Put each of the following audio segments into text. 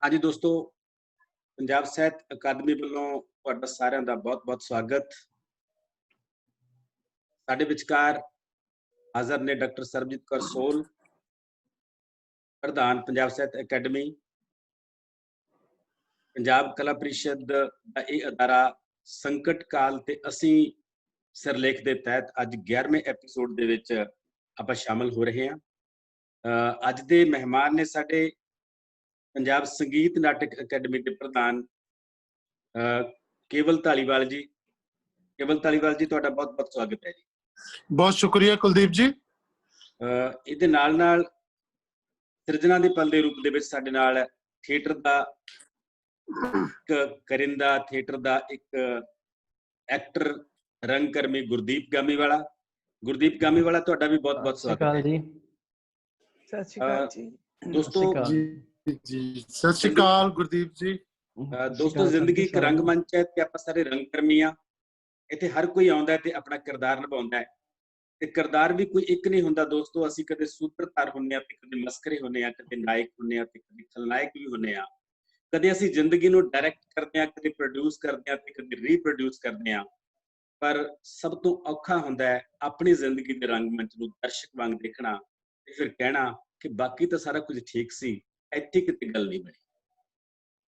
ਹਾਂਜੀ ਦੋਸਤੋ, ਪੰਜਾਬ ਸਾਹਿਤ ਅਕਾਦਮੀ ਵੱਲੋਂ ਤੁਹਾਡਾ ਸਾਰਿਆਂ ਦਾ ਬਹੁਤ-ਬਹੁਤ ਸਵਾਗਤ। ਸਾਡੇ ਵਿਚਕਾਰ ਹਾਜ਼ਰ ਨੇ ਡਾਕਟਰ ਸਰਬਜੀਤ ਕੌਰ ਸੋਲ, ਪ੍ਰਧਾਨ ਪੰਜਾਬ ਸਾਹਿਤ ਅਕੈਡਮੀ। ਪੰਜਾਬ ਕਲਾ ਪ੍ਰੀਸ਼ਦ ਦਾ ਇਹ ਅਦਾਰਾ ਸੰਕਟ ਕਾਲ ਤੇ ਅਸੀਂ ਸਿਰਲੇਖ ਦੇ ਤਹਿਤ ਅੱਜ 11ਵੇਂ ਐਪੀਸੋਡ ਦੇ ਵਿੱਚ ਆਪਾਂ ਸ਼ਾਮਲ ਹੋ ਰਹੇ ਹਾਂ। ਅੱਜ ਦੇ ਮਹਿਮਾਨ ਨੇ ਸਾਡੇ ਪੰਜਾਬ ਸੰਗੀਤ ਨਾਟਕ ਅਕੈਡਮੀ ਦੇ ਪ੍ਰਧਾਨ ਕੇਵਲ ਧਾਲੀਵਾਲ ਜੀ। ਕੇਵਲ ਧਾਲੀਵਾਲ ਜੀ, ਤੁਹਾਡਾ ਬਹੁਤ-ਬਹੁਤ ਸਵਾਗਤ ਹੈ ਜੀ। ਬਹੁਤ ਸ਼ੁਕਰੀਆ ਕੁਲਦੀਪ ਜੀ। ਇਹਦੇ ਨਾਲ ਸਿਰਜਣਾ ਦੇ ਪਲ ਦੇ ਰੂਪ ਦੇ ਵਿੱਚ ਸਾਡੇ ਨਾਲ ਥੀਏਟਰ ਦਾ ਇੱਕ ਕਰਿੰਦਾ, ਥੀਏਟਰ ਦਾ ਇੱਕ ਐਕਟਰ, ਰੰਗਕਰਮੀ ਗੁਰਦੀਪ ਗਾਮੀਵਾਲਾ। ਗੁਰਦੀਪ ਗਾਮੀਵਾਲਾ, ਤੁਹਾਡਾ ਵੀ ਬਹੁਤ-ਬਹੁਤ ਸਵਾਗਤ ਹੈ ਜੀ। ਸਤਿ ਸ਼੍ਰੀ ਅਕਾਲ ਜੀ ਦੋਸਤੋ। ਜੀ ਸਤਿ ਸ਼੍ਰੀ ਅਕਾਲ ਗੁਰਦੀਪ ਜੀ। ਦੋਸਤੋ, ਜ਼ਿੰਦਗੀ ਇੱਕ ਰੰਗਮੰਚ ਹੈ ਤੇ ਆਪਾਂ ਸਾਰੇ ਰੰਗਕਰਮੀ ਆ। ਇੱਥੇ ਹਰ ਕੋਈ ਆਉਂਦਾ ਤੇ ਆਪਣਾ ਕਿਰਦਾਰ ਨਿਭਾਉਂਦਾ ਹੈ ਤੇ ਕਿਰਦਾਰ ਵੀ ਕੋਈ ਇੱਕ ਨਹੀਂ ਹੁੰਦਾ ਦੋਸਤੋ। ਅਸੀਂ ਕਦੇ ਸੂਤਰਧਾਰ ਹੁੰਦੇ ਆ ਤੇ ਕਦੇ ਮਸਕਰੇ ਹੁੰਦੇ ਆ, ਕਦੇ ਨਾਇਕ ਹੁੰਦੇ ਆ ਤੇ ਕਦੇ ਖਲਨਾਇਕ ਵੀ ਹੁੰਦੇ ਆ। ਕਦੇ ਅਸੀਂ ਜ਼ਿੰਦਗੀ ਨੂੰ ਡਾਇਰੈਕਟ ਕਰਦੇ ਆ, ਕਦੇ ਪ੍ਰੋਡਿਊਸ ਕਰਦੇ ਆ ਤੇ ਕਦੇ ਰੀਪ੍ਰੋਡਿਊਸ ਕਰਦੇ ਆ। ਪਰ ਸਭ ਤੋਂ ਔਖਾ ਹੁੰਦਾ ਹੈ ਆਪਣੀ ਜ਼ਿੰਦਗੀ ਦੇ ਰੰਗਮੰਚ ਨੂੰ ਦਰਸ਼ਕ ਵਾਂਗ ਦੇਖਣਾ ਤੇ ਫਿਰ ਕਹਿਣਾ ਕਿ ਬਾਕੀ ਤਾਂ ਸਾਰਾ ਕੁਝ ਠੀਕ ਸੀ, ਇੱਥੇ ਕਿਤੇ ਗੱਲ ਨਹੀਂ ਬਣੀ।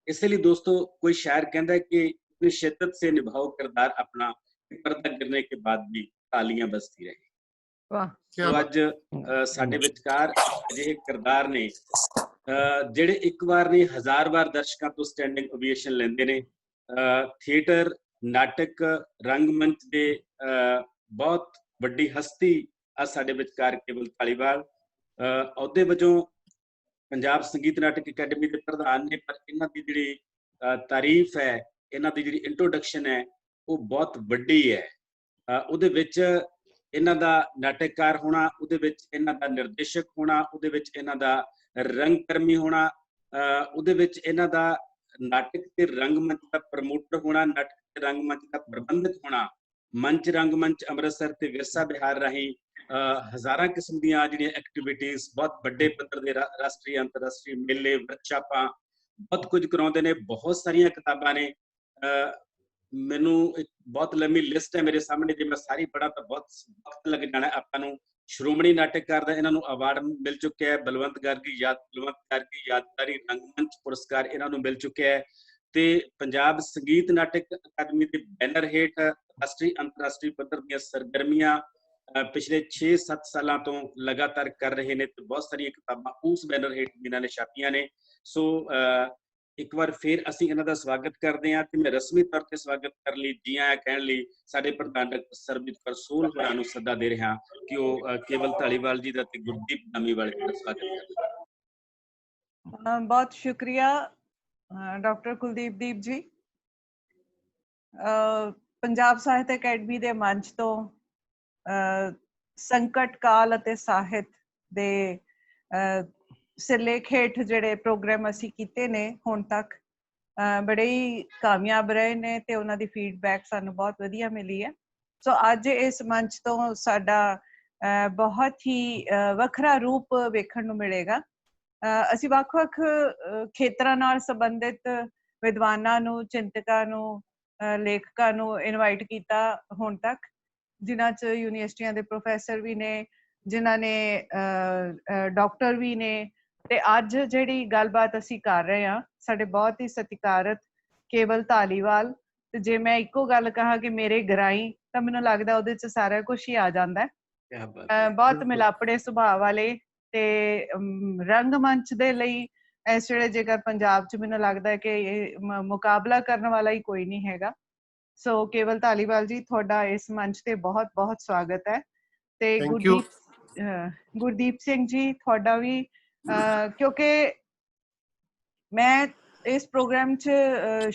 ਇਸੇ ਲਈ ਦੋस्तों, कोई शायर कहता है कि इतनी शिद्दत से निभाओ किरदार अपना कि पर्दा गिरने के बाद भी तालियां बजती रहे। तो ਅੱਜ ਸਾਡੇ ਵਿਚਕਾਰ ਅਜਿਹੇ ਕਿਰਦਾਰ ਨੇ ਜਿਹੜੇ ਇੱਕ ਵਾਰ ਨਹੀਂ ਹਜ਼ਾਰ ਵਾਰ ਦਰਸ਼ਕਾਂ ਤੋਂ ਸਟੈਂਡਿੰਗ ਓਵੇਸ਼ਨ ਲੈਂਦੇ ਨੇ। ਥੀਏਟਰ, ਨਾਟਕ, ਰੰਗਮੰਚ ਦੇ ਬਹੁਤ ਵੱਡੀ ਹਸਤੀ ਅੱਜ ਸਾਡੇ ਵਿਚਕਾਰ ਕੇਵਲ ਧਾਲੀਵਾਲ ਅਹੁਦੇ ਵਜੋਂ ਪੰਜਾਬ ਸੰਗੀਤ ਨਾਟਕ ਅਕੈਡਮੀ ਦੇ ਪ੍ਰਧਾਨ ਨੇ। ਪਰ ਇਹਨਾਂ ਦੀ ਜਿਹੜੀ ਤਾਰੀਫ ਹੈ, ਇਹਨਾਂ ਦੀ ਜਿਹੜੀ ਇੰਟਰੋਡਕਸ਼ਨ ਹੈ, ਉਹ ਬਹੁਤ ਵੱਡੀ ਹੈ। ਉਹਦੇ ਵਿੱਚ ਇਹਨਾਂ ਦਾ ਨਾਟਕਕਾਰ ਹੋਣਾ, ਉਹਦੇ ਵਿੱਚ ਇਹਨਾਂ ਦਾ ਨਿਰਦੇਸ਼ਕ ਹੋਣਾ, ਉਹਦੇ ਵਿੱਚ ਇਹਨਾਂ ਦਾ ਰੰਗਕਰਮੀ ਹੋਣਾ, ਉਹਦੇ ਵਿੱਚ ਇਹਨਾਂ ਦਾ ਨਾਟਕ ਤੇ ਰੰਗਮੰਚ ਦਾ ਪ੍ਰਮੋਟਰ ਹੋਣਾ, ਨਾਟਕ ਤੇ ਰੰਗਮੰਚ ਦਾ ਪ੍ਰਬੰਧਕ ਹੋਣਾ, ਮੰਚ ਰੰਗਮੰਚ ਅੰਮ੍ਰਿਤਸਰ ਤੇ ਵਿਰਸਾ ਵਿਹਾਰ ਰਾਹੀਂ ਹਜ਼ਾਰਾਂ ਕਿਸਮ ਦੀਆਂ ਜਿਹੜੀਆਂ ਐਕਟੀਵਿਟੀਜ਼, ਬਹੁਤ ਵੱਡੇ ਪੱਧਰ ਦੇ ਰਾਸ਼ਟਰੀ ਅੰਤਰਰਾਸ਼ਟਰੀ ਮੇਲੇ, ਵਰਕਸ਼ਾਪਾਂ, ਬਹੁਤ ਕੁਝ ਕਰਾਉਂਦੇ ਨੇ। ਬਹੁਤ ਸਾਰੀਆਂ ਕਿਤਾਬਾਂ ਨੇ। ਮੈਨੂੰ ਇੱਕ ਬਹੁਤ ਲੰਮੀ ਲਿਸਟ ਹੈ ਮੇਰੇ ਸਾਹਮਣੇ, ਜੇ ਮੈਂ ਸਾਰੀ ਪੜ੍ਹਾਂ ਤਾਂ ਬਹੁਤ ਵਕਤ ਲੱਗ ਜਾਣਾ ਆਪਾਂ ਨੂੰ। ਸ਼੍ਰੋਮਣੀ ਨਾਟਕਕਾਰ ਦਾ ਇਹਨਾਂ ਨੂੰ ਅਵਾਰਡ ਮਿਲ ਚੁੱਕਿਆ ਹੈ। ਬਲਵੰਤ ਗਾਰਗੀ ਯਾਦਗਾਰੀ ਰੰਗਮੰਚ ਪੁਰਸਕਾਰ ਇਹਨਾਂ ਨੂੰ ਮਿਲ ਚੁੱਕਿਆ ਹੈ ਤੇ ਪੰਜਾਬ ਸੰਗੀਤ ਨਾਟਕ ਅਕਾਦਮੀ ਦੇ ਬੈਨਰ ਹੇਠ ਰਾਸ਼ਟਰੀ ਅੰਤਰਰਾਸ਼ਟਰੀ ਪੱਧਰ ਦੀਆਂ ਸਰਗਰਮੀਆਂ ਪਿਛਲੇ 6-7 ਸਾਲਾਂ ਤੋਂ ਲਗਾਤਾਰ ਕਰ ਰਹੇ ਨੇ ਤੇ ਬਹੁਤ ਸਾਰੀਆਂ ਕਿਤਾਬਾਂ ਉਸ ਬੈਨਰ ਹੇਠ ਇਹਨਾਂ ਨੇ ਛਾਪੀਆਂ ਨੇ। ਸੋ ਇੱਕ ਵਾਰ ਫਿਰ ਅਸੀਂ ਇਹਨਾਂ ਦਾ ਸਵਾਗਤ ਕਰਦੇ ਹਾਂ ਤੇ ਮੈਂ ਰਸਮੀ ਤੌਰ ਤੇ ਸਵਾਗਤ ਕਰਨ ਲਈ, ਜੀ ਆਇਆਂ ਕਹਿਣ ਲਈ ਸਾਡੇ ਪ੍ਰਧਾਨ ਡਾਕਟਰ ਸਰਬਜੀਤ ਕੌਰ ਸੋਲ ਹੋਰਾਂ ਨੂੰ ਸੱਦਾ ਦੇ ਰਿਹਾ ਕਿ ਉਹ ਕੇਵਲ ਧਾਲੀਵਾਲ ਜੀ ਦਾ ਤੇ ਗੁਰਦੀਪ ਗਾਮੀਵਾਲ ਜੀ ਦਾ ਸਵਾਗਤ ਕਰਨ। ਬਹੁਤ ਸ਼ੁਕਰੀਆ ਡਾਕਟਰ ਕੁਲਦੀਪ ਦੀਪ ਜੀ। ਪੰਜਾਬ ਸਾਹਿਤ ਅਕੈਡਮੀ ਦੇ ਮੰਚ ਤੋਂ ਸੰਕਟ ਕਾਲ ਅਤੇ ਸਾਹਿਤ ਦੇ ਸਿਰਲੇਖ ਹੇਠ ਜਿਹੜੇ ਪ੍ਰੋਗਰਾਮ ਅਸੀਂ ਕੀਤੇ ਨੇ ਹੁਣ ਤੱਕ ਬੜੇ ਹੀ ਕਾਮਯਾਬ ਰਹੇ ਨੇ ਤੇ ਉਹਨਾਂ ਦੀ ਫੀਡਬੈਕ ਸਾਨੂੰ ਬਹੁਤ ਵਧੀਆ ਮਿਲੀ ਹੈ। ਸੋ ਅੱਜ ਇਸ ਮੰਚ ਤੋਂ ਸਾਡਾ ਬਹੁਤ ਹੀ ਵੱਖਰਾ ਰੂਪ ਵੇਖਣ ਨੂੰ ਮਿਲੇਗਾ। ਅਸੀਂ ਵੱਖ-ਵੱਖ ਖੇਤਰਾਂ ਨਾਲ ਸੰਬੰਧਿਤ ਵਿਦਵਾਨਾਂ ਨੂੰ, ਚਿੰਤਕਾਂ ਨੂੰ, ਲੇਖਕਾਂ ਨੂੰ ਇਨਵਾਈਟ ਕੀਤਾ ਹੁਣ ਤੱਕ, ਜਿਨ੍ਹਾਂ 'ਚ ਯੂਨੀਵਰਸਿਟੀਆਂ ਦੇ ਪ੍ਰੋਫੈਸਰ ਵੀ ਨੇ, ਜਿਨ੍ਹਾਂ ਨੇ ਡਾਕਟਰ ਵੀ ਨੇ। ਤੇ ਅੱਜ ਜਿਹੜੀ ਗੱਲਬਾਤ ਅਸੀਂ ਕਰ ਰਹੇ ਹਾਂ, ਸਾਡੇ ਬਹੁਤ ਹੀ ਸਤਿਕਾਰਤ ਕੇਵਲ ਧਾਲੀਵਾਲ। ਤੇ ਜੇ ਮੈਂ ਇੱਕੋ ਗੱਲ ਕਹਾਂ ਕਿ ਮੇਰੇ ਗਰਾਈ, ਤਾਂ ਮੈਨੂੰ ਲੱਗਦਾ ਉਹਦੇ 'ਚ ਸਾਰਾ ਕੁਝ ਹੀ ਆ ਜਾਂਦਾ ਹੈ। ਬਹੁਤ ਮਿਲਾਪੜੇ ਸੁਭਾਅ ਵਾਲੇ ਤੇ ਰੰਗਮੰਚ ਦੇ ਲਈ ਇਸ ਵੇਲੇ ਜੇਕਰ ਪੰਜਾਬ 'ਚ ਮੈਨੂੰ ਲੱਗਦਾ ਕਿ ਮੁਕਾਬਲਾ ਕਰਨ ਵਾਲਾ ਹੀ ਕੋਈ ਨਹੀਂ ਹੈਗਾ। ਸੋ ਕੇਵਲ ਧਾਲੀਵਾਲ ਜੀ, ਤੁਹਾਡਾ ਇਸ ਮੰਚ ਤੇ ਬਹੁਤ-ਬਹੁਤ ਸਵਾਗਤ ਹੈ। ਤੇ ਗੁਰਦੀਪ ਸਿੰਘ ਜੀ, ਤੁਹਾਡਾ ਵੀ, ਕਿਉਂਕਿ ਮੈਂ ਇਸ ਪ੍ਰੋਗਰਾਮ 'ਚ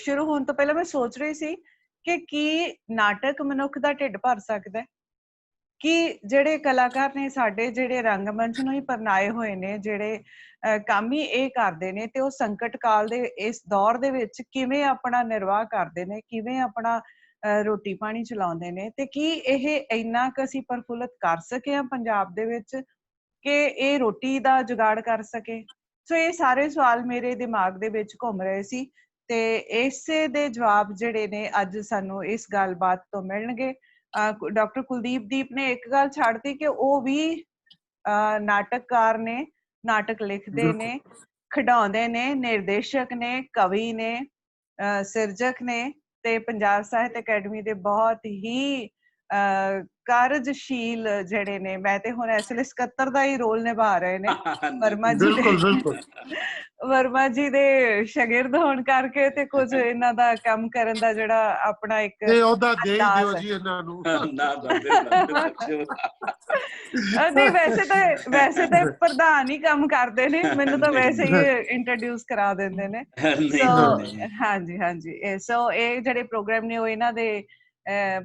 ਸ਼ੁਰੂ ਹੋਣ ਤੋਂ ਪਹਿਲਾਂ ਮੈਂ ਸੋਚ ਰਹੀ ਸੀ ਕਿ ਕੀ ਨਾਟਕ ਮਨੁੱਖ ਦਾ ਢਿੱਡ ਭਰ ਸਕਦਾ ਹੈ? ਕਿ ਜਿਹੜੇ ਕਲਾਕਾਰ ਨੇ ਸਾਡੇ, ਜਿਹੜੇ ਰੰਗਮੰਚ ਨੂੰ ਹੀ ਪਰਨਾਏ ਹੋਏ ਨੇ, ਜਿਹੜੇ ਕੰਮ ਹੀ ਇਹ ਕਰਦੇ ਨੇ, ਤੇ ਉਹ ਸੰਕਟ ਕਾਲ ਦੇ ਇਸ ਦੌਰ ਦੇ ਵਿੱਚ ਕਿਵੇਂ ਆਪਣਾ ਨਿਰਵਾਹ ਕਰਦੇ ਨੇ, ਕਿਵੇਂ ਆਪਣਾ ਰੋਟੀ ਪਾਣੀ ਚਲਾਉਂਦੇ ਨੇ, ਤੇ ਕੀ ਇਹ ਇੰਨਾ ਕੁ ਅਸੀਂ ਪ੍ਰਫੁੱਲਤ ਕਰ ਸਕੇ ਹਾਂ ਪੰਜਾਬ ਦੇ ਵਿੱਚ ਕਿ ਇਹ ਰੋਟੀ ਦਾ ਜੁਗਾੜ ਕਰ ਸਕੇ? ਸੋ ਇਹ ਸਾਰੇ ਸਵਾਲ ਮੇਰੇ ਦਿਮਾਗ ਦੇ ਵਿੱਚ ਘੁੰਮ ਰਹੇ ਸੀ ਤੇ ਇਸੇ ਦੇ ਜਵਾਬ ਜਿਹੜੇ ਨੇ ਅੱਜ ਸਾਨੂੰ ਇਸ ਗੱਲਬਾਤ ਤੋਂ ਮਿਲਣਗੇ। ਡਾਕਟਰ ਕੁਲਦੀਪ ਨੇ ਇੱਕ ਗੱਲ ਛੱਡਤੀ ਕਿ ਉਹ ਵੀ ਨਾਟਕਕਾਰ ਨੇ, ਨਾਟਕ ਲਿਖਦੇ ਨੇ, ਖਿਡਾਉਂਦੇ ਨੇ, ਨਿਰਦੇਸ਼ਕ ਨੇ, ਕਵੀ ਨੇ, ਸਿਰਜਕ ਨੇ ਤੇ ਪੰਜਾਬ ਸਾਹਿਤ ਅਕੈਡਮੀ ਦੇ ਬਹੁਤ ਹੀ ਕਾਰਜਸ਼ੀਲ ਜਿਹੜੇ ਨੇ, ਮੈਂ ਤੇ ਹੁਣ ਇਸ ਵੇਲੇ ਸਕੱਤਰ ਦਾ ਹੀ ਰੋਲ ਨਿਭਾ ਰਹੇ ਨੇ ਵਰਮਾ ਜੀ ਦੇ ਸ਼ਾਗਿਰਦ ਹੋਣ ਕਰਕੇ ਤੇ ਕੁਝ ਇਹਨਾਂ ਦਾ ਕੰਮ ਕਰਨ ਦਾ ਜਿਹੜਾ ਆਪਣਾ ਇੱਕ ਉਹਦਾ ਦੇ ਦਿਓ ਜੀ ਇਹਨਾਂ ਨੂੰ ਵੈਸੇ ਤਾਂ ਪ੍ਰਧਾਨ ਹੀ ਕੰਮ ਕਰਦੇ ਨੇ, ਮੈਨੂੰ ਤਾਂ ਵੈਸੇ ਹੀ ਇੰਟਰੋਡਿਊਸ ਕਰਾ ਦਿੰਦੇ ਨੇ। ਹਾਂਜੀ ਸੋ ਇਹ ਜਿਹੜੇ ਪ੍ਰੋਗਰਾਮ ਨੇ ਉਹ ਇਹਨਾਂ ਦੇ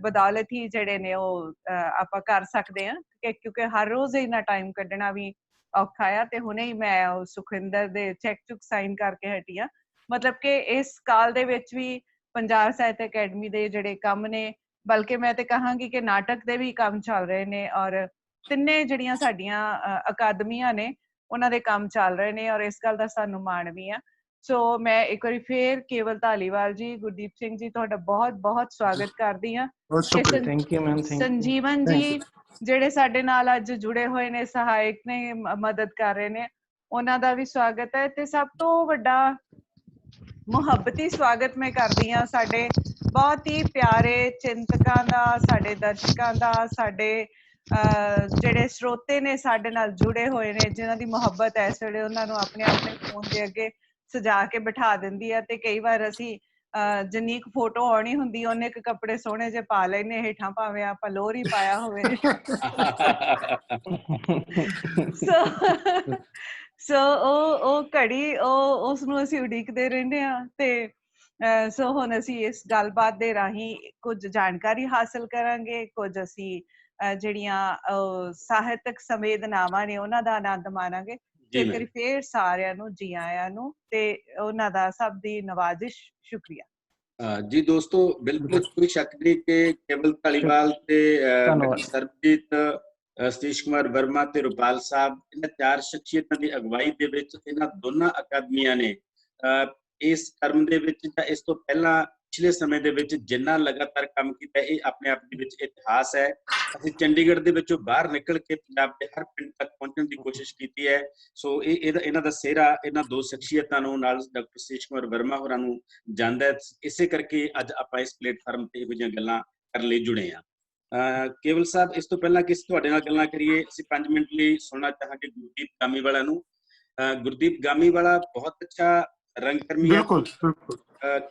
ਬਦੌਲਤ ਹੀ ਜਿਹੜੇ ਨੇ ਉਹ ਆਪਾਂ ਕਰ ਸਕਦੇ ਹਾਂ, ਕਿਉਂਕਿ ਹਰ ਰੋਜ਼ ਇੰਨਾ ਟਾਈਮ ਕੱਢਣਾ ਵੀ ਔਖਾ ਆ। ਤੇ ਹੁਣੇ ਹੀ ਮੈਂ ਸੁਖਿੰਦਰ ਦੇ ਚੈੱਕ ਚੁੱਕ ਸਾਈਨ ਕਰਕੇ ਹਟੀ ਆ। ਮਤਲਬ ਕਿ ਇਸ ਕਾਲ ਦੇ ਵਿੱਚ ਵੀ ਪੰਜਾਬ ਸਾਹਿਤ ਅਕੈਡਮੀ ਦੇ ਜਿਹੜੇ ਕੰਮ ਨੇ, ਬਲਕਿ ਮੈਂ ਤੇ ਕਹਾਂਗੀ ਕਿ ਨਾਟਕ ਦੇ ਵੀ ਕੰਮ ਚੱਲ ਰਹੇ ਨੇ, ਔਰ ਤਿੰਨੇ ਜਿਹੜੀਆਂ ਸਾਡੀਆਂ ਅਕਾਦਮੀਆਂ ਨੇ ਉਹਨਾਂ ਦੇ ਕੰਮ ਚੱਲ ਰਹੇ ਨੇ, ਔਰ ਇਸ ਗੱਲ ਦਾ ਸਾਨੂੰ ਮਾਣ ਵੀ ਆ। ਸੋ ਮੈਂ ਇੱਕ ਵਾਰੀ ਫੇਰ ਕੇਵਲ ਧਾਲੀਵਾਲ ਜੀ, ਗੁਰਦੀਪ ਸਿੰਘ ਜੀ, ਤੁਹਾਡਾ ਬਹੁਤ ਬਹੁਤ ਸਵਾਗਤ ਕਰਦੀ ਹਾਂ। ਸੰਜੀਵਨ ਜੀ ਜਿਹੜੇ ਸਾਡੇ ਨਾਲ ਅੱਜ ਜੁੜੇ ਹੋਏ ਨੇ, ਸਹਾਇਕ ਨੇ, ਮਦਦ ਕਰ ਰਹੇ ਨੇ, ਉਹਨਾਂ ਦਾ ਵੀ ਸਵਾਗਤ ਹੈ। ਤੇ ਸਭ ਤੋਂ ਵੱਡਾ ਮੁਹੱਬਤੀ ਸਵਾਗਤ ਮੈਂ ਕਰਦੀ ਹਾਂ ਸਾਡੇ ਬਹੁਤ ਹੀ ਪਿਆਰੇ ਚਿੰਤਕਾਂ ਦਾ, ਸਾਡੇ ਦਰਸ਼ਕਾਂ ਦਾ, ਸਾਡੇ ਜਿਹੜੇ ਸਰੋਤੇ ਨੇ ਸਾਡੇ ਨਾਲ ਜੁੜੇ ਹੋਏ ਨੇ, ਜਿਨ੍ਹਾਂ ਦੀ ਮੁਹੱਬਤ ਇਸ ਵੇਲੇ ਉਹਨਾਂ ਨੂੰ ਆਪਣੇ ਆਪਣੇ ਫੋਨ ਦੇ ਅੱਗੇ ਸਜਾ ਕੇ ਬਿਠਾ ਦਿੰਦੀ ਹੈ। ਤੇ ਕਈ ਵਾਰ ਅਸੀਂ ਜਿੰਨੀ ਕੁ ਫੋਟੋ ਆਉਣੀ ਹੁੰਦੀ ਉਹਨੇ ਕੁ ਕੱਪੜੇ ਸੋਹਣੇ ਜਿਹੇ ਪਾ ਲੈਨੇ ਹੇਠਾਂ, ਭਾਵੇਂ ਆਪਾਂ ਲੋਅਰ ਹੀ ਪਾਇਆ ਹੋਵੇ। ਸੋ ਉਹ ਘੜੀ ਉਸਨੂੰ ਅਸੀਂ ਉਡੀਕਦੇ ਰਹਿੰਦੇ ਹਾਂ। ਤੇ ਸੋ ਹੁਣ ਅਸੀਂ ਇਸ ਗੱਲਬਾਤ ਦੇ ਰਾਹੀਂ ਕੁਝ ਜਾਣਕਾਰੀ ਹਾਸਲ ਕਰਾਂਗੇ, ਕੁਝ ਅਸੀਂ ਜਿਹੜੀਆਂ ਸਾਹਿਤਕ ਸੰਵੇਦਨਾਵਾਂ ਨੇ ਉਹਨਾਂ ਦਾ ਆਨੰਦ ਮਾਣਾਂਗੇ। ਤੇ ਫਿਰ ਸਾਰਿਆਂ ਨੂੰ ਜੀ ਆਇਆਂ ਨੂੰ ਤੇ ਉਹਨਾਂ ਦਾ ਸਭ ਦੀ ਨਵਾਜ਼ਿਸ਼। ਸ਼ੁਕਰੀਆ ਜੀ ਦੋਸਤੋ, ਬਿਲਕੁਲ ਕੋਈ ਸ਼ੱਕ ਨਹੀਂ ਕਿ ਕੇਵਲ ਧਾਲੀਵਾਲ ਤੇ ਸਰਬਜੀਤ, ਸਤੀਸ਼ ਕੁਮਾਰ ਵਰਮਾ ਤੇ ਰੁਪਾਲ ਸਾਹਿਬ, ਇਹਨਾਂ ਚਾਰ ਸ਼ਖਸੀਅਤਾਂ ਦੀ ਅਗਵਾਈ ਦੇ ਵਿੱਚ ਇਹਨਾਂ ਦੋਨਾਂ ਅਕਾਦਮੀਆਂ ਨੇ ਇਸ ਟਰਮ ਦੇ ਵਿੱਚ ਜਾਂ ਇਸ ਤੋਂ ਪਹਿਲਾਂ ਪਿਛਲੇ ਸਮੇਂ ਦੇ ਵਿੱਚ ਜਿੰਨਾ ਲਗਾਤਾਰ ਕੰਮ ਕੀਤਾ, ਇਹ ਆਪਣੇ ਆਪ ਦੇ ਵਿੱਚ ਇਤਿਹਾਸ ਹੈ। ਅਸੀਂ ਚੰਡੀਗੜ੍ਹ ਦੇ ਵਿੱਚੋਂ ਬਾਹਰ ਨਿਕਲ ਕੇ ਪੰਜਾਬ ਦੇ ਹਰ ਪਿੰਡ ਤੱਕ ਪਹੁੰਚਣ ਦੀ ਕੋਸ਼ਿਸ਼ ਕੀਤੀ ਹੈ। ਸੋ ਇਹਨਾਂ ਦਾ ਸਿਹਰਾ ਇਹਨਾਂ ਦੋ ਸ਼ਖਸੀਅਤਾਂ ਨੂੰ, ਨਾਲ ਡਾਕਟਰ ਸਤੀਸ਼ ਕੁਮਾਰ ਵਰਮਾ ਹੋਰਾਂ ਨੂੰ ਜਾਂਦਾ ਹੈ। ਇਸੇ ਕਰਕੇ ਅੱਜ ਆਪਾਂ ਇਸ ਪਲੇਟਫਾਰਮ ਤੇ ਇਹੋ ਜਿਹੀਆਂ ਗੱਲਾਂ ਕਰਨ ਲਈ ਜੁੜੇ ਹਾਂ। ਕੇਵਲ ਸਾਹਿਬ, ਇਸ ਤੋਂ ਪਹਿਲਾਂ ਕਿ ਤੁਹਾਡੇ ਨਾਲ ਗੱਲਾਂ ਕਰੀਏ, ਅਸੀਂ 5 ਮਿੰਟ ਲਈ ਸੁਣਨਾ ਚਾਹਾਂਗੇ ਗੁਰਦੀਪ ਗਾਮੀਵਾਲਾ ਨੂੰ। ਗੁਰਦੀਪ ਗਾਮੀਵਾਲਾ ਬਹੁਤ ਅੱਛਾ ਰੰਗਕਰਮੀ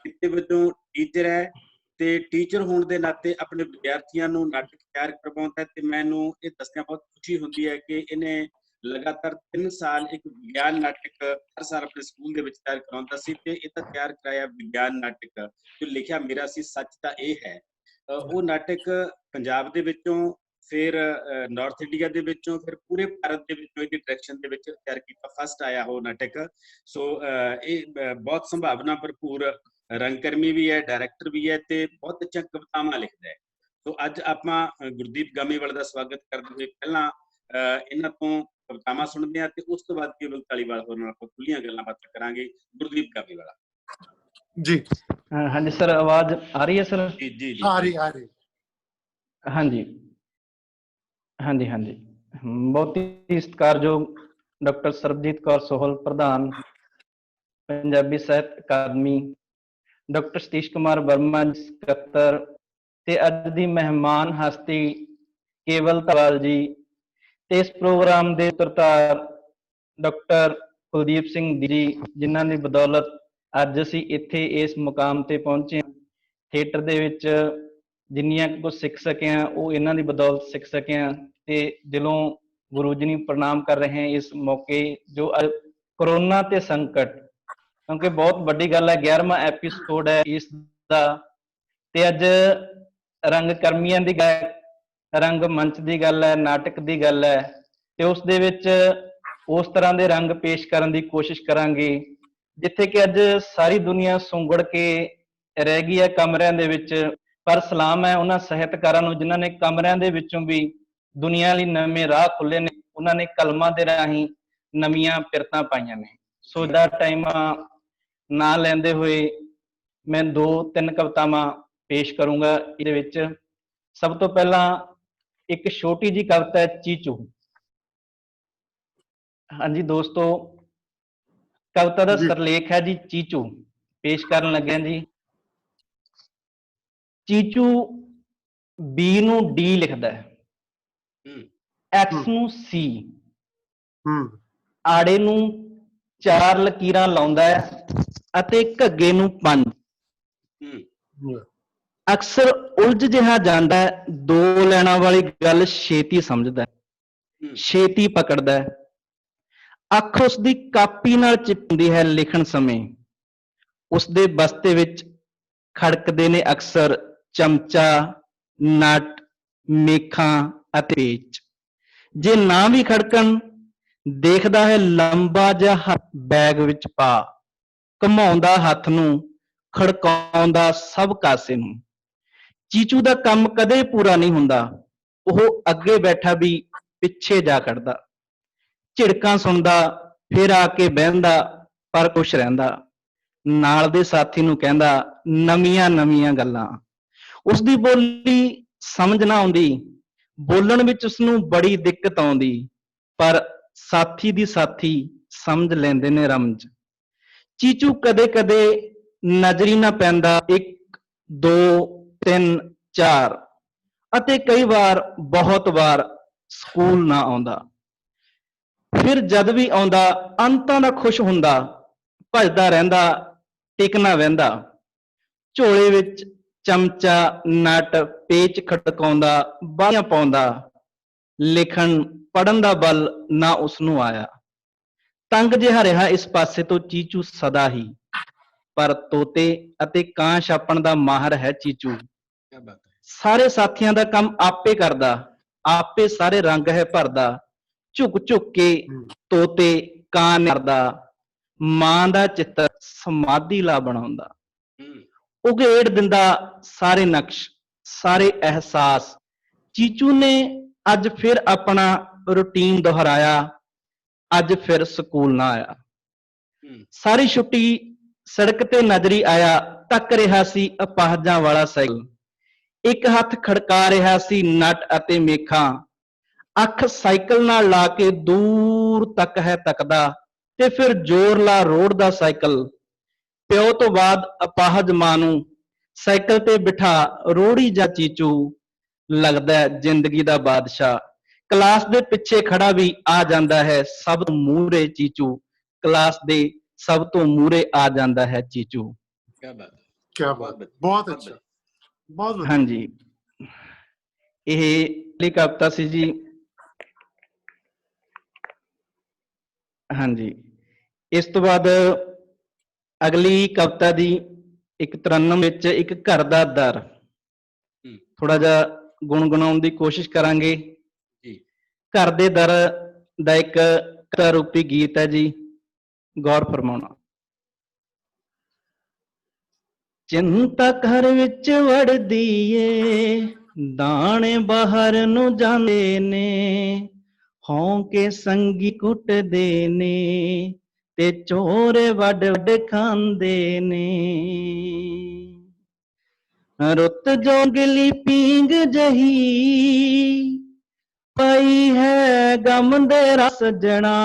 ਕਿੱਤੇ ਵਜੋਂ ਟੀਚਰ ਹੈ ਤੇ ਟੀਚਰ ਹੋਣ ਦੇ ਨਾਤੇ ਆਪਣੇ ਵਿਦਿਆਰਥੀਆਂ ਨੂੰ ਨਾਟਕ ਤਿਆਰ ਕਰਵਾਉਂਦਾ ਹੈ। ਤੇ ਮੈਨੂੰ ਇਹ ਦੱਸਦਿਆਂ ਬਹੁਤ ਖੁਸ਼ੀ ਹੁੰਦੀ ਹੈ ਕਿ ਇਹਨੇ ਲਗਾਤਾਰ 3 ਸਾਲ ਇੱਕ ਵਿਗਿਆਨ ਨਾਟਕ ਹਰ ਸਾਲ ਆਪਣੇ ਸਕੂਲ ਦੇ ਵਿੱਚ ਤਿਆਰ ਕਰਾਉਂਦਾ ਸੀ, ਤੇ ਇਹਦਾ ਤਿਆਰ ਕਰਾਇਆ ਵਿਗਿਆਨ ਨਾਟਕ ਜੋ ਲਿਖਿਆ ਮੇਰਾ ਸੀ ਸੱਚ ਤਾਂ ਇਹ ਹੈ। ਉਹ ਨਾਟਕ ਪੰਜਾਬ ਦੇ ਵਿੱਚੋਂ, ਫਿਰ ਨਾਰਥ ਇੰਡੀਆ ਦੇ ਵਿੱਚੋਂ, ਫਿਰ ਪੂਰੇ ਭਾਰਤ ਦੇ ਵਿੱਚੋਂ ਇਹਦੀ ਡਾਇਰੈਕਸ਼ਨ ਦੇ ਵਿੱਚ ਤਿਆਰ ਕੀਤਾ, ਫਸਟ ਆਇਆ ਉਹ ਨਾਟਕ। ਸੋ ਇਹ ਬਹੁਤ ਸੰਭਾਵਨਾ ਭਰਪੂਰ ਰੰਗਕਰਮੀ ਵੀ ਹੈ, ਡਾਇਰੈਕਟਰ ਵੀ ਹੈ ਤੇ ਬਹੁਤ ਅੱਛਾ ਕਵਿਤਾਵਾਂ ਲਿਖਦਾ ਹੈ। ਸੋ ਅੱਜ ਆਪਾਂ ਗੁਰਦੀਪ ਗਾਮੀਵਾਲਾ ਦਾ ਸਵਾਗਤ ਕਰਦੇ ਹੋਏ ਪਹਿਲਾਂ ਇਹਨਾਂ ਤੋਂ ਕਵਿਤਾਵਾਂ ਸੁਣਦੇ ਹਾਂ ਤੇ ਉਸ ਤੋਂ ਬਾਅਦ ਕੇਵਲ ਧਾਲੀਵਾਲ ਹੋਰਾਂ ਨਾਲ ਆਪਾਂ ਖੁੱਲੀਆਂ ਗੱਲਾਂ ਬਾਤਾਂ ਕਰਾਂਗੇ। ਗੁਰਦੀਪ ਗਾਮੀਵਾਲਾ ਜੀ। ਹਾਂਜੀ ਸਰ, ਆਵਾਜ਼ ਆ ਰਹੀ ਹੈ ਸਰ? ਜੀ ਆ ਰਹੀ। ਹਾਂਜੀ। ਬਹੁਤ ਹੀ ਸਤਿਕਾਰਯੋਗ ਡਾਕਟਰ ਸਰਬਜੀਤ ਕੌਰ ਸੋਹਲ, ਪ੍ਰਧਾਨ ਪੰਜਾਬੀ ਸਾਹਿਤ ਅਕਾਦਮੀ, ਡਾਕਟਰ ਸਤੀਸ਼ ਕੁਮਾਰ ਵਰਮਾ ਸਕੱਤਰ, ਤੇ ਅੱਜ ਦੀ ਮਹਿਮਾਨ ਹਸਤੀ ਕੇਵਲ ਧਾਲੀਵਾਲ ਜੀ, ਤੇ ਇਸ ਪ੍ਰੋਗਰਾਮ ਦੇ ਸੂਤਰਧਾਰ ਡਾਕਟਰ ਕੁਲਦੀਪ ਸਿੰਘ ਜੀ, ਜਿਨ੍ਹਾਂ ਦੀ ਬਦੌਲਤ ਅੱਜ ਅਸੀਂ ਇੱਥੇ ਇਸ ਮੁਕਾਮ ਤੇ ਪਹੁੰਚੇ ਹਾਂ। ਥੀਏਟਰ ਦੇ ਵਿੱਚ ਜਿੰਨੀਆਂ ਕੁਝ ਸਿੱਖ ਸਕੇ ਹਾਂ ਉਹ ਇਹਨਾਂ ਦੀ ਬਦੌਲਤ ਸਿੱਖ ਸਕੇ ਹਾਂ, ਤੇ ਦਿਲੋਂ ਗੁਰੂ ਜੀ ਨੂੰ ਪ੍ਰਣਾਮ ਕਰ ਰਹੇ ਹਾਂ ਇਸ ਮੌਕੇ ਜੋ ਕਰੋਨਾ ਤੇ ਸੰਕਟ, ਕਿਉਂਕਿ ਬਹੁਤ ਵੱਡੀ ਗੱਲ ਹੈ, 11ਵਾਂ ਐਪੀਸੋਡ ਹੈ ਇਸ ਦਾ, ਤੇ ਅੱਜ ਰੰਗਕਰਮੀਆਂ ਦੀ ਗੱਲ, ਰੰਗ ਮੰਚ ਦੀ ਗੱਲ ਹੈ, ਨਾਟਕ ਦੀ ਗੱਲ ਹੈ, ਤੇ ਉਸ ਦੇ ਵਿੱਚ ਉਸ ਤਰ੍ਹਾਂ ਦੇ ਰੰਗ ਪੇਸ਼ ਕਰਨ ਦੀ ਕੋਸ਼ਿਸ਼ ਕਰਾਂਗੇ ਜਿੱਥੇ ਕਿ ਅੱਜ ਸਾਰੀ ਦੁਨੀਆ ਸੁੰਗੜ ਕੇ ਰਹਿ ਗਈ ਹੈ ਕਮਰਿਆਂ ਦੇ ਵਿੱਚ। ਪਰ ਸਲਾਮ ਹੈ ਉਹਨਾਂ ਸਾਹਿਤਕਾਰਾਂ ਨੂੰ ਜਿਨ੍ਹਾਂ ਨੇ ਕਮਰਿਆਂ ਦੇ ਵਿੱਚੋਂ ਵੀ ਦੁਨੀਆ ਲਈ ਨਵੇਂ ਰਾਹ ਖੁੱਲੇ ਨੇ, ਉਹਨਾਂ ਨੇ ਕਲਮਾਂ ਦੇ ਰਾਹੀਂ ਨਵੀਆਂ ਪਿਰਤਾਂ ਪਾਈਆਂ ਨੇ। ਸੋ ਦਾ ਟਾਈਮ ਨਾ ਲੈਂਦੇ ਹੋਏ ਮੈਂ 2-3 ਕਵਿਤਾਵਾਂ ਪੇਸ਼ ਕਰੂੰਗਾ। ਇਹਦੇ ਵਿੱਚ ਸਭ ਤੋਂ ਪਹਿਲਾਂ ਇੱਕ ਛੋਟੀ ਜਿਹੀ ਕਵਿਤਾ ਹੈ, ਚੀਚੂ। ਹਾਂਜੀ ਦੋਸਤੋ, ਕਵਿਤਾ ਦਾ ਸਿਰਲੇਖ ਹੈ ਜੀ ਚੀਚੂ। ਪੇਸ਼ ਕਰਨ ਲੱਗਿਆ ਜੀ। ਚੀਚੂ ਬੀ ਨੂੰ ਡੀ ਲਿਖਦਾ ਹੈ, ਐਕਸ ਨੂੰ ਸੀ, ਆੜੇ ਨੂੰ 4 ਲਕੀਰਾਂ ਲਾਉਂਦਾ ਹੈ ਅਤੇ ਘੱਗੇ ਨੂੰ 5। ਅਕਸਰ ਉਲਝ ਜਿਹਾ ਜਾਂਦਾ ਹੈ, 2 ਲੈਣਾ ਵਾਲੀ ਗੱਲ ਛੇਤੀ ਸਮਝਦਾ ਹੈ, ਛੇਤੀ ਪਕੜਦਾ ਹੈ। ਅੱਖ ਉਸਦੀ ਕਾਪੀ ਨਾਲ ਚਿਪਕਦੀ ਹੈ ਲਿਖਣ ਸਮੇਂ। ਉਸਦੇ ਬਸਤੇ ਵਿੱਚ ਖੜਕਦੇ ਨੇ ਅਕਸਰ ਚਮਚਾ, ਨਟ, ਮੇਖਾਂ ਅਤੇ ਪੇਚ। ਜੇ ਨਾ ਵੀ ਖੜਕਣ, ਦੇਖਦਾ ਹੈ ਲੰਬਾ ਜਿਹਾ ਹੱਥ ਬੈਗ ਵਿੱਚ ਪਾ, ਘੁਮਾਉਂਦਾ ਹੱਥ ਨੂੰ, ਖੜਕਾਉਂਦਾ ਸਭ ਕਾਸੇ ਨੂੰ। ਚੀਚੂ ਦਾ ਕੰਮ ਕਦੇ ਪੂਰਾ ਨਹੀਂ ਹੁੰਦਾ, ਉਹ ਅੱਗੇ ਬੈਠਾ ਵੀ ਪਿੱਛੇ ਜਾ ਖੜਦਾ, ਝਿੜਕਾਂ ਸੁਣਦਾ, ਫਿਰ ਆ ਕੇ ਬਹਿੰਦਾ, ਪਰ ਖੁਸ਼ ਰਹਿੰਦਾ। ਨਾਲ ਦੇ ਸਾਥੀ ਨੂੰ ਕਹਿੰਦਾ ਨਵੀਆਂ ਗੱਲਾਂ। ਉਸਦੀ ਬੋਲੀ ਸਮਝ ਨਾ ਆਉਂਦੀ, ਬੋਲਣ ਵਿੱਚ ਉਸਨੂੰ ਬੜੀ ਦਿੱਕਤ ਆਉਂਦੀ, ਪਰ ਸਾਥੀ ਦੀ ਸਾਥੀ ਸਮਝ ਲੈਂਦੇ ਨੇ ਰਮਜ। ਚੀਚੂ ਕਦੇ ਕਦੇ ਨਜ਼ਰੀ ਨਾ ਪੈਂਦਾ, 1 2 3 4, ਅਤੇ ਕਈ ਵਾਰ ਬਹੁਤ ਵਾਰ ਸਕੂਲ ਨਾ ਆਉਂਦਾ। ਫਿਰ ਜਦ ਵੀ ਆਉਂਦਾ ਅੰਤਾਂ ਦਾ ਖੁਸ਼ ਹੁੰਦਾ, ਭੱਜਦਾ ਰਹਿੰਦਾ, ਟਿਕ ਨਾ ਵਹਿੰਦਾ। ਝੋਲੇ ਵਿੱਚ ਚਮਚਾ, ਨਟ, ਪੇਚ ਖੜਕਾਉਂਦਾ, ਬਾਹੀਆਂ ਪਾਉਂਦਾ। ਲਿਖਣ ਪੜ੍ਹਨ ਦਾ ਬਲ ਨਾ ਉਸਨੂੰ ਆਇਆ। ਤੰਗ ਜਿਹਾ ਰਿਹਾ ਇਸ ਪਾਸੇ ਤੋਂ ਚੀਚੂ ਸਦਾ ਹੀ, ਪਰ ਤੋਤੇ ਅਤੇ ਕਾਂ ਛਾਪਣ ਦਾ ਮਾਹਰ ਹੈ ਚੀਚੂ। ਸਾਰੇ ਸਾਥੀਆਂ ਦਾ ਕੰਮ ਆਪੇ ਕਰਦਾ, ਆਪੇ ਸਾਰੇ ਰੰਗ ਹੈ ਭਰਦਾ। ਝੁਕ ਝੁਕ ਕੇ ਤੋਤੇ ਕਾਂ ਕਰਦਾ, ਮਾਂ ਦਾ ਚਿੱਤਰ ਸਮਾਧੀ ਲਾ ਬਣਾਉਂਦਾ। ਉਘੇੜ ਦਿੰਦਾ ਸਾਰੇ ਨਕਸ਼, ਸਾਰੇ ਅਹਿਸਾਸ। ਚੀਚੂ ਨੇ ਅੱਜ ਫਿਰ ਆਪਣਾ ਰੂਟੀਨ ਦੁਹਰਾਇਆ, ਅੱਜ ਫਿਰ ਸਕੂਲ ਨਾ ਆਇਆ। ਸਾਰੀ ਛੁੱਟੀ ਸੜਕ ਤੇ ਨਜ਼ਰੀ ਆਇਆ, ਤੱਕ ਰਿਹਾ ਸੀ ਅਪਾਹਜਾਂ ਵਾਲਾ ਸਾਈਕਲ। ਇੱਕ ਹੱਥ ਖੜਕਾ ਰਿਹਾ ਸੀ ਨਟ ਅਤੇ ਮੇਖਾਂ। ਅੱਖ ਸਾਈਕਲ ਨਾਲ ਲਾ ਕੇ ਦੂਰ ਤੱਕ ਹੈ ਤੱਕਦਾ, ਤੇ ਫਿਰ ਜ਼ੋਰ ਲਾ ਰੋੜਦਾ ਸਾਈਕਲ। ਪਿਓ ਤੋਂ ਬਾਅਦ ਅਪਾਹਜ ਮਾਂ ਨੂੰ ਸਾਈਕਲ ਤੇ ਬਿਠਾ ਰੋੜੀ ਜਾ ਚੀਚੂ, ਲੱਗਦਾ ਜ਼ਿੰਦਗੀ ਦਾ ਬਾਦਸ਼ਾਹ। ਕਲਾਸ ਦੇ ਪਿੱਛੇ ਖੜਾ ਵੀ ਆ ਜਾਂਦਾ ਹੈ ਸਭ ਤੋਂ ਮੂਹਰੇ ਚੀਚੂ, ਕਲਾਸ ਦੇ ਸਭ ਤੋਂ ਮੂਹਰੇ ਆ ਜਾਂਦਾ ਹੈ ਚੀਚੂ। ਕਿਆ ਬਾਤ, ਬਹੁਤ ਅੱਛਾ, ਬਹੁਤ ਵਧੀਆ। ਹਾਂਜੀ, ਇਹ ਕਵਿਤਾ ਸੀ ਜੀ। ਹਾਂਜੀ, ਇਸ ਤੋਂ ਬਾਅਦ ਅਗਲੀ ਕਵਿਤਾ ਦੀ ਇੱਕ ਤਰੰਨਮ ਵਿੱਚ ਇੱਕ ਘਰ ਦਾ ਦਰ, ਥੋੜਾ ਜਿਹਾ ਗੁਣਗੁਣਾਉਣ ਦੀ ਕੋਸ਼ਿਸ਼ ਕਰਾਂਗੇ। ਘਰ ਦੇ ਦਰ ਦਾ ਇੱਕ ਕਵਿਤਾ ਰੂਪੀ ਗੀਤ ਹੈ ਜੀ, ਗੌਰ ਫਰਮਾਉਣਾ। ਚਿੰਤਾ ਘਰ ਵਿੱਚ ਵੜਦੀ ਏ, ਦਾਣੇ ਬਾਹਰ ਨੂੰ ਜਾਂਦੇ ਨੇ, ਹੌਂਕੇ ਸੰਗੀ ਕੁੱਟਦੇ ਨੇ, ਤੇ ਚੋਰ ਵੱਡ ਵੱਡ ਖਾਂਦੇ ਨੇ। ਰੁੱਤ ਜੋਗਲੀ ਪੀਂਗ ਜਹੀ ਪਈ ਹੈ ਗਮ ਦੇ ਰਸ ਸਜਣਾ,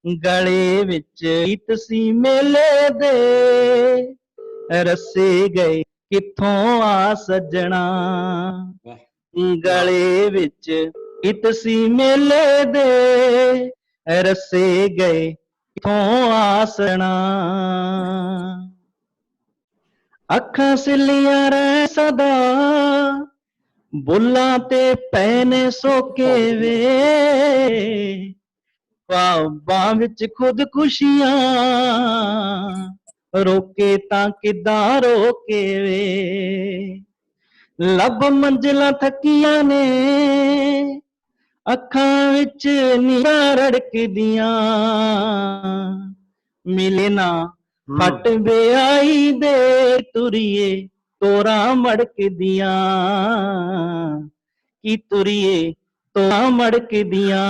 ਗਲੇ ਵਿੱਚ ਗੀਤ ਸੀ ਮੇਲੇ ਦੇ, ਰਸੇ ਗਏ ਕਿੱਥੋਂ ਆ ਸੱਜਣਾ। ਗਲੇ ਵਿੱਚ ਗੀਤ ਸੀ ਮੇਲੇ ਦੇ, ਰਸੇ ਗਏ ਕਿੱਥੋਂ ਆ ਸੱਜਣਾ। ਅੱਖਾਂ ਸਿੱਲੀਆਂ ਰਹਿ ਸਦਾ, ਬੁੱਲਾਂ ਤੇ ਪੈ ਨੇ ਸੋਕੇ ਵੇ, ख्वाबां विच खुदकुशियां रोके तां किदां रोके वे। लब मंजिलां थकियां ने अखां विच नीरां रड़कदियां, मिले ना फट बेआई दे तुरिए तोरां मड़कदियां, की तुरिए तोरां मड़कदियां।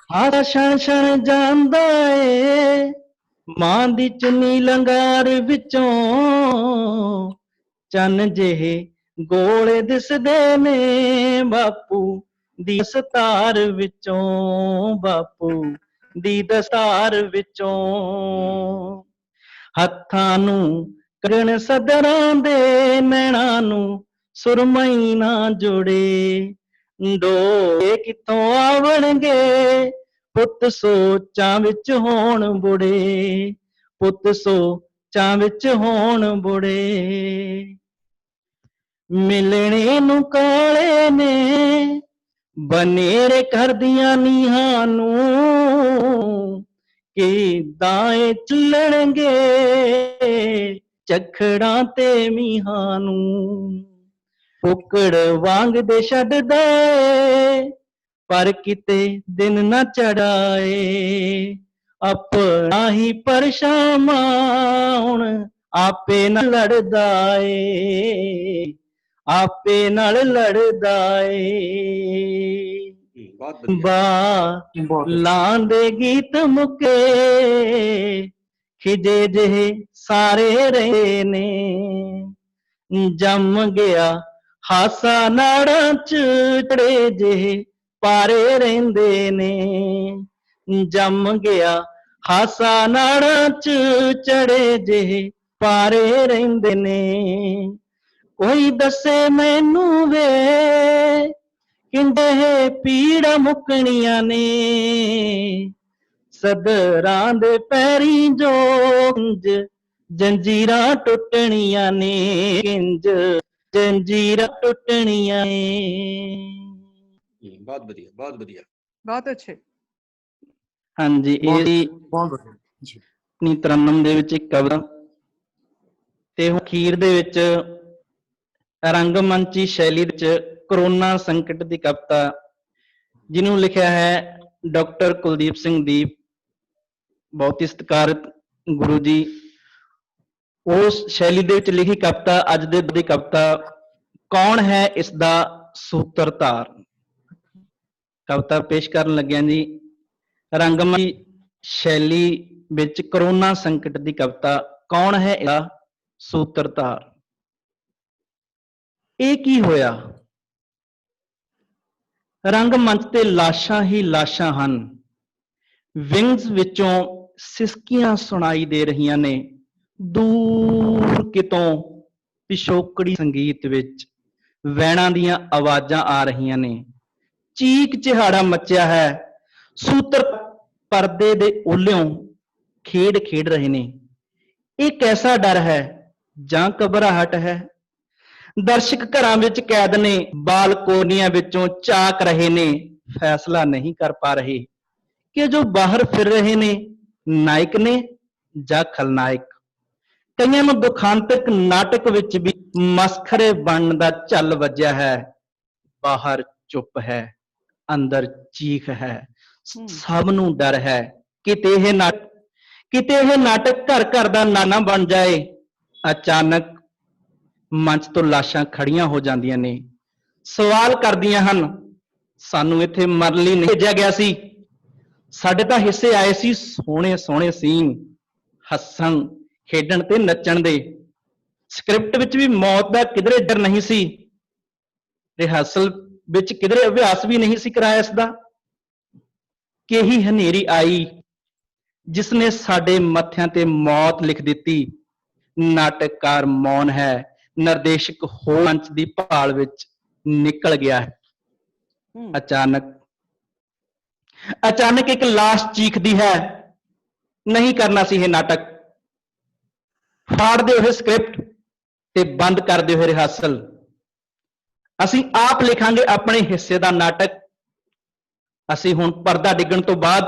ਹਾਸਾ ਛਣ ਛਣ ਜਾਂਦਾ ਏ ਮਾਂ ਦੀ ਚੁੰਨੀ ਲੰਗਾਰ ਵਿੱਚੋਂ, ਚੰਨ ਜਿਹੇ ਗੋਲੇ ਦਿਸਦੇ ਨੇ ਬਾਪੂ ਦੀ ਦਸਤਾਰ ਵਿੱਚੋਂ, ਬਾਪੂ ਦੀ ਦਸਤਾਰ ਵਿੱਚੋਂ। ਹੱਥਾਂ ਨੂੰ ਕਰਨ ਸਦਰਾਂ ਦੇ, ਨੈਣਾਂ ਨੂੰ ਸੁਰਮਈ ਨਾ ਜੁੜੇ, ਡੋਏ ਕਿੱਥੋਂ ਆਵਣਗੇ ਪੁੱਤ ਸੋਚਾਂ ਵਿੱਚ ਹੋਣ ਬੁੜੇ, ਪੁੱਤ ਸੋਚਾਂ ਵਿੱਚ ਹੋਣ ਬੁੜੇ। ਮਿਲਣੇ ਨੂੰ ਕਾਲੇ ਨੇ ਬਨੇਰੇ ਕਰਦੀਆਂ ਨੀਹਾਂ ਨੂੰ, ਕਿੱਦਾਂ ਏ ਚੱਲਣਗੇ ਝੱਖੜਾਂ ਤੇ ਮੀਹਾਂ ਨੂੰ। ਕੁੱਕੜ ਵਾਂਗ ਦੇ ਛੱਡਦਾ ਏ ਪਰ ਕਿਤੇ ਦਿਨ ਨਾ ਚੜਾਏ, ਆਪਣਾ ਹੀ ਪਰਛਾਵਾਂ ਹੁਣ ਆਪੇ ਨਾਲ ਲੜਦਾ ਏ, ਆਪੇ ਨਾਲ ਲੜਦਾ ਏ। ਬਹੁਤ ਵਧੀਆ। ਬਾਲਾਂ ਦੇ ਗੀਤ ਮੁੱਕੇ ਖਿਜੇ ਜਿਹੇ ਸਾਰੇ ਰਹੇ ਨੇ, ਜੰਮ ਗਿਆ ਹਾਸਾ ਨਾੜਾਂ ਚ ਚੜੇ ਜਿਹੇ ਪਾਰੇ ਰਹਿੰਦੇ ਨੇ, ਜੰਮ ਗਿਆ ਹਾਸਾ ਨਾੜਾਂ ਚ ਚੜੇ ਜਿਹੇ ਪਾਰੇ ਰਹਿੰਦੇ ਨੇ। ਕੋਈ ਦੱਸੇ ਮੈਨੂੰ ਵੇ ਕਿੰਦੇ ਪੀੜਾ ਮੁੱਕਣੀਆਂ ਨੇ, ਸਦਰਾਂ ਦੇ ਪੈਰੀਂ ਜੋ ਇੰਜ ਜੰਜੀਰਾਂ ਟੁੱਟਣੀਆਂ ਨੇ, ਇੰਜ ਜੰਜੀਰਾਂ ਟੁੱਟਣੀਆਂ ਨੇ। ਬਹੁਤ ਵਧੀਆ, ਬਹੁਤ ਵਧੀਆ, ਬਹੁਤ ਅੱਛੇ। ਹਾਂਜੀ, ਇਹ ਬਹੁਤ ਵਧੀਆ ਜੀ। ਆਪਣੀ ਤਰਨਮ ਦੇ ਵਿੱਚ ਇੱਕ ਕਵਿਤਾ ਤੇ ਅਖੀਰ ਦੇ ਵਿੱਚ ਰੰਗਮੰਚੀ ਸ਼ੈਲੀ ਵਿੱਚ ਕਰੋਨਾ ਸੰਕਟ ਦੀ ਕਵਿਤਾ, ਜਿਹਨੂੰ ਲਿਖਿਆ ਹੈ ਡਾਕਟਰ ਕੁਲਦੀਪ ਸਿੰਘ ਦੀਪ, ਬਹੁਤ ਹੀ ਸਤਿਕਾਰਤ ਗੁਰੂ ਜੀ। ਉਸ ਸ਼ੈਲੀ ਦੇ ਵਿੱਚ ਲਿਖੀ ਕਵਿਤਾ, ਅੱਜ ਦੀ ਕਵਿਤਾ ਕੌਣ ਹੈ ਇਸ ਦਾ ਸੂਤਰਧਾਰ। ਕਵਿਤਾ ਪੇਸ਼ ਕਰਨ ਲੱਗਿਆ ਜੀ। ਰੰਗਮੰਚੀ ਸ਼ੈਲੀ ਵਿੱਚ ਕਰੋਨਾ ਸੰਕਟ ਦੀ ਕਵਿਤਾ, ਕੌਣ ਹੈ ਇਹਦਾ ਸੂਤਰਧਾਰ। ਇਹ ਕੀ ਹੋਇਆ? ਰੰਗਮੰਚ ਤੇ ਲਾਸ਼ਾਂ ਹੀ ਲਾਸ਼ਾਂ ਹਨ, ਵਿੰਗਸ ਵਿੱਚੋਂ ਸਿਸਕੀਆਂ ਸੁਣਾਈ ਦੇ ਰਹੀਆਂ ਨੇ, ਦੂਰ ਕਿਤੋਂ ਪਿਛੋਕੜੀ ਸੰਗੀਤ ਵਿੱਚ ਵੈਣਾਂ ਦੀਆਂ ਆਵਾਜ਼ਾਂ ਆ ਰਹੀਆਂ ਨੇ, ਚੀਕ ਚਿਹਾੜਾ ਮੱਚਿਆ ਹੈ, ਸੂਤਰ ਪਰਦੇ ਦੇ ਓਲਿਓਂ ਖੇਡ ਖੇਡ ਰਹੇ ਨੇ। ਇਹ ਕੈਸਾ ਡਰ ਹੈ ਜਾਂ ਘਬਰਾਹਟ ਹੈ? ਦਰਸ਼ਕ ਘਰਾਂ ਵਿੱਚ ਕੈਦ ਨੇ, ਬਾਲਕੋਨੀਆਂ ਵਿੱਚੋਂ ਝਾਕ ਰਹੇ ਨੇ, ਫੈਸਲਾ ਨਹੀਂ ਕਰ ਪਾ ਰਹੇ ਕਿ ਜੋ ਬਾਹਰ ਫਿਰ ਰਹੇ ਨੇ ਨਾਇਕ ਨੇ ਜਾਂ ਖਲਨਾਇਕ। ਕਈਆਂ ਨੂੰ ਦੁਖਾਂਤਕ ਨਾਟਕ ਵਿੱਚ ਵੀ ਮਸਖਰੇ ਬਣਨ ਦਾ ਝੱਲ ਵੱਜਿਆ ਹੈ। ਬਾਹਰ ਚੁੱਪ ਹੈ, ਅੰਦਰ ਚੀਖ ਹੈ, ਸਭ ਨੂੰ ਡਰ ਹੈ ਕਿਤੇ ਇਹ ਨਾਟਕ ਘਰ ਘਰ ਦਾ ਨਾਨਾ ਬਣ ਜਾਏ। ਅਚਾਨਕ ਮੰਚ ਤੋਂ ਲਾਸ਼ਾਂ ਖੜੀਆਂ ਹੋ ਜਾਂਦੀਆਂ ਨੇ, ਸਵਾਲ ਕਰਦੀਆਂ ਹਨ, ਸਾਨੂੰ ਇੱਥੇ ਮਰਨ ਲਈ ਨਹੀਂ ਭੇਜਿਆ ਗਿਆ ਸੀ, ਸਾਡੇ ਤਾਂ ਹਿੱਸੇ ਆਏ ਸੀ ਸੋਹਣੇ ਸੋਹਣੇ ਸੀਨ, ਹੱਸਣ ਖੇਡਣ ਤੇ ਨੱਚਣ ਦੇ। ਸਕ੍ਰਿਪਟ ਵਿੱਚ ਵੀ ਮੌਤ ਦਾ ਕਿਧਰੇ ਡਰ ਨਹੀਂ ਸੀ, ਰਿਹਰਸਲ ਵਿੱਚ ਕਿਧਰੇ ਅਭਿਆਸ ਵੀ ਨਹੀਂ ਸੀ ਕਰਾਇਆ ਇਸਦਾ। ਕਿਹੀ ਹਨੇਰੀ ਆਈ ਜਿਸਨੇ ਸਾਡੇ ਮੱਥਿਆਂ ਤੇ ਮੌਤ ਲਿਖ ਦਿੱਤੀ। ਨਾਟਕਕਾਰ ਮੌਨ ਹੈ, ਨਿਰਦੇਸ਼ਕ ਹੋਰ ਮੰਚ ਦੀ ਭਾਲ ਵਿੱਚ ਨਿਕਲ ਗਿਆ ਹੈ। ਅਚਾਨਕ ਇੱਕ ਲਾਸ਼ ਚੀਖਦੀ ਹੈ, ਨਹੀਂ ਕਰਨਾ ਸੀ ਇਹ ਨਾਟਕ, ਫਾੜਦੇ ਹੋਏ ਸਕ੍ਰਿਪਟ ਤੇ ਬੰਦ ਕਰਦੇ ਹੋਏ ਰਿਹਰਸਲ। ਅਸੀਂ ਆਪ ਲਿਖਾਂਗੇ ਆਪਣੇ ਹਿੱਸੇ ਦਾ ਨਾਟਕ। ਅਸੀਂ ਹੁਣ ਪਰਦਾ ਡਿੱਗਣ ਤੋਂ ਬਾਅਦ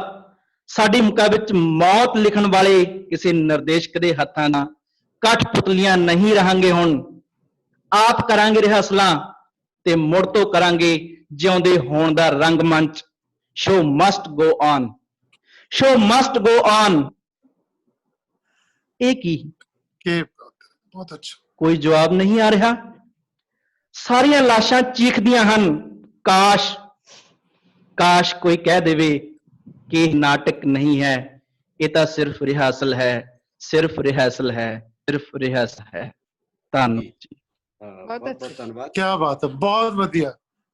ਸਾਡੀ ਮੁਕਾ ਵਿੱਚ ਮੌਤ ਲਿਖਣ ਵਾਲੇ ਕਿਸੇ ਨਿਰਦੇਸ਼ਕ ਦੇ ਹੱਥਾਂ ਨਾਲ ਕਠਪੁਤਲੀਆਂ ਨਹੀਂ ਰਹਾਂਗੇ। ਹੁਣ ਆਪ ਕਰਾਂਗੇ ਰਿਹਰਸਲਾਂ ਤੇ ਮੁੜ ਤੋਂ ਕਰਾਂਗੇ ਜਿਉਂਦੇ ਹੋਣ ਦਾ ਰੰਗਮੰਚ। Show must go on, show must go on. ਇਹ ਕੀ? ਬਹੁਤ ਅੱਛਾ। ਕੋਈ ਜਵਾਬ ਨਹੀਂ ਆ ਰਿਹਾ। ਸਾਰੀਆਂ ਲਾਸ਼ਾਂ ਚੀਖਦੀਆਂ ਹਨ, ਕਾਸ਼ ਕੋਈ ਕਹਿ ਦੇਵੇ कि नाटक नहीं है, ये तो सिर्फ रिहर्सल है, सिर्फ रिहर्सल है, सिर्फ रिहर्सल है। धन्यवाद जी। बहुत बहुत धन्यवाद। क्या बात है, बहुत बढ़िया,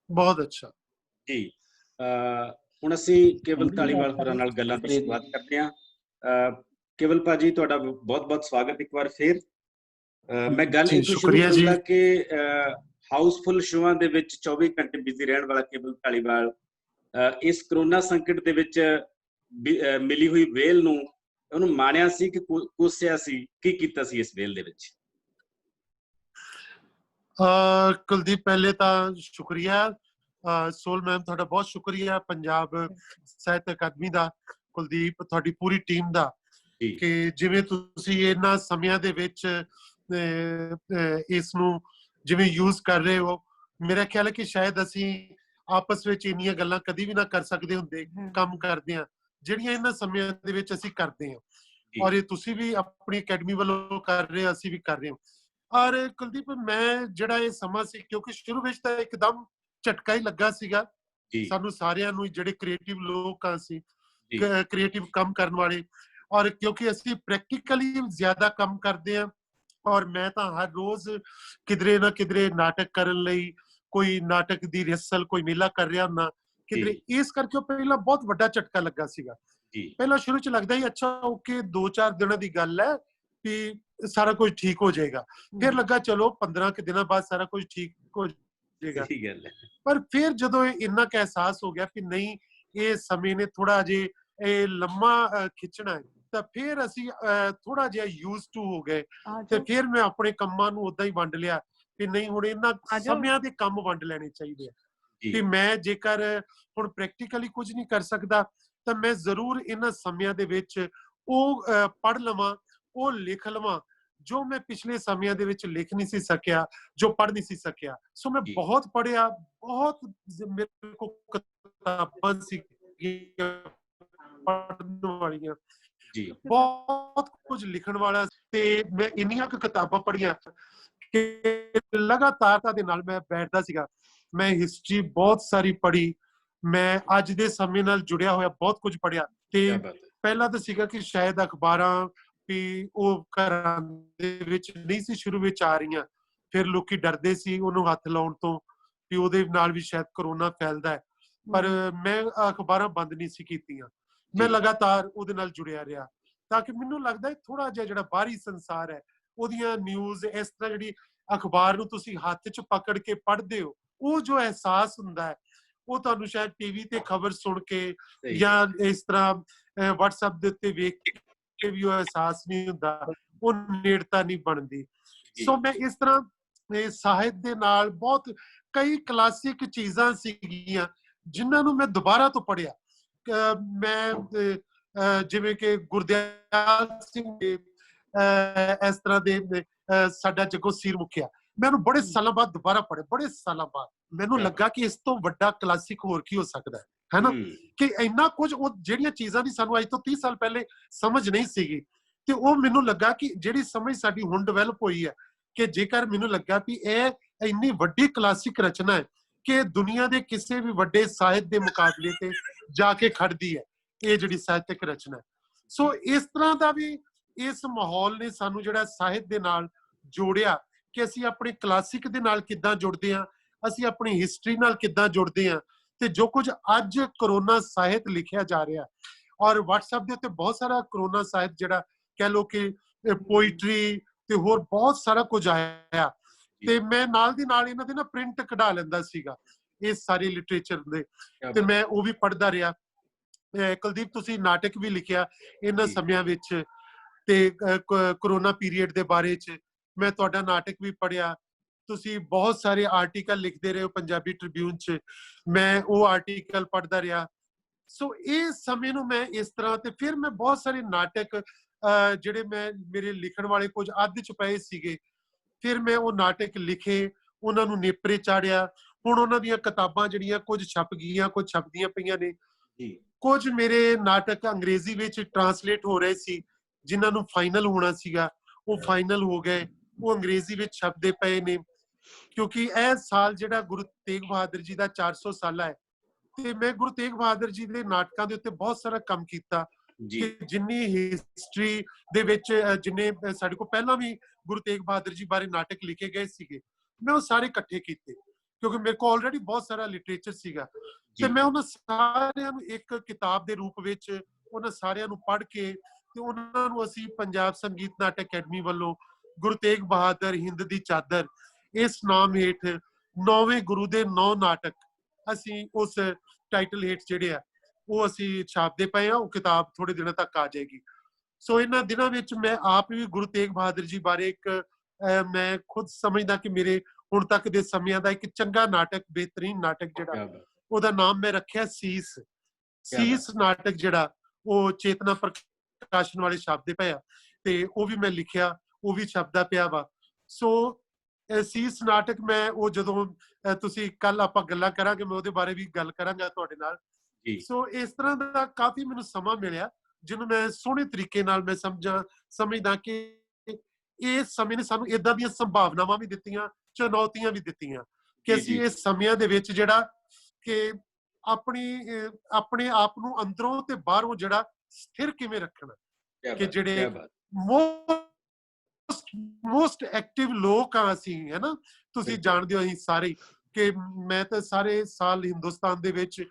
बहुत अच्छा ਜੀ। ਹੁਣ ਅਸੀਂ ਕੇਵਲ ਧਾਲੀਵਾਲ ਹੋਰਾਂ ਨਾਲ ਗੱਲਾਂ ਦੀ ਸ਼ੁਰੂਆਤ ਕਰਦੇ ਹਾਂ। ਕੇਵਲ ਭਾਜੀ, ਤੁਹਾਡਾ ਬਹੁਤ ਬਹੁਤ ਸਵਾਗਤ ਇੱਕ ਵਾਰ ਫਿਰ। ਮੈਂ ਗੱਲ ਜੀ, ਇੱਥੋਂ ਸ਼ੁਰੂ ਸ਼ੁਕਰੀਆ ਜੀ। ਕਰੂੰਗਾ ਕਿ ਹਾਊਸਫੁੱਲ ਸ਼ੋਆਂ ਦੇ ਵਿੱਚ 24 ਘੰਟੇ ਬਿਜ਼ੀ ਰਹਿਣ ਵਾਲਾ ਕੇਵਲ ਧਾਲੀਵਾਲ ਇਸ ਕਰੋਨਾ ਸੰਕਟ ਦੇ ਵਿੱਚ ਮਿਲੀ ਹੋਈ ਵੇਲ ਨੂੰ ਉਹਨੂੰ ਮਾਣਿਆ ਸੀ ਕਿ ਕੋਸਿਆ ਸੀ, ਕੀ ਕੀਤਾ ਸੀ ਇਸ ਵੇਲ ਦੇ ਵਿੱਚ? ਕੁਲਦੀਪ, ਪਹਿਲੇ ਤਾਂ ਸ਼ੁਕਰੀਆ ਸੋਲ ਮੈਮ, ਤੁਹਾਡਾ ਬਹੁਤ ਸ਼ੁਕਰੀਆ ਪੰਜਾਬ ਸਾਹਿਤ ਅਕਾਦਮੀ ਦਾ, ਕੁਲਦੀਪ, ਤੁਹਾਡੀ ਪੂਰੀ ਟੀਮ ਦਾ, ਕਿ ਜਿਵੇਂ ਤੁਸੀਂ ਇਹਨਾਂ ਸਮਿਆਂ ਦੇ ਵਿੱਚ ਇਸ ਨੂੰ ਜਿਵੇਂ ਯੂਜ਼ ਕਰ ਰਹੇ ਹੋ। ਮੇਰਾ ਖਿਆਲ ਹੈ ਕਿ ਸ਼ਾਇਦ ਅਸੀਂ ਆਪਸ ਵਿੱਚ ਇੰਨੀਆਂ ਗੱਲਾਂ ਕਦੀ ਵੀ ਨਾ ਕਰ ਸਕਦੇ ਹੁੰਦੇ ਕੰਮ ਕਰਦੇ ਆ ਜਿਹੜੀਆਂ ਇਹਨਾਂ ਸਮਿਆਂ ਦੇ ਵਿੱਚ ਅਸੀਂ ਕਰਦੇ ਹਾਂ, ਔਰ ਇਹ ਤੁਸੀਂ ਵੀ ਆਪਣੀ ਅਕੈਡਮੀ ਵੱਲੋਂ ਕਰ ਰਹੇ ਹੋ, ਅਸੀਂ ਵੀ ਕਰ ਰਹੇ ਹਾਂ। ਔਰ ਕੁਲਦੀਪ, ਮੈਂ ਜਿਹੜਾ ਇਹ ਸਮਾਂ ਸੀ, ਕਿਉਂਕਿ ਸ਼ੁਰੂ ਵਿੱਚ ਤਾਂ ਇੱਕਦਮ ਝਟਕਾ ਹੀ ਲੱਗਾ ਸੀਗਾ ਸਾਨੂੰ ਸਾਰਿਆਂ ਨੂੰ, ਜਿਹੜੇ ਕ੍ਰੀਏਟਿਵ ਲੋਕ ਸੀ, ਕ੍ਰੀਏਟਿਵ ਕੰਮ ਕਰਨ ਵਾਲੇ, ਔਰ ਕਿਉਂਕਿ ਅਸੀਂ ਪ੍ਰੈਕਟੀਕਲੀ ਜ਼ਿਆਦਾ ਕੰਮ ਕਰਦੇ ਹਾਂ, ਔਰ ਮੈਂ ਤਾਂ ਹਰ ਰੋਜ਼ ਕਿਧਰੇ ਨਾ ਕਿਧਰੇ ਨਾਟਕ ਕਰਨ ਲਈ, ਕੋਈ ਨਾਟਕ ਦੀ ਰਿਹਰਸਲ, ਕੋਈ ਮੇਲਾ ਕਰ ਰਿਹਾ ਹੁੰਦਾ ਕਿਧਰੇ, ਇਸ ਕਰਕੇ ਪਹਿਲਾਂ ਬਹੁਤ ਵੱਡਾ ਝਟਕਾ ਲੱਗਾ ਸੀਗਾ। ਪਹਿਲਾਂ ਸ਼ੁਰੂ ਚ ਲੱਗਦਾ ਹੀ ਅੱਛਾ ਓਕੇ, 2-4 ਦਿਨਾਂ ਦੀ ਗੱਲ ਹੈ ਵੀ ਸਾਰਾ ਕੁਝ ਠੀਕ ਹੋ ਜਾਏਗਾ, ਫਿਰ ਲੱਗਾ ਚਲੋ 15 ਕੁ ਦਿਨਾਂ ਬਾਅਦ ਸਾਰਾ ਕੁਝ ਠੀਕ ਹੋ ਜਾਏਗਾ। ਪਰ ਫਿਰ ਜਦੋਂ ਇੰਨਾ ਕੁ ਅਹਿਸਾਸ ਹੋ ਗਿਆ ਕਿ ਨਹੀਂ, ਇਹ ਸਮੇਂ ਨੇ ਥੋੜਾ ਜੇ ਇਹ ਲੰਮਾ ਖਿੱਚਣਾ ਹੈ, ਤਾਂ ਫਿਰ ਅਸੀਂ ਥੋੜਾ ਜਿਹਾ ਯੂਜ਼ ਟੂ ਹੋ ਗਏ, ਤੇ ਫਿਰ ਮੈਂ ਆਪਣੇ ਕੰਮਾਂ ਨੂੰ ਓਦਾਂ ਹੀ ਵੰਡ ਲਿਆ ਕਿ ਨਹੀਂ, ਹੁਣ ਇਹਨਾਂ ਸਮਿਆਂ ਦੇ ਕੰਮ ਵੰਡ ਲੈਣੇ ਚਾਹੀਦੇ ਆ ਕਿ ਮੈਂ ਜੇਕਰ ਹੁਣ ਪ੍ਰੈਕਟੀਕਲੀ ਕੁਝ ਨਹੀਂ ਕਰ ਸਕਦਾ ਤਾਂ ਮੈਂ ਜ਼ਰੂਰ ਇਹਨਾਂ ਸਮਿਆਂ ਦੇ ਵਿੱਚ ਉਹ ਪੜ੍ਹ ਲਵਾਂ, ਉਹ ਲਿਖ ਲਵਾਂ ਜੋ ਮੈਂ ਪਿਛਲੇ ਸਮਿਆਂ ਦੇ ਵਿੱਚ ਲਿਖ ਨਹੀਂ ਸੀ ਸਕਿਆ, ਜੋ ਪੜ੍ਹ ਨਹੀਂ ਸੀ ਸਕਿਆ। ਸੋ ਮੈਂ ਬਹੁਤ ਪੜ੍ਹਿਆ, ਬਹੁਤ ਮੇਰੇ ਕੋਲ ਕਿਤਾਬਾਂ ਸੀ ਪੜ੍ਹਨ ਵਾਲੀਆਂ, ਬਹੁਤ ਕੁਝ ਲਿਖਣ ਵਾਲਾ, ਤੇ ਮੈਂ ਇੰਨੀਆਂ ਕੁ ਕਿਤਾਬਾਂ ਪੜ੍ਹੀਆਂ ਕਿ ਲਗਾਤਾਰਤਾ ਦੇ ਨਾਲ ਮੈਂ ਬੈਠਦਾ ਸੀਗਾ। ਮੈਂ ਹਿਸਟਰੀ ਬਹੁਤ ਸਾਰੀ ਪੜ੍ਹੀ, ਮੈਂ ਅੱਜ ਦੇ ਸਮੇਂ ਨਾਲ ਜੁੜਿਆ ਹੋਇਆ ਬਹੁਤ ਕੁਝ ਪੜ੍ਹਿਆ। ਤੇ ਪਹਿਲਾਂ ਤਾਂ ਸੀਗਾ ਕਿ ਸ਼ਾਇਦ ਅਖਬਾਰਾਂ ਵੀ ਉਹ ਘਰਾਂ ਦੇ ਵਿੱਚ ਨਹੀਂ ਸੀ ਸ਼ੁਰੂ ਵਿੱਚ ਆ ਰਹੀਆਂ, ਫਿਰ ਲੋਕੀ ਡਰਦੇ ਸੀ ਉਹਨੂੰ ਹੱਥ ਲਾਉਣ ਤੋਂ ਵੀ ਉਹਦੇ ਨਾਲ ਵੀ ਸ਼ਾਇਦ ਕਰੋਨਾ ਫੈਲਦਾ ਹੈ, ਪਰ ਮੈਂ ਅਖਬਾਰਾਂ ਬੰਦ ਨਹੀਂ ਸੀ ਕੀਤੀਆਂ, ਮੈਂ ਲਗਾਤਾਰ ਉਹਦੇ ਨਾਲ ਜੁੜਿਆ ਰਿਹਾ, ਤਾਂ ਕਿ ਮੈਨੂੰ ਲੱਗਦਾ ਥੋੜਾ ਜਿਹਾ ਜਿਹੜਾ ਬਾਹਰੀ ਸੰਸਾਰ ਹੈ ਉਹਦੀਆਂ ਨਿਊਜ਼, ਇਸ ਤਰ੍ਹਾਂ ਜਿਹੜੀ ਅਖਬਾਰ ਨੂੰ ਤੁਸੀਂ ਹੱਥ 'ਚ ਪਕੜ ਕੇ ਪੜ੍ਹਦੇ ਹੋ, ਉਹ ਜੋ ਅਹਿਸਾਸ ਹੁੰਦਾ ਹੈ ਉਹ ਤੁਹਾਨੂੰ ਸ਼ਾਇਦ ਟੀਵੀ ਤੇ ਖਬਰ ਸੁਣ ਕੇ ਜਾਂ ਇਸ ਤਰ੍ਹਾਂ ਵਟਸਐਪ ਦੇ ਉੱਤੇ ਵੇਖ ਕੇ ਵੀ ਉਹ ਅਹਿਸਾਸ ਨਹੀਂ ਹੁੰਦਾ, ਉਹ ਨੇੜਤਾ ਨਹੀਂ ਬਣਦੀ। ਸੋ ਮੈਂ ਇਸ ਤਰ੍ਹਾਂ ਸਾਹਿਤ ਦੇ ਨਾਲ ਬਹੁਤ ਕਈ ਕਲਾਸਿਕ ਚੀਜ਼ਾਂ ਸੀਗੀਆਂ ਜਿਨ੍ਹਾਂ ਨੂੰ ਮੈਂ ਦੁਬਾਰਾ ਤੋਂ ਪੜ੍ਹਿਆ। ਮੈਂ ਜਿਵੇਂ ਕਿ ਗੁਰਦਿਆਲ ਸਿੰਘ ਇਸ ਤਰ੍ਹਾਂ ਦੇ ਸਾਡਾ ਜੱਗੋ ਸੀਰ ਮੁਖਿਆ, ਮੈਂ ਉਹਨੂੰ ਬੜੇ ਸਾਲਾਂ ਬਾਅਦ ਦੁਬਾਰਾ ਪੜ੍ਹਿਆ, ਬੜੇ ਸਾਲਾਂ ਬਾਅਦ ਮੈਨੂੰ ਲੱਗਾ ਕਿ ਇਸ ਤੋਂ ਵੱਡਾ ਕਲਾਸਿਕ ਹੋਰ ਕੀ ਹੋ ਸਕਦਾ ਹੈ ਨਾ, ਕਿ ਇੰਨਾ ਕੁਝ, ਉਹ ਜਿਹੜੀਆਂ ਚੀਜ਼ਾਂ ਦੀ ਸਾਨੂੰ ਅੱਜ ਤੋਂ 30 ਸਾਲ ਪਹਿਲੇ ਸਮਝ ਨਹੀਂ ਸੀਗੀ, ਤੇ ਉਹ ਮੈਨੂੰ ਲੱਗਾ ਕਿ ਜਿਹੜੀ ਸਮਝ ਸਾਡੀ ਹੁਣ ਡਿਵੈਲਪ ਹੋਈ ਹੈ, ਕਿ ਜੇਕਰ ਮੈਨੂੰ ਲੱਗਾ ਵੀ ਇਹ ਇੰਨੀ ਵੱਡੀ ਕਲਾਸਿਕ ਰਚਨਾ ਹੈ ਕਿ ਦੁਨੀਆ ਦੇ ਕਿਸੇ ਵੀ ਵੱਡੇ ਸਾਹਿਤ ਦੇ ਮੁਕਾਬਲੇ ਤੇ ਜਾ ਕੇ ਖੜਦੀ ਹੈ ਇਹ ਜਿਹੜੀ ਸਾਹਿਤਕ ਰਚਨਾ। ਸੋ ਇਸ ਤਰ੍ਹਾਂ ਦਾ ਵੀ ਇਸ ਮਾਹੌਲ ਨੇ ਸਾਨੂੰ ਜਿਹੜਾ ਸਾਹਿਤ ਦੇ ਨਾਲ ਜੋੜਿਆ ਕਿ ਅਸੀਂ ਆਪਣੇ ਕਲਾਸਿਕ ਦੇ ਨਾਲ ਕਿੱਦਾਂ ਜੁੜਦੇ ਹਾਂ, ਅਸੀਂ ਆਪਣੀ ਹਿਸਟਰੀ ਨਾਲ ਕਿੱਦਾਂ ਜੁੜਦੇ ਹਾਂ, ਤੇ ਜੋ ਕੁਝ ਅੱਜ ਕਰੋਨਾ ਸਾਹਿਤ ਲਿਖਿਆ ਜਾ ਰਿਹਾ, ਔਰ WhatsApp ਦੇ ਉੱਤੇ ਬਹੁਤ ਸਾਰਾ ਕਰੋਨਾ ਸਾਹਿਤ ਜਿਹੜਾ ਕਹਿ ਲਓ ਕਿ ਪੋਇਟਰੀ ਤੇ ਹੋਰ ਬਹੁਤ ਸਾਰਾ ਕੁਝ ਆਇਆ, ਤੇ ਮੈਂ ਨਾਲ ਦੀ ਨਾਲ ਇਹਨਾਂ ਦੇ ਨਾ ਪ੍ਰਿੰਟ ਕਢਾ ਲੈਂਦਾ ਸੀਗਾ ਇਸ ਸਾਰੇ ਲਿਟਰੇਚਰ ਦੇ, ਤੇ ਮੈਂ ਉਹ ਵੀ ਪੜ੍ਹਦਾ ਰਿਹਾ। ਕੁਲਦੀਪ, ਤੁਸੀਂ ਨਾਟਕ ਵੀ ਲਿਖਿਆ ਇਹਨਾਂ ਸਮਿਆਂ ਵਿੱਚ, ਤੇ ਕਰੋਨਾ ਪੀਰੀਅਡ ਦੇ ਬਾਰੇ 'ਚ ਮੈਂ ਤੁਹਾਡਾ ਨਾਟਕ ਵੀ ਪੜ੍ਹਿਆ, ਤੁਸੀਂ ਬਹੁਤ ਸਾਰੇ ਆਰਟੀਕਲ ਲਿਖਦੇ ਰਹੇ ਹੋ ਪੰਜਾਬੀ ਟ੍ਰਿਬਿਊਨ 'ਚ, ਮੈਂ ਉਹ ਆਰਟੀਕਲ ਪੜ੍ਹਦਾ ਰਿਹਾ। ਸੋ ਇਹ ਸਮੇਂ ਨੂੰ ਮੈਂ ਇਸ ਤਰ੍ਹਾਂ, ਤੇ ਫਿਰ ਮੈਂ ਬਹੁਤ ਸਾਰੇ ਨਾਟਕ ਜਿਹੜੇ ਮੇਰੇ ਲਿਖਣ ਵਾਲੇ ਕੁਝ ਅੱਧ 'ਚ ਪਏ ਸੀਗੇ, ਫਿਰ ਮੈਂ ਉਹ ਨਾਟਕ ਲਿਖੇ, ਉਹਨਾਂ ਨੂੰ ਨੇਪਰੇ ਚਾੜਿਆ। ਹੁਣ ਉਹਨਾਂ ਦੀਆਂ ਕਿਤਾਬਾਂ ਜਿਹੜੀਆਂ ਕੁਝ ਛਪ ਗਈਆਂ, ਕੁਝ ਛਪਦੀਆਂ ਪਈਆਂ ਨੇ, ਕੁਝ ਮੇਰੇ ਨਾਟਕ ਅੰਗਰੇਜ਼ੀ ਵਿੱਚ ਟਰਾਂਸਲੇਟ ਹੋ ਰਹੇ ਸੀ ਜਿਨ੍ਹਾਂ ਨੂੰ ਫਾਈਨਲ ਹੋਣਾ ਸੀਗਾ, ਉਹ ਫਾਈਨਲ ਹੋ ਗਏ, ਉਹ ਅੰਗਰੇਜ਼ੀ ਵਿੱਚ ਛਪਦੇ ਪਏ ਨੇ, ਕਿਉਂਕਿ ਇਹ ਸਾਲ ਜਿਹੜਾ ਗੁਰੂ ਤੇਗ ਬਹਾਦਰ ਜੀ ਦਾ 400 ਸਾਲਾ ਹੈ, ਤੇ ਮੈਂ ਗੁਰੂ ਤੇਗ ਬਹਾਦਰ ਜੀ ਦੇ ਨਾਟਕਾਂ ਦੇ ਉੱਤੇ ਬਹੁਤ ਸਾਰਾ ਕੰਮ ਕੀਤਾ ਜੀ ਕਿ ਜਿੰਨੀ ਹਿਸਟਰੀ ਦੇ ਵਿੱਚ ਜਿੰਨੇ ਸਾਡੇ ਕੋਲ ਪਹਿਲਾਂ ਵੀ ਗੁਰੂ ਤੇਗ ਬਹਾਦਰ ਜੀ ਬਾਰੇ ਨਾਟਕ ਲਿਖੇ ਗਏ ਸੀਗੇ, ਮੈਂ ਉਹ ਸਾਰੇ ਇਕੱਠੇ ਕੀਤੇ ਕਿਉਂਕਿ ਮੇਰੇ ਕੋਲ ਆਲਰੇਡੀ ਬਹੁਤ ਸਾਰਾ ਲਿਟਰੇਚਰ ਸੀਗਾ। ਤੇ ਮੈਂ ਉਹਨਾਂ ਸਾਰਿਆਂ ਨੂੰ ਇੱਕ ਕਿਤਾਬ ਦੇ ਰੂਪ ਵਿੱਚ ਉਹਨਾਂ ਸਾਰਿਆਂ ਨੂੰ ਪੜ੍ਹ ਕੇ ਤੇ ਉਹਨਾਂ ਨੂੰ ਅਸੀਂ ਪੰਜਾਬ ਸੰਗੀਤ ਨਾਟਕ ਅਕੈਡਮੀ ਵੱਲੋਂ ਗੁਰੂ ਤੇਗ ਬਹਾਦਰ ਹਿੰਦ ਦੀ ਚਾਦਰ ਇਸ ਨਾਮ ਹੇਠ 9ਵੇਂ ਗੁਰੂ ਦੇ 9 ਨਾਟਕ ਅਸੀਂ ਉਸ ਟਾਈਟਲ ਹੇਠ ਜਿਹੜੇ ਆ ਉਹ ਅਸੀਂ ਛਾਪਦੇ ਪਏ ਆ। ਉਹ ਕਿਤਾਬ ਥੋੜੇ ਦਿਨਾਂ ਤੱਕ ਆ ਜਾਏਗੀ। ਸੋ ਇਹਨਾਂ ਦਿਨਾਂ ਵਿੱਚ ਮੈਂ ਆਪ ਵੀ ਗੁਰੂ ਤੇਗ ਬਹਾਦਰ ਜੀ ਬਾਰੇ ਇੱਕ ਮੈਂ ਖੁਦ ਸਮਝਦਾ ਕਿ ਮੇਰੇ ਹੁਣ ਤੱਕ ਦੇ ਸਮਿਆਂ ਦਾ ਇੱਕ ਚੰਗਾ ਨਾਟਕ, ਬਿਹਤਰੀਨ ਨਾਟਕ ਜਿਹੜਾ, ਉਹਦਾ ਨਾਮ ਮੈਂ ਰੱਖਿਆ ਸੀਸ। ਸੀਸ ਨਾਟਕ ਜਿਹੜਾ ਉਹ ਚੇਤਨਾ ਪ੍ਰਕਾਸ਼ਨ ਵਾਲੇ ਛਾਪਦੇ ਪਏ ਆ ਤੇ ਉਹ ਵੀ ਮੈਂ ਲਿਖਿਆ, ਉਹ ਵੀ ਛਪਦਾ ਪਿਆ ਵਾ। ਸੋ ਸੀਸ ਨਾਟਕ ਮੈਂ ਉਹ ਜਦੋਂ ਤੁਸੀਂ ਕੱਲ ਆਪਾਂ ਗੱਲਾਂ ਕਰਾਂਗੇ ਮੈਂ ਉਹਦੇ ਬਾਰੇ ਵੀ ਗੱਲ ਕਰਾਂਗਾ ਤੁਹਾਡੇ ਨਾਲ। ਸੋ ਇਸ ਤਰ੍ਹਾਂ ਦਾ ਕਾਫੀ ਮੈਨੂੰ ਸਮਾਂ ਮਿਲਿਆ ਜਿਹਨੂੰ ਮੈਂ ਸੋਹਣੇ ਤਰੀਕੇ ਨਾਲ ਮੈਂ ਸਮਝਦਾ ਕਿ ਇਸ ਸਮੇਂ ਨੇ ਸਾਨੂੰ ਏਦਾਂ ਦੀਆਂ ਸੰਭਾਵਨਾਵਾਂ ਵੀ ਦਿੱਤੀਆਂ, ਚੁਣੌਤੀਆਂ ਵੀ ਦਿੱਤੀਆਂ ਕਿ ਅਸੀਂ ਇਸ ਸਮਿਆਂ ਦੇ ਵਿੱਚ ਜਿਹੜਾ ਕਿ ਆਪਣੇ ਆਪ ਨੂੰ ਅੰਦਰੋਂ ਤੇ ਬਾਹਰੋਂ ਜਿਹੜਾ ਸਥਿਰ ਕਿਵੇਂ ਰੱਖਣਾ, ਕਿ ਜਿਹੜੇ ਮੋਸਟ ਐਕਟਿਵ ਲੋਕ ਆ ਅਸੀਂ, ਹੈ ਨਾ। ਤੁਸੀਂ ਜਾਣਦੇ ਹੋ ਅਸੀਂ ਸਾਰੇ ਕਿ ਮੈਂ ਤਾਂ ਸਾਰੇ ਸਾਲ ਹਿੰਦੁਸਤਾਨ ਦੇ ਵਿੱਚ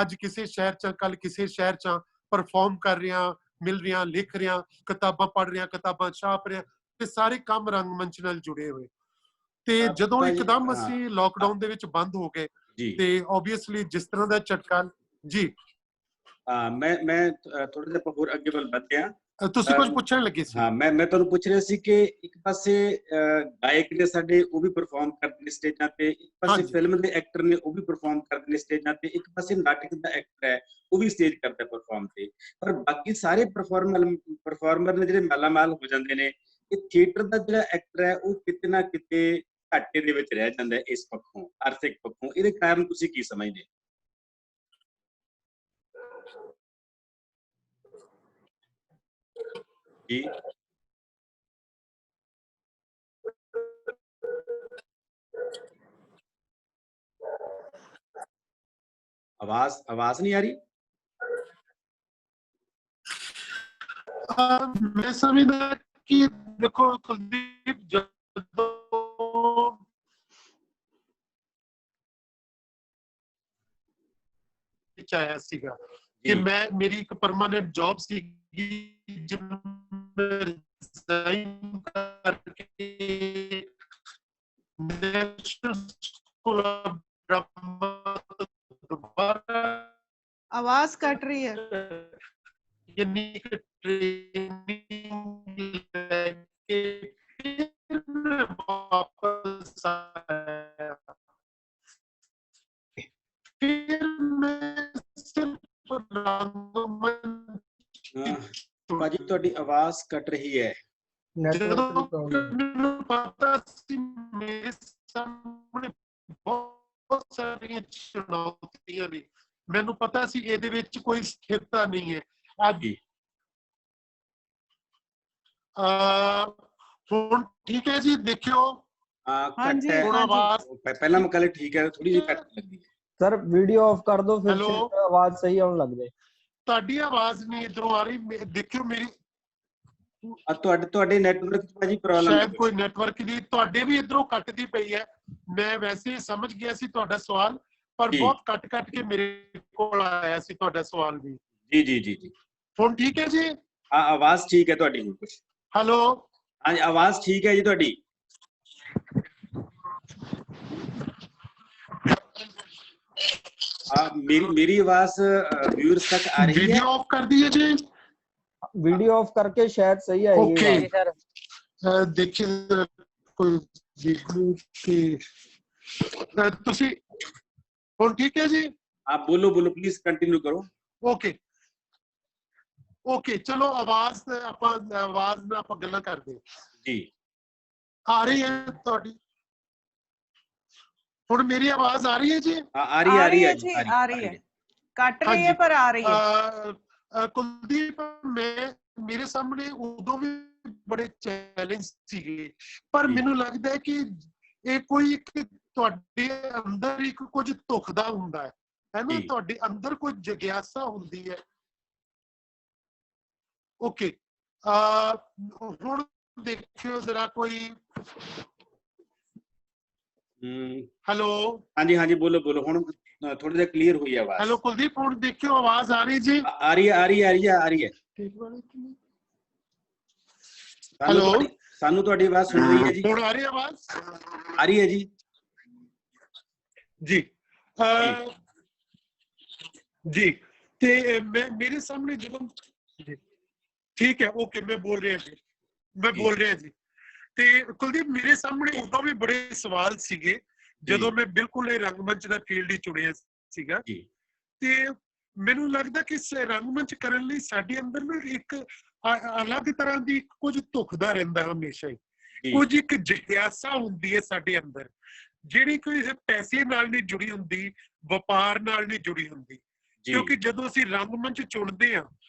ਅੱਜ ਕਿਸੇ ਸ਼ਹਿਰ ਚ, ਕੱਲ ਕਿਸੇ ਸ਼ਹਿਰ ਚ ਪਰਫਾਰਮ ਕਰ ਰਿਹਾ, ਮਿਲ ਰਿਹਾ, ਲਿਖ ਰਿਹਾ, ਕਿਤਾਬਾਂ ਪੜ੍ਹ ਰਿਹਾ, ਕਿਤਾਬਾਂ ਛਾਪ ਰਿਹਾ, ਤੇ ਸਾਰੇ ਕੰਮ ਰੰਗਮੰਚ ਨਾਲ ਜੁੜੇ ਹੋਏ। ਤੇ ਜਦੋਂ ਇੱਕਦਮ ਅਸੀਂ ਲੋਕਡਾਊਨ ਦੇ ਵਿੱਚ ਬੰਦ ਹੋ ਗਏ ਤੇ ਆਬਵੀਅਸਲੀ ਜਿਸ ਤਰ੍ਹਾਂ ਦਾ ਝਟਕਾ ਜੀ। ਮੈਂ ਥੋੜਾ ਜਿਹਾ ਹੋਰ ਅੱਗੇ ਵੱਲ ਵਧਿਆ, ਤੁਸੀਂ ਕੁਝ ਪੁੱਛਣ ਲੱਗੇ ਸੀ। ਹਾਂ, ਮੈਂ ਤੁਹਾਨੂੰ ਪੁੱਛ ਰਿਹਾ ਸੀ ਕਿ ਇੱਕ ਪਾਸੇ ਗਾਇਕ ਨੇ ਸਾਡੇ ਉਹ ਵੀ ਪਰਫਾਰਮ ਕਰਦੇ ਨੇ ਸਟੇਜਾਂ ਤੇ, ਇੱਕ ਪਾਸੇ ਫਿਲਮ ਦੇ ਐਕਟਰ ਨੇ ਉਹ ਵੀ ਪਰਫਾਰਮ ਕਰਦੇ ਨੇ ਸਟੇਜਾਂ ਤੇ, ਇੱਕ ਪਾਸੇ ਨਾਟਕ ਦਾ ਐਕਟਰ ਹੈ ਉਹ ਵੀ ਸਟੇਜ ਕਰਦਾ ਪਰਫਾਰਮ ਤੇ। ਪਰ ਬਾਕੀ ਸਾਰੇ ਪਰਫਾਰਮਰ ਨੇ ਜਿਹੜੇ ਮਾਲਾਮਾਲ ਹੋ ਜਾਂਦੇ ਨੇ, ਇਹ ਥੀਏਟਰ ਦਾ ਜਿਹੜਾ ਐਕਟਰ ਹੈ ਉਹ ਕਿਤੇ ਨਾ ਕਿਤੇ ਘਾਟੇ ਦੇ ਵਿੱਚ ਰਹਿ ਜਾਂਦਾ ਇਸ ਪੱਖੋਂ, ਆਰਥਿਕ ਪੱਖੋਂ। ਇਹਦੇ ਕਾਰਨ ਤੁਸੀਂ ਕੀ ਸਮਝਦੇ? ਜੀ आवाज नहीं आ रही? मैं समझदा कि देखो कुलदीप, जदों आया सीगा कि मैं मेरी एक परमानेंट जॉब सीगी, रिजाइन करके नेशनल स्कूल ऑफ ड्रामा दोबारा आवाज कट रही है, ट्रेनिंग लेके फिर वापस आया। फिर मैं सिर्फ भाजी ਤੁਹਾਡੀ ਆਵਾਜ਼ ਕੱਟ ਰਹੀ ਹੈ। ਮੈਨੂੰ ਪਤਾ ਸੀ ਮੇਰੇ ਸਾਹਮਣੇ ਬਹੁਤ ਸਾਰੀਆਂ ਚੁਣੌਤੀਆਂ ਨੇ, ਮੈਨੂੰ ਪਤਾ ਸੀ ਇਹਦੇ ਵਿੱਚ ਕੋਈ ਸਥਿਰਤਾ ਨਹੀਂ ਹੈ। ਅੱਜ ਹੁਣ ਠੀਕ ਹੈ ਜੀ, ਦੇਖਿਓ। ਹਾਂਜੀ, ਪਹਿਲਾਂ ਮਕਾਲੇ ਠੀਕ ਹੈ, ਥੋੜੀ ਜਿਹੀ ਕੱਟ ਲੱਗਦੀ ਹੈ। सर वीडियो ऑफ कर दो, फिर आवाज सही आने लग जाए। ਤੁਹਾਡੀ ਆਵਾਜ਼ ਨਹੀਂ ਇਧਰੋਂ ਆ ਰਹੀ, ਦੇਖਿਓ ਮੇਰੀ। ਤੁਹਾਡੇ ਨੈਟਵਰਕ ਚ ਭਾਜੀ ਪ੍ਰੋਬਲਮ ਸ਼ਾਇਦ ਕੋਈ ਨੈਟਵਰਕ ਦੀ, ਤੁਹਾਡੇ ਵੀ ਇਧਰੋਂ ਕੱਟਦੀ ਪਈ ਹੈ। ਮੈਂ ਵੈਸੇ ਸਮਝ ਗਿਆ ਸੀ ਤੁਹਾਡਾ ਸਵਾਲ, ਪਰ ਬਹੁਤ ਕੱਟ ਕੇ ਮੇਰੇ ਕੋਲ ਆਇਆ ਸੀ ਤੁਹਾਡਾ ਸਵਾਲ ਵੀ। ਜੀ ਜੀ ਜੀ ਜੀ, ਹੁਣ ਠੀਕ ਹੈ ਜੀ? ਹਾਂ, ਆਵਾਜ਼ ਠੀਕ ਹੈ ਤੁਹਾਡੀ। ਕੁਝ ਹੈਲੋ, ਹਾਂਜੀ, ਆਵਾਜ਼ ਠੀਕ ਹੈ ਜੀ ਤੁਹਾਡੀ। मेरी आवाज व्यूअर्स तक आ रही है? वीडियो ऑफ कर दिए जी, वीडियो ऑफ करके शायद सही आएगी। ओके, देखिए कोई ਤੁਸੀਂ ਹੁਣ ਠੀਕ ਹੈ जी? आप बोलो प्लीज कंटिन्यू करो। ओके, चलो आवाज में आप गल्लां करदे जी। आ रही है ਤੁਹਾਡੀ? ਹੁਣ ਮੇਰੀ ਆਵਾਜ਼ ਆ ਰਹੀ ਹੈ ਜੀ? आ रही है जी, आ रही है, कट रही है पर आ रही है। ਕੁਲਦੀਪ, ਮੇਰੇ ਸਾਹਮਣੇ ਉਦੋਂ ਵੀ ਬੜੇ ਚੈਲੰਜ ਸੀਗੇ, ਪਰ ਮੈਨੂੰ ਲੱਗਦਾ ਹੈ ਕਿ ਇਹ ਕੋਈ ਤੁਹਾਡੇ ਅੰਦਰ ਇੱਕ ਕੁਝ ਧੁਖਦਾ ਹੁੰਦਾ ਹੈ ਹੈ ਨਾ, ਜੀ। ਤੁਹਾਡੇ ਅੰਦਰ ਕੋਈ ਜਗਿਆਸਾ ਹੁੰਦੀ ਹੈ। ਓਕੇ, ਹੁਣ ਦੇਖਿਓ ਜ਼ਰਾ ਕੋਈ। ਹੈਲੋ ਹਾਂਜੀ ਹਾਂਜੀ, ਬੋਲੋ ਬੋਲੋ, ਹੁਣ ਥੋੜਾ ਜਿਹਾ ਕਲੀਅਰ ਹੋਈ ਆਵਾਜ਼। ਹੈਲੋ ਕੁਲਦੀਪ, ਹੁਣ ਦੇਖਿਓ ਆਵਾਜ਼ ਆ ਰਹੀ ਜੀ? ਆ ਰਹੀ ਹੈ, ਆ ਰਹੀ ਹੈ, ਆ ਰਹੀ ਹੈ, ਆ ਰਹੀ ਹੈ। ਹੈਲੋ, ਸਾਨੂੰ ਤੁਹਾਡੀ ਆਵਾਜ਼ ਸੁਣ ਰਹੀ ਹੈ ਜੀ। ਹੁਣ ਆ ਰਹੀ ਆਵਾਜ਼? ਆ ਰਹੀ ਹੈ ਜੀ। ਜੀ ਜੀ, ਤੇ ਮੇਰੇ ਸਾਹਮਣੇ ਜਦੋਂ, ਠੀਕ ਹੈ, ਓਕੇ, ਮੈਂ ਬੋਲ ਰਿਹਾ ਜੀ, ਮੈਂ ਬੋਲ ਰਿਹਾ ਜੀ। ਤੇ ਕੁਲਦੀਪ, ਮੇਰੇ ਸਾਹਮਣੇ ਉਦੋਂ ਵੀ ਬੜੇ ਸਵਾਲ ਸੀਗੇ ਜਦੋਂ ਮੈਂ ਬਿਲਕੁਲ ਇਹ ਰੰਗਮੰਚ ਦਾ ਫੀਲਡ ਹੀ ਚੁਣਿਆ ਸੀਗਾ। ਤੇ ਮੈਨੂੰ ਲੱਗਦਾ ਕਿ ਰੰਗਮੰਚ ਕਰਨ ਲਈ ਸਾਡੇ ਅੰਦਰ ਨਾ ਇੱਕ ਅਲੱਗ ਤਰ੍ਹਾਂ ਦੀ ਕੁਝ ਧੁਖਦਾ ਰਹਿੰਦਾ ਹਮੇਸ਼ਾ ਹੀ, ਕੁਝ ਇੱਕ ਜਿਗਿਆਸਾ ਹੁੰਦੀ ਹੈ ਸਾਡੇ ਅੰਦਰ, ਜਿਹੜੀ ਕੋਈ ਪੈਸੇ ਨਾਲ ਨਹੀਂ ਜੁੜੀ ਹੁੰਦੀ, ਵਪਾਰ ਨਾਲ ਨਹੀਂ ਜੁੜੀ ਹੁੰਦੀ। ਕਿਉਂਕਿ ਜਦੋਂ ਅਸੀਂ ਰੰਗਮੰਚ ਚੁਣਦੇ ਹਾਂ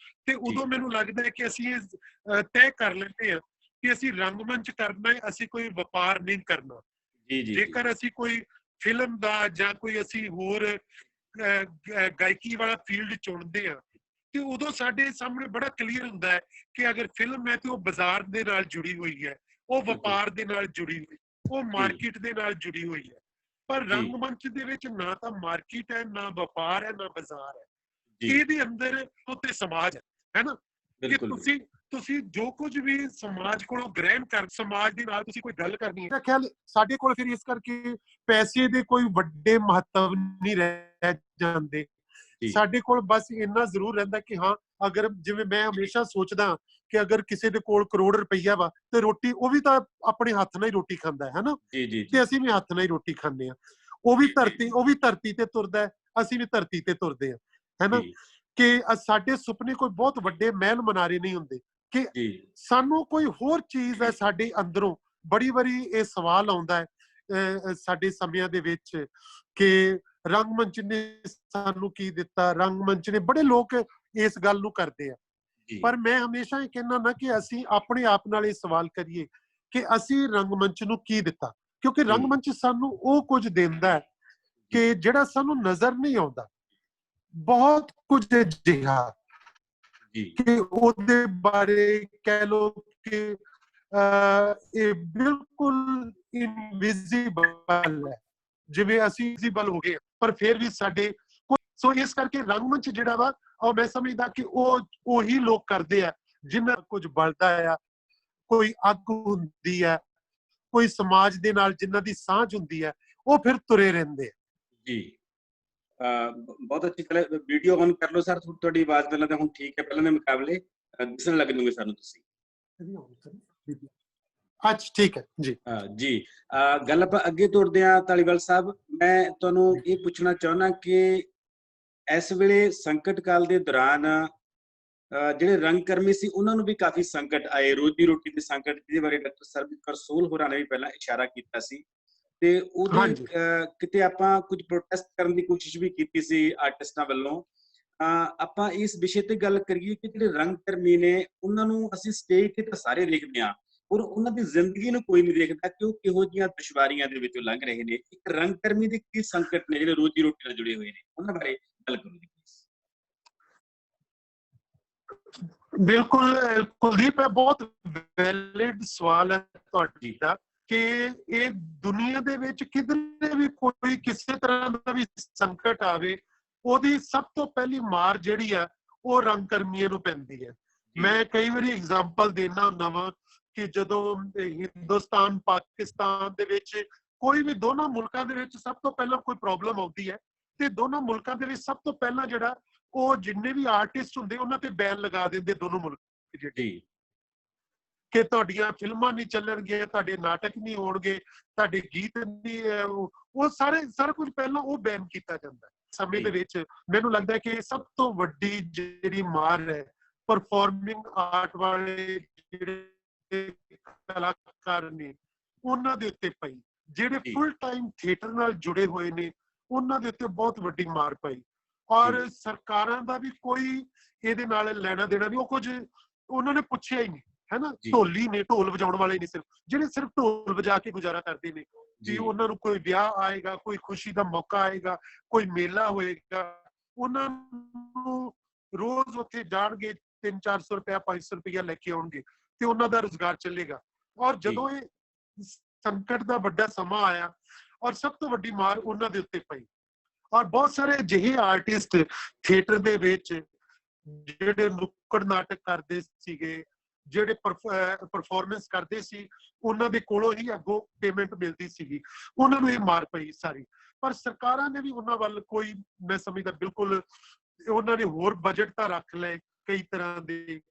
ਤੇ ਉਦੋਂ ਮੈਨੂੰ ਲੱਗਦਾ ਹੈ ਕਿ ਅਸੀਂ ਇਹ ਤੈਅ ਕਰ ਲੈਂਦੇ ਹਾਂ ਕਿ ਅਸੀਂ ਰੰਗਮੰਚ ਕਰਨਾ ਹੈ, ਅਸੀਂ ਕੋਈ ਵਪਾਰ ਨਹੀਂ ਕਰਨਾ। ਜੇਕਰ ਅਸੀਂ ਕੋਈ ਫਿਲਮ ਦਾ ਜਾਂ ਕੋਈ ਅਸੀਂ ਹੋਰ ਗਾਇਕੀ ਵਾਲਾ ਫੀਲਡ ਚੁਣਦੇ ਆ ਤੇ ਉਦੋਂ ਸਾਡੇ ਸਾਹਮਣੇ ਬੜਾ ਕਲੀਅਰ ਹੁੰਦਾ ਹੈ ਕਿ ਅਗਰ ਫਿਲਮ ਹੈ ਤੇ ਉਹ ਬਾਜ਼ਾਰ ਦੇ ਨਾਲ ਜੁੜੀ ਹੋਈ ਹੈ, ਉਹ ਵਪਾਰ ਦੇ ਨਾਲ ਜੁੜੀ ਹੋਈ, ਉਹ ਮਾਰਕੀਟ ਦੇ ਨਾਲ ਜੁੜੀ ਹੋਈ ਹੈ। ਪਰ ਰੰਗਮੰਚ ਦੇ ਵਿੱਚ ਨਾ ਤਾਂ ਮਾਰਕੀਟ ਹੈ, ਨਾ ਵਪਾਰ ਹੈ, ਨਾ ਬਾਜ਼ਾਰ ਹੈ। ਇਹਦੇ ਅੰਦਰ ਉੱਤੇ ਸਮਾਜ ਹੈ ਨਾ, ਕਿ ਤੁਸੀਂ ਜੋ ਕੁਝ ਵੀ ਸਮਾਜ ਕੋਲੋਂ ਗ੍ਰਹਿਣ ਕਰ, ਸਮਾਜ ਦੇ ਨਾਲ ਤੁਸੀਂ ਕੋਈ ਗੱਲ ਕਰਨੀ ਹੈ। ਖਿਆਲ ਸਾਡੇ ਕੋਲ ਫਿਰ ਇਸ ਕਰਕੇ ਪੈਸੇ ਦੇ ਕੋਈ ਵੱਡੇ ਮਹੱਤਵ ਨਹੀਂ ਰਹਿ ਜਾਂਦੇ। ਸਾਡੇ ਕੋਲ ਬਸ ਇੰਨਾ ਜ਼ਰੂਰ ਰਹਿੰਦਾ ਕਿ ਹਾਂ, ਅਗਰ ਜਿਵੇਂ ਮੈਂ ਹਮੇਸ਼ਾ ਸੋਚਦਾ ਕਿ ਅਗਰ ਕਿਸੇ ਦੇ ਕੋਲ ਕਰੋੜ ਰੁਪਈਆ ਵਾ ਤੇ ਰੋਟੀ, ਉਹ ਵੀ ਤਾਂ ਆਪਣੇ ਹੱਥ ਨਾਲ ਹੀ ਰੋਟੀ ਖਾਂਦਾ ਹੈ ਨਾ, ਤੇ ਅਸੀਂ ਵੀ ਹੱਥ ਨਾਲ ਹੀ ਰੋਟੀ ਖਾਂਦੇ ਹਾਂ। ਉਹ ਵੀ ਧਰਤੀ ਤੇ ਤੁਰਦਾ ਹੈ, ਅਸੀਂ ਵੀ ਧਰਤੀ ਤੇ ਤੁਰਦੇ ਹਾਂ, ਹੈ ਨਾ। ਕਿ ਸਾਡੇ ਸੁਪਨੇ ਕੋਈ ਬਹੁਤ ਵੱਡੇ ਮਹਿਲ ਮਨਾਰੇ ਨਹੀਂ ਹੁੰਦੇ, ਕਿ ਸਾਨੂੰ ਕੋਈ ਹੋਰ ਚੀਜ਼ ਹੈ ਸਾਡੇ ਅੰਦਰੋਂ। ਬੜੀ ਵਾਰੀ ਇਹ ਸਵਾਲ ਆਉਂਦਾ ਹੈ ਸਾਡੇ ਸਮਿਆਂ ਦੇ ਵਿੱਚ ਕਿ ਰੰਗਮੰਚ ਨੇ ਸਾਨੂੰ ਕੀ ਦਿੱਤਾ, ਰੰਗਮੰਚ ਨੇ, ਬੜੇ ਲੋਕ ਇਸ ਗੱਲ ਨੂੰ ਕਰਦੇ ਆ। ਪਰ ਮੈਂ ਹਮੇਸ਼ਾ ਇਹ ਕਹਿੰਦਾ ਨਾ ਕਿ ਅਸੀਂ ਆਪਣੇ ਆਪ ਨਾਲ ਇਹ ਸਵਾਲ ਕਰੀਏ ਕਿ ਅਸੀਂ ਰੰਗਮੰਚ ਨੂੰ ਕੀ ਦਿੱਤਾ। ਕਿਉਂਕਿ ਰੰਗਮੰਚ ਸਾਨੂੰ ਉਹ ਕੁਝ ਦਿੰਦਾ ਹੈ ਕਿ ਜਿਹੜਾ ਸਾਨੂੰ ਨਜ਼ਰ ਨਹੀਂ ਆਉਂਦਾ। ਬਹੁਤ ਕੁਝ ਅਜਿਹਾ ਕਿ ਉਹਦੇ ਬਾਰੇ ਕਹਿ ਲੋ ਕਿ ਇਹ ਬਿਲਕੁਲ ਇਨਵਿਜ਼ੀਬਲ ਹੈ, ਜਿਵੇਂ ਅਸੀਂ ਵਿਜ਼ੀਬਲ ਹੋ ਗਏ ਪਰ ਫਿਰ ਵੀ ਸਾਡੇ। ਸੋ ਇਸ ਕਰਕੇ ਰੰਗਮੰਚ ਜਿਹੜਾ ਵਾ, ਉਹ ਮੈਂ ਸਮਝਦਾ ਕਿ ਉਹੀ ਲੋਕ ਕਰਦੇ ਆ ਜਿਨ੍ਹਾਂ ਕੁਝ ਬਲਦਾ ਆ, ਕੋਈ ਅੱਗ ਹੁੰਦੀ ਹੈ, ਕੋਈ ਸਮਾਜ ਦੇ ਨਾਲ ਜਿਨ੍ਹਾਂ ਦੀ ਸਾਂਝ ਹੁੰਦੀ ਹੈ, ਉਹ ਫਿਰ ਤੁਰੇ ਰਹਿੰਦੇ ਆ। ਜੀ, ਬਹੁਤ ਅੱਛੀ ਗੱਲ। ਵੀਡੀਓ ਔਨ ਕਰ ਲਓ ਸਰ, ਤੁਹਾਡੀ ਆਵਾਜ਼ ਪਹਿਲਾਂ ਤਾਂ ਹੁਣ ਠੀਕ ਹੈ, ਪਹਿਲਾਂ ਦੇ ਮੁਕਾਬਲੇ ਦਿਸਣ ਲੱਗ ਜੂਗੇ ਸਾਨੂੰ ਤੁਸੀਂ। ਅੱਛਾ, ਠੀਕ ਹੈ ਜੀ। ਜੀ, ਗੱਲ ਆਪਾਂ ਅੱਗੇ ਤੋਰਦੇ ਹਾਂ। ਧਾਲੀਵਾਲ ਸਾਹਿਬ, ਮੈਂ ਤੁਹਾਨੂੰ ਇਹ ਪੁੱਛਣਾ ਚਾਹੁੰਦਾ ਕਿ ਇਸ ਵੇਲੇ ਸੰਕਟ ਕਾਲ ਦੇ ਦੌਰਾਨ ਜਿਹੜੇ ਰੰਗਕਰਮੀ ਸੀ ਉਹਨਾਂ ਨੂੰ ਵੀ ਕਾਫੀ ਸੰਕਟ ਆਏ, ਰੋਜੀ ਰੋਟੀ ਦੇ ਸੰਕਟ, ਜਿਹਦੇ ਬਾਰੇ ਡਾਕਟਰ ਸਰਬਜੀਤ ਕੌਰ ਸੋਹਲ ਹੋਰਾਂ ਨੇ ਵੀ ਪਹਿਲਾਂ ਇਸ਼ਾਰਾ ਕੀਤਾ ਸੀ। ਤੇ ਉਹਦੇ ਕਿਤੇ ਆਪਾਂ ਕੁਝ ਪ੍ਰੋਟੈਸਟ ਕਰਨ ਦੀ ਕੋਸ਼ਿਸ਼ ਵੀ ਕੀਤੀ ਸੀ ਆਰਟਿਸਟਾਂ ਵੱਲੋਂ। ਆਪਾਂ ਇਸ ਵਿਸ਼ੇ ਤੇ ਗੱਲ ਕਰੀਏ ਕਿ ਜਿਹੜੇ ਰੰਗਕਰਮੀ ਨੇ ਉਹਨਾਂ ਨੂੰ ਅਸੀਂ ਸਟੇਜ ਤੇ ਤਾਂ ਸਾਰੇ ਦੇਖਦੇ ਹਾਂ, ਔਰ ਉਹਨਾਂ ਦੀ ਜ਼ਿੰਦਗੀ ਨੂੰ ਕੋਈ ਨਹੀਂ ਦੇਖਦਾ ਕਿ ਉਹ ਕਿਹੋ ਜਿਹੀਆਂ ਦੁਸ਼ਵਾਰੀਆਂ ਦੇ ਵਿੱਚੋਂ ਲੰਘ ਰਹੇ ਨੇ। ਇੱਕ ਰੰਗਕਰਮੀ ਦੇ ਕੀ ਸੰਕਟ ਨੇ ਜਿਹੜੇ ਰੋਜੀ ਰੋਟੀ ਨਾਲ ਜੁੜੇ ਹੋਏ ਨੇ, ਉਹਨਾਂ ਬਾਰੇ ਗੱਲ ਕਰੋ ਜੀ। ਬਿਲਕੁਲ ਕੁਲਦੀਪ, ਇਹ ਬਹੁਤ ਵੈਲਿਡ ਸਵਾਲ ਹੈ ਤੁਹਾਡਾ ਕਿ ਇਹ ਦੁਨੀਆ ਦੇ ਵਿੱਚ ਕਿਧਰੇ ਵੀ ਕੋਈ ਕਿਸੇ ਤਰ੍ਹਾਂ ਦਾ ਵੀ ਸੰਕਟ ਆਵੇ, ਉਹਦੀ ਸਭ ਤੋਂ ਪਹਿਲੀ ਮਾਰ ਜਿਹੜੀ ਆ ਉਹ ਰੰਗਕਰਮੀਆਂ ਨੂੰ ਪੈਂਦੀ ਹੈ। ਮੈਂ ਕਈ ਵਾਰੀ ਐਗਜ਼ਾਮਪਲ ਦੇਣਾ ਹੁੰਦਾ ਵਾਂ ਕਿ ਜਦੋਂ ਹਿੰਦੁਸਤਾਨ ਪਾਕਿਸਤਾਨ ਦੇ ਵਿੱਚ ਕੋਈ ਵੀ ਦੋਨਾਂ ਮੁਲਕਾਂ ਦੇ ਵਿੱਚ ਸਭ ਤੋਂ ਪਹਿਲਾਂ ਕੋਈ ਪ੍ਰੋਬਲਮ ਆਉਂਦੀ ਹੈ ਤੇ ਦੋਨਾਂ ਮੁਲਕਾਂ ਦੇ ਵਿੱਚ ਸਭ ਤੋਂ ਪਹਿਲਾਂ ਜਿਹੜਾ ਉਹ ਜਿੰਨੇ ਵੀ ਆਰਟਿਸਟ ਹੁੰਦੇ ਉਹਨਾਂ ਤੇ ਬੈਨ ਲਗਾ ਦਿੰਦੇ ਦੋਨੋਂ ਮੁਲਕ ਜਿਹੜੇ, ਕਿ ਤੁਹਾਡੀਆਂ ਫਿਲਮਾਂ ਨਹੀਂ ਚੱਲਣਗੀਆਂ, ਤੁਹਾਡੇ ਨਾਟਕ ਨਹੀਂ ਹੋਣਗੇ, ਤੁਹਾਡੇ ਗੀਤ ਨਹੀਂ, ਉਹ ਸਾਰਾ ਕੁਝ ਪਹਿਲਾਂ ਉਹ ਬੈਨ ਕੀਤਾ ਜਾਂਦਾ। ਸਮੇਂ ਦੇ ਵਿੱਚ ਮੈਨੂੰ ਲੱਗਦਾ ਕਿ ਸਭ ਤੋਂ ਵੱਡੀ ਜਿਹੜੀ ਮਾਰ ਹੈ ਪਰਫਾਰਮਿੰਗ ਆਰਟ ਵਾਲੇ ਜਿਹੜੇ ਕਲਾਕਾਰ ਨੇ ਉਹਨਾਂ ਦੇ ਉੱਤੇ ਪਈ। ਜਿਹੜੇ ਫੁੱਲ ਟਾਈਮ ਥੀਏਟਰ ਨਾਲ ਜੁੜੇ ਹੋਏ ਨੇ ਉਹਨਾਂ ਦੇ ਉੱਤੇ ਬਹੁਤ ਵੱਡੀ ਮਾਰ ਪਈ। ਔਰ ਸਰਕਾਰਾਂ ਦਾ ਵੀ ਕੋਈ ਇਹਦੇ ਨਾਲ ਲੈਣਾ ਦੇਣਾ ਨਹੀਂ, ਉਹ ਕੁਝ ਉਹਨਾਂ ਨੇ ਪੁੱਛਿਆ ਹੀ ਨਹੀਂ है ना। जी। ਢੋਲੀ ਨੇ, ਢੋਲ ਵਜਾਉਣ ਵਾਲੇ ਨਹੀਂ ਸਿਰਫ, ਜਿਹੜੇ ਸਿਰਫ ਢੋਲ ਵਜਾ ਕੇ ਗੁਜ਼ਾਰਾ ਕਰਦੇ ਨੇ। ਜੀ ਕਿ ਉਹਨਾਂ ਨੂੰ ਕੋਈ ਵਿਆਹ ਆਏਗਾ, ਕੋਈ ਖੁਸ਼ੀ ਦਾ ਮੌਕਾ ਆਏਗਾ, ਕੋਈ ਮੇਲਾ ਹੋਏਗਾ, ਉਹਨਾਂ ਨੂੰ ਰੋਜ਼ ਉੱਥੇ ਜਾਣਗੇ, 300-400 ਰੁਪਇਆ 500 ਰੁਪਇਆ ਲੈ ਕੇ ਆਉਣਗੇ ਤੇ ਉਹਨਾਂ ਦਾ ਰੁਜ਼ਗਾਰ ਚੱਲੇਗਾ। ਔਰ ਜਦੋਂ ਇਹ ਸੰਕਟ ਦਾ ਵੱਡਾ ਸਮਾਂ ਆਇਆ ਔਰ ਸਭ ਤੋਂ ਵੱਡੀ ਮਾਰ ਉਹਨਾਂ ਦੇ ਉੱਤੇ ਪਈ, ਔਰ ਬਹੁਤ ਸਾਰੇ ਅਜਿਹੇ ਆਰਟਿਸਟ ਥੀਏਟਰ ਦੇ ਵਿੱਚ ਜਿਹੜੇ ਨੁੱਕੜ ਨਾਟਕ ਕਰਦੇ ਸੀਗੇ, ਜਿਹੜੇ ਪਰਫਾਰਮੈਂਸ ਕਰਦੇ ਸੀ, ਉਹਨਾਂ ਦੇ ਕੋਲੋਂ ਹੀ ਅੱਗੋਂ ਪੇਮੈਂਟ ਮਿਲਦੀ ਸੀਗੀ, ਉਹਨਾਂ ਨੂੰ ਇਹ ਮਾਰ ਪਈ ਸਾਰੀ। ਪਰ ਸਰਕਾਰਾਂ ਨੇ ਵੀ ਉਹਨਾਂ ਵੱਲ ਕੋਈ, ਮੈਂ ਸਮਝਦਾ ਬਿਲਕੁਲ, ਉਹਨਾਂ ਨੇ ਹੋਰ ਬਜਟ ਤਾਂ ਰੱਖ ਲਏ ਕਈ ਤਰ੍ਹਾਂ ਦੇ,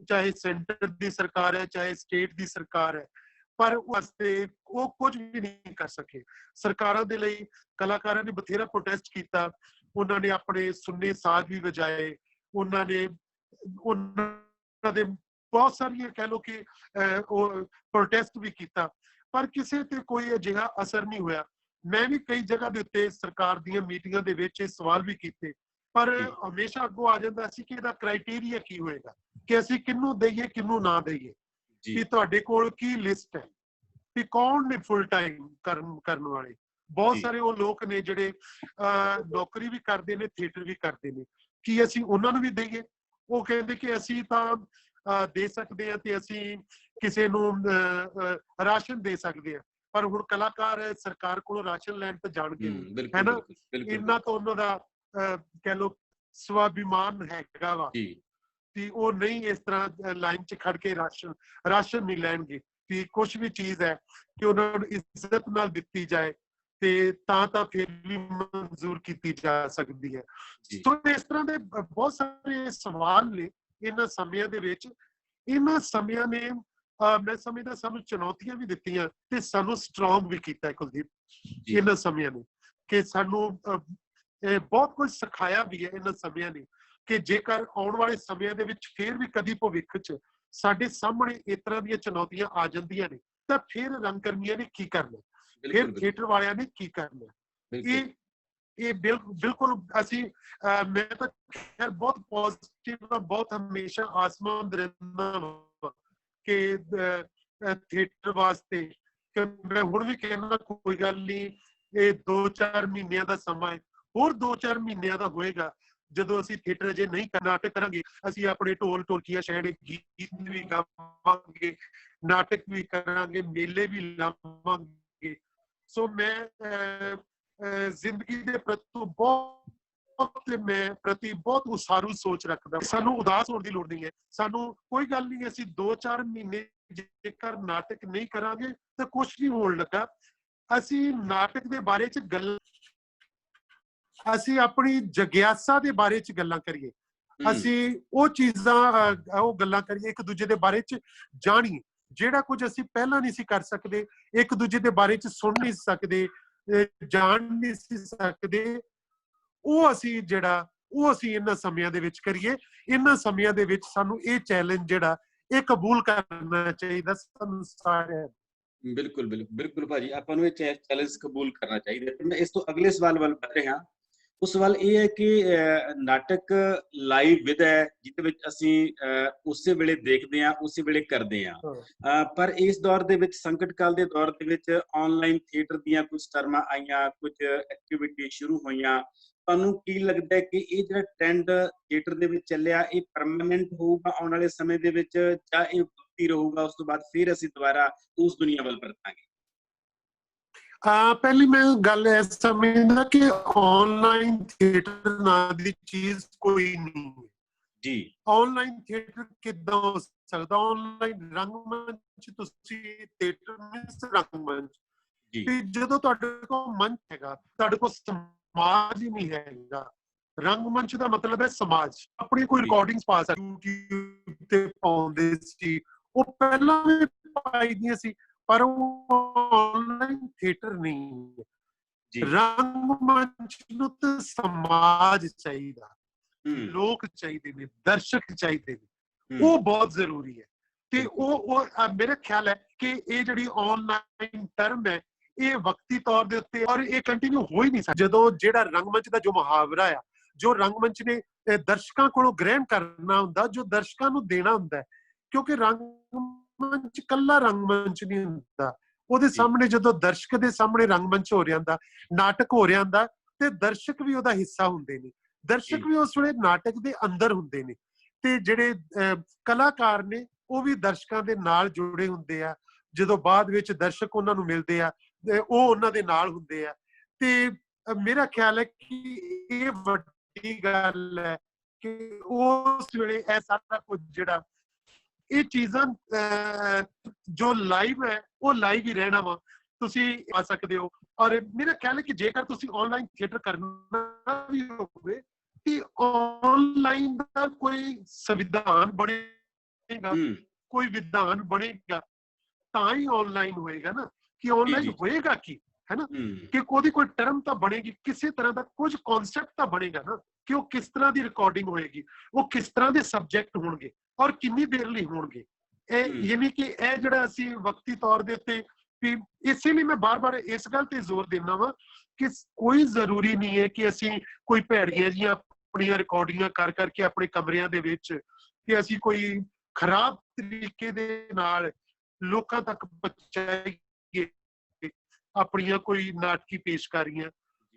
ਚਾਹੇ ਸੈਂਟਰ ਦੀ ਸਰਕਾਰ ਹੈ ਚਾਹੇ ਸਟੇਟ ਦੀ ਸਰਕਾਰ ਹੈ, ਪਰ ਵਾਸਤੇ ਉਹ ਕੁਝ ਵੀ ਨਹੀਂ ਕਰ ਸਕੇ। ਸਰਕਾਰਾਂ ਦੇ ਲਈ ਕਲਾਕਾਰਾਂ ਨੇ ਬਥੇਰਾ ਪ੍ਰੋਟੈਸਟ ਕੀਤਾ, ਉਹਨਾਂ ਨੇ ਆਪਣੇ ਸੁੰਨੇ ਸਾਜ਼ ਵੀ ਵਜਾਏ, ਉਹਨਾਂ ਦੇ ਬਹੁਤ ਸਾਰੀਆਂ ਕਹਿ ਲਓ ਕਿ ਉਹ ਪ੍ਰੋਟੈਸਟ ਵੀ ਕੀਤਾ, ਪਰ ਕਿਸੇ ਤੇ ਕੋਈ ਅਜਿਹਾ ਅਸਰ ਨਹੀਂ ਹੋਇਆ। ਮੈਂ ਵੀ ਕਈ ਜਗ੍ਹਾ ਦੇ ਉੱਤੇ ਸਰਕਾਰ ਦੀਆਂ ਮੀਟਿੰਗਾਂ ਦੇ ਵਿੱਚ ਇਹ ਸਵਾਲ ਵੀ ਕੀਤੇ, ਪਰ ਹਮੇਸ਼ਾ ਅੱਗੋਂ ਆ ਜਾਂਦਾ ਸੀ ਕਿ ਇਹਦਾ ਕ੍ਰਾਈਟੇਰੀਆ ਕੀ ਹੋਏਗਾ, ਕਿ ਅਸੀਂ ਕਿਹਨੂੰ ਦਈਏ ਕਿਹਨੂੰ ਨਾ ਦਈਏ, ਕਿ ਤੁਹਾਡੇ ਕੋਲ ਕੀ ਲਿਸਟ ਹੈ, ਕਿ ਕੌਣ ਨੇ ਫੁੱਲ ਟਾਈਮ ਕਰਨ ਵਾਲੇ। ਬਹੁਤ ਸਾਰੇ ਉਹ ਲੋਕ ਨੇ ਜਿਹੜੇ ਨੌਕਰੀ ਵੀ ਕਰਦੇ ਨੇ, ਥੀਏਟਰ ਵੀ ਕਰਦੇ ਨੇ, ਕੀ ਅਸੀਂ ਉਹਨਾਂ ਨੂੰ ਵੀ ਦਈਏ? ਉਹ ਕਹਿੰਦੇ ਕਿ ਅਸੀਂ ਤਾਂ ਦੇ ਸਕਦੇ ਹਾਂ ਤੇ ਅਸੀਂ ਕਿਸੇ ਨੂੰ ਰਾਸ਼ਨ ਦੇ ਸਕਦੇ ਹਾਂ, ਪਰ ਹੁਣ ਕਲਾਕਾਰ ਸਰਕਾਰ ਕੋਲੋਂ ਰਾਸ਼ਨ ਲੈਣ ਤਾਂ ਜਾਣਗੇ ਨਹੀਂ, ਹੈ ਨਾ। ਇਹਨਾਂ ਤੋਂ ਉਹਨਾਂ ਦਾ ਕਹਿ ਲਓ ਸਵਾਭਿਮਾਨ ਹੈਗਾ ਵਾ ਕਿ ਉਹ ਨਹੀਂ ਇਸ ਤਰ੍ਹਾਂ ਲਾਈਨ 'ਚ ਖੜ ਕੇ ਰਾਸ਼ਨ ਨਹੀਂ ਲੈਣਗੇ, ਕਿ ਕੁਛ ਵੀ ਚੀਜ਼ ਹੈ ਕਿ ਉਹਨਾਂ ਨੂੰ ਇੱਜ਼ਤ ਨਾਲ ਦਿੱਤੀ ਜਾਏ ਤੇ ਤਾਂ ਫਿਰ ਵੀ ਮਨਜ਼ੂਰ ਕੀਤੀ ਜਾ ਸਕਦੀ ਹੈ। ਸੋ ਇਸ ਤਰ੍ਹਾਂ ਦੇ ਬਹੁਤ ਸਾਰੇ ਸਵਾਲ ਨੇ ਇਹਨਾਂ ਸਮਿਆਂ ਦੇ ਵਿੱਚ। ਇਹਨਾਂ ਸਮਿਆਂ ਨੇ ਮੈਂ ਸਮਝਦਾ ਸਾਨੂੰ ਚੁਣੌਤੀਆਂ ਵੀ ਦਿੱਤੀਆਂ ਤੇ ਸਾਨੂੰ ਸਟਰੋਂਗ ਵੀ ਕੀਤਾ ਕੁਲਦੀਪ, ਇਹਨਾਂ ਸਮਿਆਂ ਨੇ, ਕਿ ਸਾਨੂੰ ਬਹੁਤ ਕੁਝ ਸਿਖਾਇਆ ਵੀ ਹੈ ਇਹਨਾਂ ਸਮਿਆਂ ਨੇ, ਕਿ ਜੇਕਰ ਆਉਣ ਵਾਲੇ ਸਮਿਆਂ ਦੇ ਵਿੱਚ ਫਿਰ ਵੀ ਕਦੀ ਭਵਿੱਖ 'ਚ ਸਾਡੇ ਸਾਹਮਣੇ ਇਸ ਤਰ੍ਹਾਂ ਦੀਆਂ ਚੁਣੌਤੀਆਂ ਆ ਜਾਂਦੀਆਂ ਨੇ ਤਾਂ ਫਿਰ ਰੰਗਕਰਮੀਆਂ ਨੇ ਕੀ ਕਰਨਾ, ਫਿਰ ਥੀਏਟਰ ਵਾਲਿਆਂ ਨੇ ਕੀ ਕਰਨਾ। ਇਹ ਬਿਲਕੁਲ ਅਸੀਂ ਮੈਂ ਤਾਂ ਖੈਰ ਬਹੁਤ ਪੋਜ਼ਿਟਿਵ, ਬਹੁਤ ਹਮੇਸ਼ਾ ਆਸਮਾਨ ਰਹਿੰਦਾ ਕਿ ਥੀਏਟਰ ਵਾਸਤੇ, ਕਿ ਮੈਂ ਹੁਣ ਵੀ ਕਹਿੰਦਾ ਕੋਈ ਗੱਲ ਨਹੀਂ, ਇਹ 2-4 ਮਹੀਨਿਆਂ ਦਾ ਸਮਾਂ ਹੈ, ਹੋਰ 2-4 ਮਹੀਨਿਆਂ ਦਾ ਹੋਏਗਾ ਜਦੋਂ ਅਸੀਂ ਥੀਏਟਰ ਅਜੇ ਨਹੀਂ ਨਾਟਕ ਕਰਾਂਗੇ, ਅਸੀਂ ਆਪਣੇ ਢੋਲ ਢੋਲਕੀਆਂ ਛੈਣੇ ਗੀਤ ਵੀ ਗਾਵਾਂਗੇ, ਨਾਟਕ ਵੀ ਕਰਾਂਗੇ, ਮੇਲੇ ਵੀ ਲਾਵਾਂਗੇ। ਸੋ ਮੈਂ ਜ਼ਿੰਦਗੀ ਦੇ ਪ੍ਰਤੀ ਬਹੁਤ ਉਸਾਰੂ ਸੋਚ ਰੱਖਦਾ। ਸਾਨੂੰ ਉਦਾਸ ਹੋਣ ਦੀ ਲੋੜ ਨਹੀਂ ਹੈ, ਸਾਨੂੰ ਕੋਈ ਗੱਲ ਨਹੀਂ, ਅਸੀਂ 2-4 ਮਹੀਨੇ ਜੇਕਰ ਨਾਟਕ ਨਹੀਂ ਕਰਾਂਗੇ ਤਾਂ ਕੁਛ ਨਹੀਂ ਹੋਣ ਲੱਗਾ। ਅਸੀਂ ਨਾਟਕ ਦੇ ਬਾਰੇ 'ਚ ਅਸੀਂ ਆਪਣੀ ਜਗਿਆਸਾ ਦੇ ਬਾਰੇ 'ਚ ਗੱਲਾਂ ਕਰੀਏ, ਅਸੀਂ ਉਹ ਚੀਜ਼ਾਂ ਉਹ ਗੱਲਾਂ ਕਰੀਏ, ਇੱਕ ਦੂਜੇ ਦੇ ਬਾਰੇ 'ਚ ਜਾਣੀਏ, ਜਿਹੜਾ ਕੁਝ ਅਸੀਂ ਪਹਿਲਾਂ ਨਹੀਂ ਸੀ ਕਰ ਸਕਦੇ, ਇੱਕ ਦੂਜੇ ਦੇ ਬਾਰੇ 'ਚ ਸੁਣ ਨਹੀਂ ਸਕਦੇ, ਜਾਣ ਨਹੀਂ ਸੀ ਸਕਦੇ, ਉਹ ਅਸੀਂ ਇਹਨਾਂ ਸਮਿਆਂ ਦੇ ਵਿੱਚ ਕਰੀਏ। ਇਹਨਾਂ ਸਮਿਆਂ ਦੇ ਵਿੱਚ ਸਾਨੂੰ ਇਹ ਚੈਲੰਜ ਜਿਹੜਾ ਇਹ ਕਬੂਲ ਕਰਨਾ ਚਾਹੀਦਾ ਸਾਨੂੰ ਸਾਰਿਆਂ ਨੂੰ। ਬਿਲਕੁਲ ਭਾਜੀ, ਆਪਾਂ ਨੂੰ ਇਹ ਚੈਲੰਜ ਕਬੂਲ ਕਰਨਾ ਚਾਹੀਦਾ। ਮੈਂ ਇਸ ਤੋਂ ਅਗਲੇ ਸਵਾਲ ਵੱਲ ਵਧ ਰਿਹਾ। ਉਹ ਸਵਾਲ ਇਹ ਹੈ ਕਿ ਨਾਟਕ ਲਾਈਵ ਵਿਧਾ ਹੈ ਜਿਹਦੇ ਵਿੱਚ ਅਸੀਂ ਉਸੇ ਵੇਲੇ ਦੇਖਦੇ ਹਾਂ, ਉਸੇ ਵੇਲੇ ਕਰਦੇ ਹਾਂ, ਪਰ ਇਸ ਦੌਰ ਦੇ ਵਿੱਚ, ਸੰਕਟ ਕਾਲ ਦੇ ਦੌਰ ਦੇ ਵਿੱਚ ਆਨਲਾਈਨ ਥੀਏਟਰ ਦੀਆਂ ਕੁਝ ਟਰਮਾਂ ਆਈਆਂ, ਕੁਝ ਐਕਟੀਵਿਟੀ ਸ਼ੁਰੂ ਹੋਈਆਂ। ਤੁਹਾਨੂੰ ਕੀ ਲੱਗਦਾ ਹੈ ਕਿ ਇਹ ਜਿਹੜਾ ਟ੍ਰੈਂਡ ਥੀਏਟਰ ਦੇ ਵਿੱਚ ਚੱਲਿਆ, ਇਹ ਪਰਮਾਨੈਂਟ ਹੋਊਗਾ ਆਉਣ ਵਾਲੇ ਸਮੇਂ ਦੇ ਵਿੱਚ, ਜਾਂ ਇਹ ਵਕਤੀ ਰਹੂਗਾ, ਉਸ ਤੋਂ ਬਾਅਦ ਫਿਰ ਅਸੀਂ ਦੁਬਾਰਾ ਉਸ ਦੁਨੀਆ ਵੱਲ ਪਰਤਾਂਗੇ? ਪਹਿਲੀ ਮੈਂ ਗੱਲ ਇਸ ਸਮਝਦਾ ਕਿ ਆਨਲਾਈਨ ਥੀਏਟਰ ਨਾਂ ਦੀ ਚੀਜ਼ ਕੋਈ ਨਹੀਂ ਹੈ ਜੀ। ਆਨਲਾਈਨ ਥੀਏਟਰ ਕਿੱਦਾਂ ਹੋ ਸਕਦਾ? ਆਨਲਾਈਨ ਰੰਗਮੰਚ, ਤੁਸੀਂ ਥੀਏਟਰ ਮੀਨਸ ਰੰਗਮੰਚ, ਤੇ ਜਦੋਂ ਤੁਹਾਡੇ ਕੋਲ ਮੰਚ ਹੈਗਾ, ਤੁਹਾਡੇ ਕੋਲ ਸਮਾਜ ਹੀ ਨਹੀਂ ਹੈਗਾ। ਰੰਗਮੰਚ ਦਾ ਮਤਲਬ ਹੈ ਸਮਾਜ। ਆਪਣੀ ਕੋਈ ਰਿਕਾਰਡਿੰਗਸ ਪਾ ਸਕਦੇ, YouTube ਤੇ ਪਾਉਂਦੇ ਸੀ, ਉਹ ਪਹਿਲਾਂ ਵੀ ਪਾਈ ਦੀਆਂ ਸੀ, ਪਰ ਉਹ ਆਨਲਾਈਨ ਥੀਏਟਰ ਨਹੀਂ ਹੈ। ਰੰਗਮੰਚ ਨੂੰ ਤਾਂ ਸਮਾਜ ਚਾਹੀਦਾ, ਲੋਕ ਚਾਹੀਦੇ ਨੇ, ਦਰਸ਼ਕ ਚਾਹੀਦੇ ਨੇ, ਉਹ ਬਹੁਤ ਜ਼ਰੂਰੀ ਹੈ। ਤੇ ਉਹ ਮੇਰਾ ਖਿਆਲ ਹੈ ਕਿ ਇਹ ਜਿਹੜੀ ਆਨਲਾਈਨ ਟਰਮ ਹੈ, ਇਹ ਵਕਤੀ ਤੌਰ ਦੇ ਉੱਤੇ, ਔਰ ਇਹ ਕੰਟੀਨਿਊ ਹੋ ਹੀ ਨਹੀਂ ਸਕਦਾ। ਜਦੋਂ ਜਿਹੜਾ ਰੰਗਮੰਚ ਦਾ ਜੋ ਮੁਹਾਵਰਾ ਆ, ਜੋ ਰੰਗਮੰਚ ਨੇ ਦਰਸ਼ਕਾਂ ਕੋਲੋਂ ਗ੍ਰਹਿਣ ਕਰਨਾ ਹੁੰਦਾ, ਜੋ ਦਰਸ਼ਕਾਂ ਨੂੰ ਦੇਣਾ ਹੁੰਦਾ, ਕਿਉਂਕਿ ਰੰਗਮੰਚ ਕੱਲਾ ਰੰਗਮੰਚ ਨਹੀਂ ਹੁੰਦਾ। ਉਹਦੇ ਸਾਹਮਣੇ ਜਦੋਂ ਦਰਸ਼ਕ ਦੇ ਸਾਹਮਣੇ ਰੰਗਮੰਚ ਹੋ ਰਿਹਾ ਹੁੰਦਾ, ਨਾਟਕ ਹੋ ਰਿਹਾ ਹੁੰਦਾ, ਤੇ ਦਰਸ਼ਕ ਵੀ ਉਹਦਾ ਹਿੱਸਾ ਹੁੰਦੇ ਨੇ। ਦਰਸ਼ਕ ਵੀ ਉਸ ਵੇਲੇ ਨਾਟਕ ਦੇ ਅੰਦਰ ਹੁੰਦੇ ਨੇ, ਤੇ ਜਿਹੜੇ ਕਲਾਕਾਰ ਨੇ ਉਹ ਵੀ ਦਰਸ਼ਕਾਂ ਦੇ ਨਾਲ ਜੁੜੇ ਹੁੰਦੇ ਆ। ਜਦੋਂ ਬਾਅਦ ਵਿੱਚ ਦਰਸ਼ਕ ਉਹਨਾਂ ਨੂੰ ਮਿਲਦੇ ਆ, ਉਹ ਉਹਨਾਂ ਦੇ ਨਾਲ ਹੁੰਦੇ ਆ। ਤੇ ਮੇਰਾ ਖਿਆਲ ਹੈ ਕਿ ਇਹ ਵੱਡੀ ਗੱਲ ਹੈ ਕਿ ਉਸ ਵੇਲੇ ਇਹ ਸਾਰਾ ਕੁਝ ਜਿਹੜਾ ਇਹ ਚੀਜ਼ਾਂ ਜੋ ਲਾਈਵ ਹੈ ਉਹ ਲਾਈਵ ਹੀ ਰਹਿਣਾ ਵਾ, ਤੁਸੀਂ ਆ ਸਕਦੇ ਹੋ। ਔਰ ਮੇਰਾ ਖਿਆਲ ਹੈ ਕਿ ਜੇਕਰ ਤੁਸੀਂ ਆਨਲਾਈਨ ਥੀਏਟਰ ਕਰਨਾ ਵੀ ਹੋਵੇ ਤੇ ਆਨਲਾਈਨ ਦਾ ਕੋਈ ਸੰਵਿਧਾਨ ਬਣੇਗਾ, ਕੋਈ ਵਿਧਾਨ ਬਣੇਗਾ ਤਾਂ ਹੀ ਆਨਲਾਈਨ ਹੋਏਗਾ ਨਾ। ਕਿ ਆਨਲਾਈਨ ਹੋਏਗਾ ਕੀ, ਹੈ ਨਾ, ਕਿ ਉਹਦੀ ਕੋਈ ਟਰਮ ਤਾਂ ਬਣੇਗੀ, ਕਿਸੇ ਤਰ੍ਹਾਂ ਦਾ ਕੁਝ ਕਨਸੈਪਟ ਤਾਂ ਬਣੇਗਾ ਨਾ, ਕਿ ਉਹ ਕਿਸ ਤਰ੍ਹਾਂ ਦੀ ਰਿਕਾਰਡਿੰਗ ਹੋਏਗੀ, ਉਹ ਕਿਸ ਤਰ੍ਹਾਂ ਦੇ ਸਬਜੈਕਟ ਹੋਣਗੇ ਔਰ ਕਿੰਨੀ ਦੇਰ ਲਈ ਹੋਣਗੇ। ਇਹ ਯਾਨੀ ਕਿ ਇਹ ਜਿਹੜਾ ਅਸੀਂ ਵਕਤੀ ਤੌਰ ਦੇ ਉੱਤੇ ਵੀ, ਇਸੇ ਲਈ ਮੈਂ ਬਾਰ-ਬਾਰ ਇਸ ਗੱਲ ਤੇ ਜ਼ੋਰ ਦਿੰਦਾ ਵਾਂ ਕਿ ਕੋਈ ਜ਼ਰੂਰੀ ਨਹੀਂ ਹੈ ਕਿ ਅਸੀਂ ਕੋਈ ਭੈੜੀਆਂ ਜਿਹੀਆਂ ਆਪਣੀਆਂ ਰਿਕਾਰਡਿੰਗਾਂ ਕਰ ਕਰਕੇ ਆਪਣੇ ਕਮਰਿਆਂ ਦੇ ਵਿੱਚ ਕਿ ਅਸੀਂ ਕੋਈ ਖਰਾਬ ਤਰੀਕੇ ਦੇ ਨਾਲ ਲੋਕਾਂ ਤੱਕ ਪਹੁੰਚਾਈਏ ਆਪਣੀਆਂ ਕੋਈ ਨਾਟਕੀ ਪੇਸ਼ਕਾਰੀਆਂ।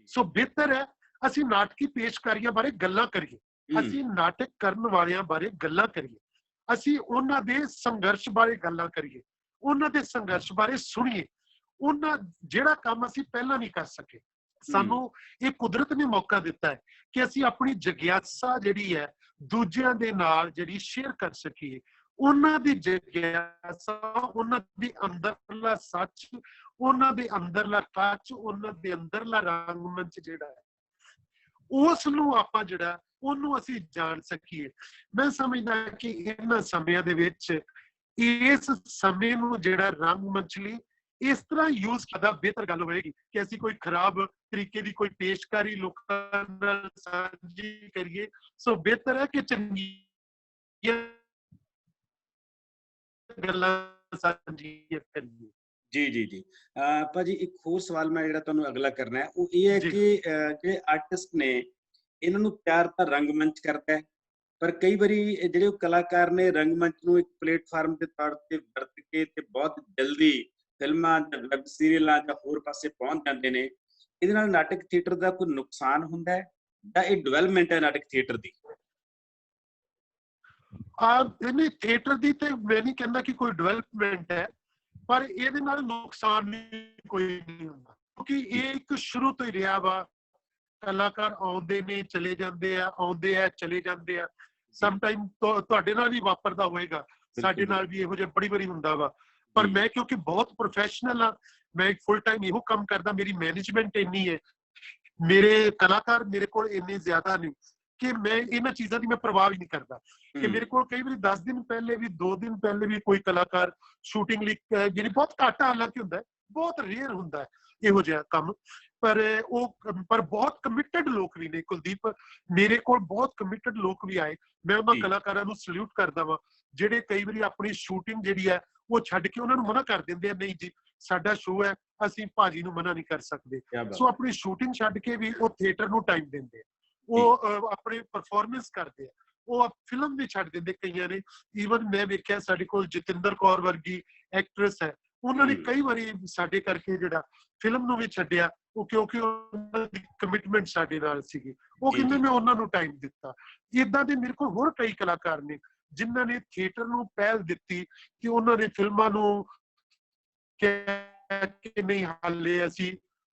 ਸੋ ਬਿਹਤਰ ਹੈ ਅਸੀਂ ਨਾਟਕੀ ਪੇਸ਼ਕਾਰੀਆਂ ਬਾਰੇ ਗੱਲਾਂ ਕਰੀਏ, ਅਸੀਂ ਨਾਟਕ ਕਰਨ ਵਾਲਿਆਂ ਬਾਰੇ ਗੱਲਾਂ ਕਰੀਏ, ਅਸੀਂ ਉਹਨਾਂ ਦੇ ਸੰਘਰਸ਼ ਬਾਰੇ ਗੱਲਾਂ ਕਰੀਏ, ਉਹਨਾਂ ਦੇ ਸੰਘਰਸ਼ ਬਾਰੇ ਸੁਣੀਏ। ਉਹਨਾਂ ਜਿਹੜਾ ਕੰਮ ਅਸੀਂ ਪਹਿਲਾਂ ਨਹੀਂ ਕਰ ਸਕੇ, ਸਾਨੂੰ ਇਹ ਕੁਦਰਤ ਨੇ ਮੌਕਾ ਦਿੱਤਾ ਹੈ ਕਿ ਅਸੀਂ ਆਪਣੀ ਜਗਿਆਸਾ ਜਿਹੜੀ ਹੈ ਦੂਜਿਆਂ ਦੇ ਨਾਲ ਜਿਹੜੀ ਸ਼ੇਅਰ ਕਰ ਸਕੀਏ। ਉਹਨਾਂ ਦੀ ਜਗਿਆਸਾ, ਉਹਨਾਂ ਦੇ ਅੰਦਰਲਾ ਸੱਚ, ਉਹਨਾਂ ਦੇ ਅੰਦਰਲਾ ਕੱਚ, ਉਹਨਾਂ ਦੇ ਅੰਦਰਲਾ ਰੰਗਮੰਚ ਜਿਹੜਾ ਹੈ ਉਸ ਨੂੰ ਆਪਾਂ ਜਿਹੜਾ ਉਹਨੂੰ ਅਸੀਂ ਜਾਣ ਸਕੀਏ। ਮੈਂ ਸਮਝਦਾ ਕਿ ਇਹਨਾਂ ਸਮਿਆਂ ਦੇ ਵਿੱਚ ਇਸ ਸਮੇਂ ਨੂੰ ਜਿਹੜਾ ਰੰਗਮੰਚ ਲਈ ਇਸ ਤਰ੍ਹਾਂ ਯੂਜ਼ ਕਰਦਾ ਬਿਹਤਰ ਗੱਲ ਹੋਏਗੀ ਕਿ ਅਸੀਂ ਕੋਈ ਖਰਾਬ ਤਰੀਕੇ ਦੀ ਕੋਈ ਪੇਸ਼ਕਾਰੀ ਲੋਕਾਂ ਨਾਲ ਸਾਂਝੀ ਕਰੀਏ। ਸੋ ਬਿਹਤਰ ਹੈ ਕਿ ਚੰਗੀਆਂ ਗੱਲਾਂ ਸਾਂਝੀਆਂ ਕਰੀਏ। ਜੀ ਭਾਜੀ, ਇੱਕ ਹੋਰ ਸਵਾਲ ਮੈਂ ਜਿਹੜਾ ਤੁਹਾਨੂੰ ਅਗਲਾ ਕਰਨਾ ਹੈ ਉਹ ਇਹ ਹੈ ਕਿ ਜਿਹੜੇ ਆਰਟਿਸਟ ਨੇ ਇਹਨਾਂ ਨੂੰ ਪਿਆਰ ਤਾਂ ਰੰਗਮੰਚ ਕਰਦਾ ਹੈ, ਪਰ ਕਈ ਵਾਰੀ ਜਿਹੜੇ ਉਹ ਕਲਾਕਾਰ ਨੇ ਰੰਗਮੰਚ ਨੂੰ ਇੱਕ ਪਲੇਟਫਾਰਮ ਦੇ ਤੌਰ ਤੇ ਵਰਤ ਕੇ ਤੇ ਬਹੁਤ ਜਲਦੀ ਫਿਲਮਾਂ ਜਾਂ ਵੈਬ ਸੀਰੀਅਲਾਂ ਜਾਂ ਹੋਰ ਪਾਸੇ ਪਹੁੰਚ ਜਾਂਦੇ ਨੇ। ਇਹਦੇ ਨਾਲ ਨਾਟਕ ਥੀਏਟਰ ਦਾ ਕੋਈ ਨੁਕਸਾਨ ਹੁੰਦਾ ਹੈ ਜਾਂ ਇਹ ਡਿਵੈਲਪਮੈਂਟ ਹੈ ਨਾਟਕ ਥੀਏਟਰ ਦੀ? ਇਹਨੇ ਥੀਏਟਰ ਦੀ ਤੇ ਮੈਂ ਨਹੀਂ ਕਹਿੰਦਾ ਕਿ ਕੋਈ ਡਿਵੈਲਪਮੈਂਟ ਹੈ, ਪਰ ਇਹਦੇ ਨਾਲ ਨੁਕਸਾਨ ਕੋਈ ਨਹੀਂ ਹੁੰਦਾ ਕਿਉਂਕਿ ਇਹ ਇੱਕ ਸ਼ੁਰੂ ਤੋਂ ਹੀ ਰਿਹਾ ਵਾ। ਕਲਾਕਾਰ ਆਉਂਦੇ ਨੇ ਚਲੇ ਜਾਂਦੇ ਆ, ਆਉਂਦੇ ਆ ਚਲੇ ਜਾਂਦੇ ਆ। ਸਮ ਟਾਈਮ ਤੁਹਾਡੇ ਨਾਲ ਵੀ ਵਾਪਰਦਾ ਹੋਏਗਾ, ਸਾਡੇ ਨਾਲ ਵੀ ਇਹੋ ਜਿਹਾ ਬੜੀ ਵਾਰੀ ਹੁੰਦਾ ਵਾ। ਪਰ ਮੈਂ ਕਿਉਂਕਿ ਬਹੁਤ ਪ੍ਰੋਫੈਸ਼ਨਲ ਆ, ਮੈਂ ਫੁੱਲ ਟਾਈਮ ਇਹੋ ਕੰਮ ਕਰਦਾ, ਮੇਰੀ ਮੈਨੇਜਮੈਂਟ ਇੰਨੀ ਹੈ, ਮੇਰੇ ਕਲਾਕਾਰ ਮੇਰੇ ਕੋਲ ਇੰਨੇ ਜ਼ਿਆਦਾ ਨੇ ਕਿ ਮੈਂ ਇਹਨਾਂ ਚੀਜ਼ਾਂ ਦੀ ਮੈਂ ਪਰਵਾਹ ਹੀ ਨਹੀਂ ਕਰਦਾ। ਕਿ ਮੇਰੇ ਕੋਲ ਕਈ ਵਾਰੀ 10 ਦਿਨ ਪਹਿਲੇ ਵੀ 2 ਦਿਨ ਪਹਿਲੇ ਵੀ ਕੋਈ ਕਲਾਕਾਰ ਸ਼ੂਟਿੰਗ ਲਈ, ਜਿਹੜੀ ਬਹੁਤ ਘੱਟ ਹਾਲਾਂਕਿ ਹੁੰਦਾ, ਬਹੁਤ ਰੇਅਰ ਹੁੰਦਾ ਇਹੋ ਜਿਹਾ ਕੰਮ, ਪਰ ਬਹੁਤ ਕਮਿਟਡ ਲੋਕ ਵੀ ਨੇ ਕੁਲਦੀਪ। ਮੇਰੇ ਕੋਲ ਬਹੁਤ ਕਮਿਟਡ ਲੋਕ ਵੀ ਆਏ, ਮੈਂ ਉਹਨਾਂ ਕਲਾਕਾਰਾਂ ਨੂੰ ਸਲੂਟ ਕਰਦਾ ਵਾਂ ਜਿਹੜੇ ਕਈ ਵਾਰੀ ਆਪਣੀ ਸ਼ੂਟਿੰਗ ਜਿਹੜੀ ਹੈ ਉਹ ਛੱਡ ਕੇ ਉਹਨਾਂ ਨੂੰ ਮਨਾ ਕਰ ਦਿੰਦੇ ਆ, ਨਹੀਂ ਜੀ ਸਾਡਾ ਸ਼ੋਅ ਹੈ, ਅਸੀਂ ਭਾਜੀ ਨੂੰ ਮਨਾ ਨਹੀਂ ਕਰ ਸਕਦੇ। ਸੋ ਆਪਣੀ ਸ਼ੂਟਿੰਗ ਛੱਡ ਕੇ ਵੀ ਉਹ ਥੀਏਟਰ ਨੂੰ ਟਾਈਮ ਦਿੰਦੇ ਆ, ਉਹ ਆਪਣੇ ਪਰਫਾਰਮੈਂਸ ਕਰਦੇ ਆ, ਉਹ ਫਿਲਮ ਵੀ ਛੱਡ ਦਿੰਦੇ ਕਈਆਂ ਨੇ। ਈਵਨ ਮੈਂ ਵੇਖਿਆ ਸਾਡੇ ਕੋਲ ਜਤਿੰਦਰ ਕੌਰ ਵਰਗੀ ਐਕਟਰੈਸ ਹੈ, ਉਹਨਾਂ ਨੇ ਕਈ ਵਾਰੀ ਸਾਡੇ ਕਰਕੇ ਜਿਹੜਾ ਫਿਲਮ ਨੂੰ ਵੀ ਛੱਡਿਆ, ਉਹ ਕਿਉਂਕਿ ਉਹਨਾਂ ਦੀ ਕਮਿਟਮੈਂਟ ਸਾਡੇ ਨਾਲ ਸੀਗੀ। ਉਹ ਕਹਿੰਦੇ ਮੈਂ ਉਹਨਾਂ ਨੂੰ ਟਾਈਮ ਦਿੱਤਾ। ਏਦਾਂ ਦੇ ਮੇਰੇ ਕੋਲ ਹੋਰ ਕਈ ਕਲਾਕਾਰ ਨੇ ਜਿਨ੍ਹਾਂ ਨੇ ਥੀਏਟਰ ਨੂੰ ਪਹਿਲ ਦਿੱਤੀ ਕਿ ਉਹਨਾਂ ਨੇ ਫਿਲਮਾਂ ਨੂੰ ਕਿ ਨਹੀਂ ਹਾਲੇ ਅਸੀਂ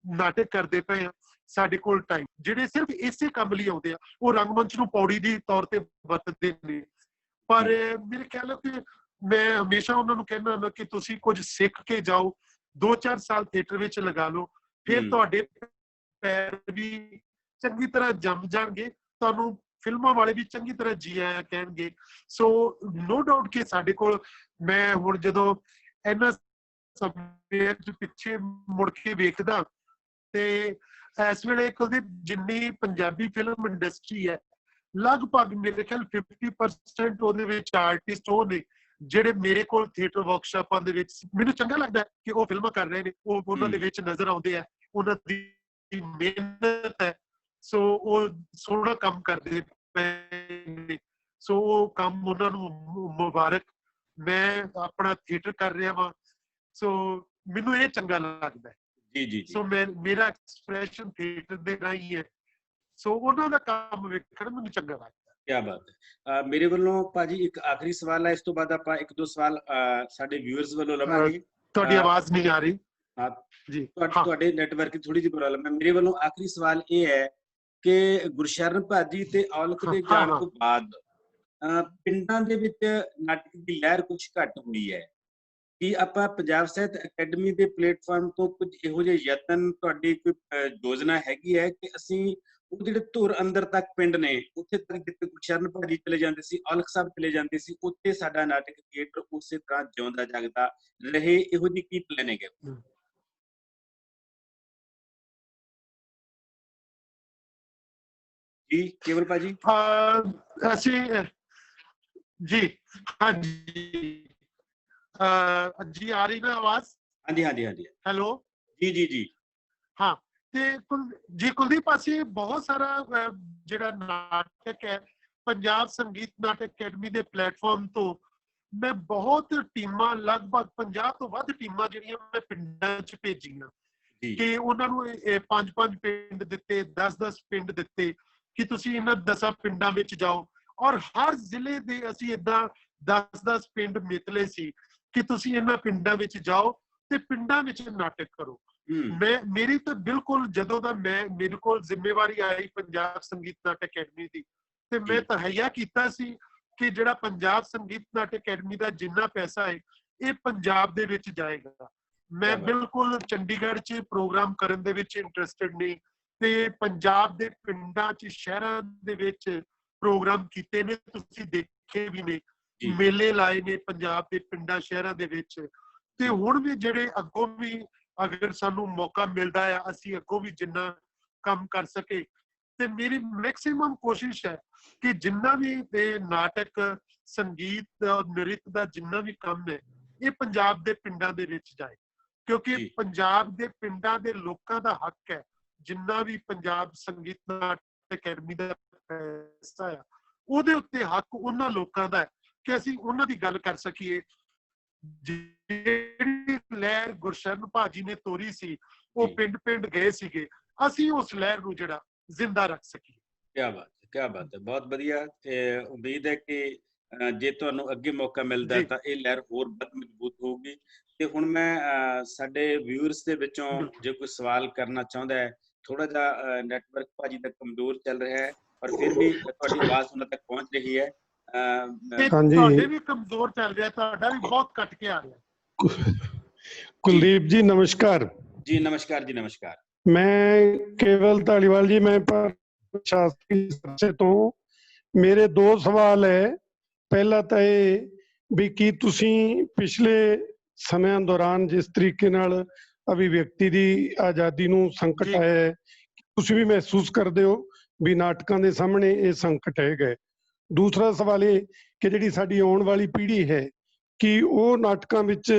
ਨਾਟਕ ਕਰਦੇ ਪਏ ਹਾਂ, ਸਾਡੇ ਕੋਲ ਟਾਈਮ, ਜਿਹੜੇ ਸਿਰਫ ਇਸੇ ਕੰਮ ਲਈ ਆਉਂਦੇ ਆ, ਉਹ ਰੰਗਮੰਚ ਨੂੰ ਪੌੜੀ ਦੀ ਤੌਰ ਤੇ ਵਰਤਦੇ ਨੇ। ਪਰ ਮੇਰੇ ਖਿਆਲ ਹੈ ਕਿ ਮੈਂ ਹਮੇਸ਼ਾ ਉਹਨਾਂ ਨੂੰ ਕਹਿੰਦਾ ਹੁੰਦਾ ਕਿ ਤੁਸੀਂ ਕੁਝ ਸਿੱਖ ਕੇ ਜਾਓ, 2-4 ਸਾਲ ਥੀਏਟਰ ਵਿੱਚ ਲਗਾ ਲਓ, ਫਿਰ ਤੁਹਾਡੇ ਪੈਰ ਵੀ ਚੰਗੀ ਤਰ੍ਹਾਂ ਜੰਮ ਜਾਣਗੇ, ਤੁਹਾਨੂੰ ਫਿਲਮਾਂ ਵਾਲੇ ਵੀ ਚੰਗੀ ਤਰ੍ਹਾਂ ਜੀ ਆਇਆ ਕਹਿਣਗੇ। ਸੋ ਨੋ ਡਾਊਟ ਕਿ ਸਾਡੇ ਕੋਲ, ਮੈਂ ਹੁਣ ਜਦੋਂ ਇਹਨਾਂ ਸਮੇਂ ਪਿੱਛੇ ਮੁੜ ਕੇ ਵੇਖਦਾ ਤੇ ਇਸ ਵੇਲੇ ਕੁਲਦੀਪ ਜਿੰਨੀ ਪੰਜਾਬੀ ਫਿਲਮ ਇੰਡਸਟਰੀ ਹੈ, ਲਗਭਗ ਮੇਰੇ ਖਿਆਲ 50% ਉਹਦੇ ਵਿੱਚ ਆਰਟਿਸਟ ਉਹ ਨੇ ਜਿਹੜੇ ਮੇਰੇ ਕੋਲ ਥੀਏਟਰ ਵਰਕਸ਼ਾਪਾਂ ਦੇ ਵਿੱਚ, ਮੈਨੂੰ ਚੰਗਾ ਲੱਗਦਾ ਕਿ ਉਹ ਫਿਲਮਾਂ ਕਰ ਰਹੇ ਨੇ, ਉਹ ਉਹਨਾਂ ਦੇ ਵਿੱਚ ਨਜ਼ਰ ਆਉਂਦੇ ਆ, ਉਹਨਾਂ ਦੀ ਮਿਹਨਤ ਹੈ, ਸੋ ਉਹ ਸੋਹਣਾ ਕੰਮ ਕਰਦੇ ਪਏ ਨੇ। ਸੋ ਉਹ ਕੰਮ ਉਹਨਾਂ ਨੂੰ ਮੁਬਾਰਕ। ਮੈਂ ਆਪਣਾ ਥੀਏਟਰ ਕਰ ਰਿਹਾ ਵਾਂ, ਸੋ ਮੈਨੂੰ ਇਹ ਚੰਗਾ ਲੱਗਦਾ। ਜੀ ਜੀ ਜੀ। ਸੋ ਮੇਰਾ ਐਕਸਪ੍ਰੈਸ਼ਨ ਥੀਏਟਰ ਦੇ ਰਾਹੀਂ ਹੈ, ਸੋ ਉਹਨਾਂ ਦਾ ਕੰਮ ਵੇਖਣ ਮੈਨੂੰ ਚੰਗਾ ਲੱਗਦਾ। ਕੀ ਬਾਤ ਹੈ। ਮੇਰੇ ਵੱਲੋਂ ਭਾਜੀ ਇੱਕ ਆਖਰੀ ਸਵਾਲ ਹੈ, ਇਸ ਤੋਂ ਬਾਅਦ ਆਪਾਂ ਇੱਕ ਦੋ ਸਵਾਲ ਸਾਡੇ ਵਿਊਅਰਸ ਵੱਲੋਂ ਲਵਾਂਗੇ। ਤੁਹਾਡੀ ਆਵਾਜ਼ ਨਹੀਂ ਆ ਰਹੀ ਜੀ। ਤੁਹਾਡੇ ਨੈਟਵਰਕ ਦੀ ਥੋੜੀ ਜਿਹੀ ਪ੍ਰੋਬਲਮ ਹੈ। ਮੇਰੇ ਵੱਲੋਂ ਆਖਰੀ ਸਵਾਲ ਇਹ ਹੈ ਕਿ ਗੁਰਸ਼ਰਨ ਭਾਜੀ ਤੇ ਔਲਖ ਦੇ ਜਾਣ ਤੋਂ ਬਾਅਦ ਪਿੰਡਾਂ ਦੇ ਵਿੱਚ ਨਾਟਕ ਦੀ ਲਹਿਰ ਕੁਝ ਘੱਟ ਹੋਈ ਹੈ। ਕੀ ਆਪਾਂ ਪੰਜਾਬ ਸਾਹਿਤ ਅਕੈਡਮੀ ਦੇ ਪਲੇਟਫਾਰਮ ਤੋਂ ਕੁਝ ਇਹੋ ਜਿਹੇ ਯਤਨ, ਤੁਹਾਡੀ ਕੋਈ ਯੋਜਨਾ ਹੈਗੀ ਹੈ ਕਿ ਅਸੀਂ ਉਹ ਜਿਹੜੇ ਧੁਰ ਅੰਦਰ ਤੱਕ ਪਿੰਡ ਨੇ, ਉੱਥੇ ਤੱਕ ਜਿੱਥੇ ਗੁਰਸ਼ਰਨ ਭਾਜੀ ਚਲੇ ਜਾਂਦੇ ਸੀ, ਔਲਖ ਸਾਹਿਬ ਚਲੇ ਜਾਂਦੇ ਸੀ, ਉੱਥੇ ਸਾਡਾ ਨਾਟਕ ਥੀਏਟਰ ਉਸੇ ਤਰ੍ਹਾਂ ਜਿਉਂਦਾ ਜਾਗਦਾ ਰਹੇ, ਇਹੋ ਜਿਹੀ ਕੀ ਪਲੈਨਿੰਗ ਹੈ? ਜੀ ਕੇਵਲ ਭਾਜੀ। ਅਸੀਂ ਜੀ ਹਾਂਜੀ ਜੀ ਆ ਰਹੀ ਨਾ ਆਵਾਜ਼? ਹਾਂਜੀ ਹਾਂਜੀ ਹਾਂਜੀ। ਹੈਲੋ ਜੀ ਜੀ ਜੀ। ਹਾਂ, ਤੇ ਜੀ ਕੁਲਦੀਪ, ਅਸੀਂ ਬਹੁਤ ਸਾਰਾ ਜਿਹੜਾ ਨਾਟਕ ਹੈ ਪੰਜਾਬ ਸੰਗੀਤ ਨਾਟਕ ਅਕੈਡਮੀ ਦੇ ਪਲੇਟਫਾਰਮ ਤੋਂ ਮੈਂ ਬਹੁਤ ਟੀਮਾਂ, ਲਗਭਗ 50 ਤੋਂ ਵੱਧ ਟੀਮਾਂ ਜਿਹੜੀਆਂ ਮੈਂ ਪਿੰਡਾਂ 'ਚ ਭੇਜੀਆਂ ਕਿ ਉਹਨਾਂ ਨੂੰ 5-5 ਪਿੰਡ ਦਿੱਤੇ, 10-10 ਪਿੰਡ ਦਿੱਤੇ ਕਿ ਤੁਸੀਂ ਇਹਨਾਂ 10 ਪਿੰਡਾਂ ਵਿੱਚ ਜਾਓ, ਔਰ ਹਰ ਜ਼ਿਲ੍ਹੇ ਦੇ ਅਸੀਂ ਏਦਾਂ 10-10 ਪਿੰਡ ਮਿਤਲੇ ਸੀ ਕਿ ਤੁਸੀਂ ਇਹਨਾਂ ਪਿੰਡਾਂ ਵਿੱਚ ਜਾਓ ਤੇ ਪਿੰਡਾਂ ਵਿੱਚ ਨਾਟਕ ਕਰੋ। ਮੇਰੀ ਤਾਂ ਬਿਲਕੁਲ, ਜਦੋਂ ਦਾ ਮੇਰੇ ਕੋਲ ਜ਼ਿੰਮੇਵਾਰੀ ਆਈ ਪੰਜਾਬ ਸੰਗੀਤ ਨਾਟਕ ਅਕੈਡਮੀ ਦੀ, ਤੇ ਮੈਂ ਤਹਈਆ ਕੀਤਾ ਸੀ ਕਿ ਜਿਹੜਾ ਪੰਜਾਬ ਸੰਗੀਤ ਨਾਟਕ ਅਕੈਡਮੀ ਦਾ ਜਿੰਨਾ ਪੈਸਾ ਹੈ ਇਹ ਪੰਜਾਬ ਦੇ ਵਿੱਚ ਜਾਏਗਾ। ਮੈਂ ਬਿਲਕੁਲ ਚੰਡੀਗੜ੍ਹ 'ਚ ਪ੍ਰੋਗਰਾਮ ਕਰਨ ਦੇ ਵਿੱਚ ਇੰਟਰਸਟਿਡ ਨਹੀਂ, ਤੇ ਪੰਜਾਬ ਦੇ ਪਿੰਡਾਂ 'ਚ, ਸ਼ਹਿਰਾਂ ਦੇ ਵਿੱਚ ਪ੍ਰੋਗਰਾਮ ਕੀਤੇ ਨੇ, ਤੁਸੀਂ ਦੇਖੇ ਵੀ ਨੇ, ਮੇਲੇ ਲਾਏ ਨੇ ਪੰਜਾਬ ਦੇ ਪਿੰਡਾਂ ਸ਼ਹਿਰਾਂ ਦੇ ਵਿੱਚ। ਤੇ ਹੁਣ ਵੀ ਜਿਹੜੇ ਅੱਗੋਂ ਵੀ ਅਗਰ ਸਾਨੂੰ ਮੌਕਾ ਮਿਲਦਾ ਆ, ਅਸੀਂ ਅੱਗੋਂ ਵੀ ਜਿੰਨਾ ਕੰਮ ਕਰ ਸਕੇ, ਤੇ ਮੇਰੀ ਮੈਕਸਿਮਮ ਕੋਸ਼ਿਸ਼ ਹੈ ਕਿ ਜਿੰਨਾ ਵੀ ਨਾਟਕ, ਸੰਗੀਤ, ਨ੍ਰਿਤ ਦਾ ਜਿੰਨਾ ਵੀ ਕੰਮ ਹੈ ਇਹ ਪੰਜਾਬ ਦੇ ਪਿੰਡਾਂ ਦੇ ਵਿੱਚ ਜਾਏ, ਕਿਉਂਕਿ ਪੰਜਾਬ ਦੇ ਪਿੰਡਾਂ ਦੇ ਲੋਕਾਂ ਦਾ ਹੱਕ ਹੈ। ਜਿੰਨਾ ਵੀ ਪੰਜਾਬ ਸੰਗੀਤ ਨਾਟਕ ਅਕੈਡਮੀ ਦਾ ਪੈਸਾ ਆ, ਉਹਦੇ ਉੱਤੇ ਹੱਕ ਉਹਨਾਂ ਲੋਕਾਂ ਦਾ ਹੈ ਕਿ ਅਸੀਂ ਉਹਨਾਂ ਦੀ ਗੱਲ ਕਰ ਸਕੀਏ। ਜਿਹੜੀ ਲਹਿਰ ਗੁਰਸ਼ਰਨ ਭਾਜੀ ਨੇ ਤੋਰੀ ਸੀ, ਉਹ ਪਿੰਡ ਪਿੰਡ ਗਏ ਸੀਗੇ, ਅਸੀਂ ਉਸ ਲਹਿਰ ਨੂੰ ਜਿਹੜਾ ਜ਼ਿੰਦਾ ਰੱਖ ਸਕੀਏ। ਕੀ ਬਾਤ ਹੈ, ਕੀ ਬਾਤ ਹੈ, ਬਹੁਤ ਵਧੀਆ। ਉਮੀਦ ਹੈ ਕਿ ਜੇ ਤੁਹਾਨੂੰ ਅੱਗੇ ਮੌਕਾ ਮਿਲਦਾ ਤਾਂ ਇਹ ਲਹਿਰ ਹੋਰ ਵੱਧ ਮਜ਼ਬੂਤ ਹੋਊਗੀ। ਤੇ ਹੁਣ ਮੈਂ ਸਾਡੇ ਵਿਊਅਰਸ ਦੇ ਵਿੱਚੋਂ ਜੇ ਕੋਈ ਸਵਾਲ ਕਰਨਾ ਚਾਹੁੰਦਾ ਹੈ, ਥੋੜਾ ਜਿਹਾ ਨੈਟਵਰਕ ਭਾਜੀ ਦਾ ਕਮਜ਼ੋਰ ਚੱਲ ਰਿਹਾ ਹੈ, ਪਰ ਫਿਰ ਵੀ ਤੁਹਾਡੀ ਆਵਾਜ਼ ਉਹਨਾਂ ਤੱਕ ਪਹੁੰਚ ਰਹੀ ਹੈ। ਤੁਹਾਡੇ ਵੀ ਕਮਜ਼ੋਰ ਚੱਲ ਰਿਹਾ, ਤੁਹਾਡਾ ਵੀ ਬਹੁਤ ਕੱਟ ਕੇ ਆ ਰਿਹਾ। ਕੁਲਦੀਪ ਜੀ ਨਮਸਕਾਰ। ਜੀ ਨਮਸਕਾਰ ਜੀ, ਨਮਸਕਾਰ। ਮੈਂ ਕੇਵਲ ਧਾਲੀਵਾਲ ਜੀ, ਮੈਂ ਸ਼ਾਸਤਰੀ ਸਰਸੇ ਤੋਂ। ਮੇਰੇ 2 ਸਵਾਲ ਹੈ। ਪਹਿਲਾ ਤਾਂ ਇਹ ਵੀ ਕੀ ਤੁਸੀਂ ਪਿਛਲੇ ਸਮਿਆਂ ਦੌਰਾਨ ਜਿਸ ਤਰੀਕੇ ਨਾਲ ਅਭਿਵਿਅਕਤੀ ਦੀ ਆਜ਼ਾਦੀ ਨੂੰ ਸੰਕਟ ਆਇਆ ਹੈ, ਤੁਸੀਂ ਵੀ ਮਹਿਸੂਸ ਕਰਦੇ ਹੋ ਵੀ ਨਾਟਕਾਂ ਦੇ ਸਾਹਮਣੇ ਇਹ ਸੰਕਟ ਹੈਗਾ? ਦੂਸਰਾ ਸਵਾਲ ਇਹ ਕਿ ਜਿਹੜੀ ਸਾਡੀ ਆਉਣ ਵਾਲੀ ਪੀੜ੍ਹੀ ਹੈ, ਕੀ ਉਹ ਨਾਟਕਾਂ ਵਿੱਚ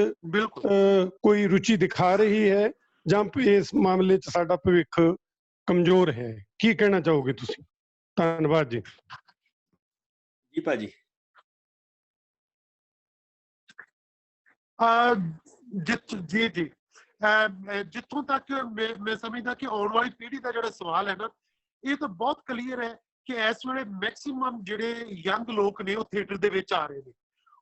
ਕੋਈ ਰੁਚੀ ਦਿਖਾ ਰਹੀ ਹੈ ਜਾਂ ਇਸ ਮਾਮਲੇ 'ਚ ਸਾਡਾ ਭਵਿੱਖ ਕਮਜ਼ੋਰ ਹੈ? ਕੀ ਕਹਿਣਾ ਚਾਹੋਗੇ ਤੁਸੀਂ? ਧੰਨਵਾਦ ਜੀ। ਜੀ ਭਾਜੀ। ਜੀ ਜੀ, ਜਿੱਥੋਂ ਤੱਕ ਮੈਂ ਸਮਝਦਾ ਕਿ ਆਉਣ ਵਾਲੀ ਪੀੜ੍ਹੀ ਦਾ ਜਿਹੜਾ ਸਵਾਲ ਹੈ ਨਾ, ਇਹ ਤਾਂ ਬਹੁਤ ਕਲੀਅਰ ਹੈ ਕਿ ਇਸ ਵੇਲੇ ਮੈਕਸਿਮਮ ਜਿਹੜੇ ਯੰਗ ਲੋਕ ਨੇ ਉਹ ਥੀਏਟਰ ਦੇ ਵਿੱਚ ਆ ਰਹੇ ਨੇ।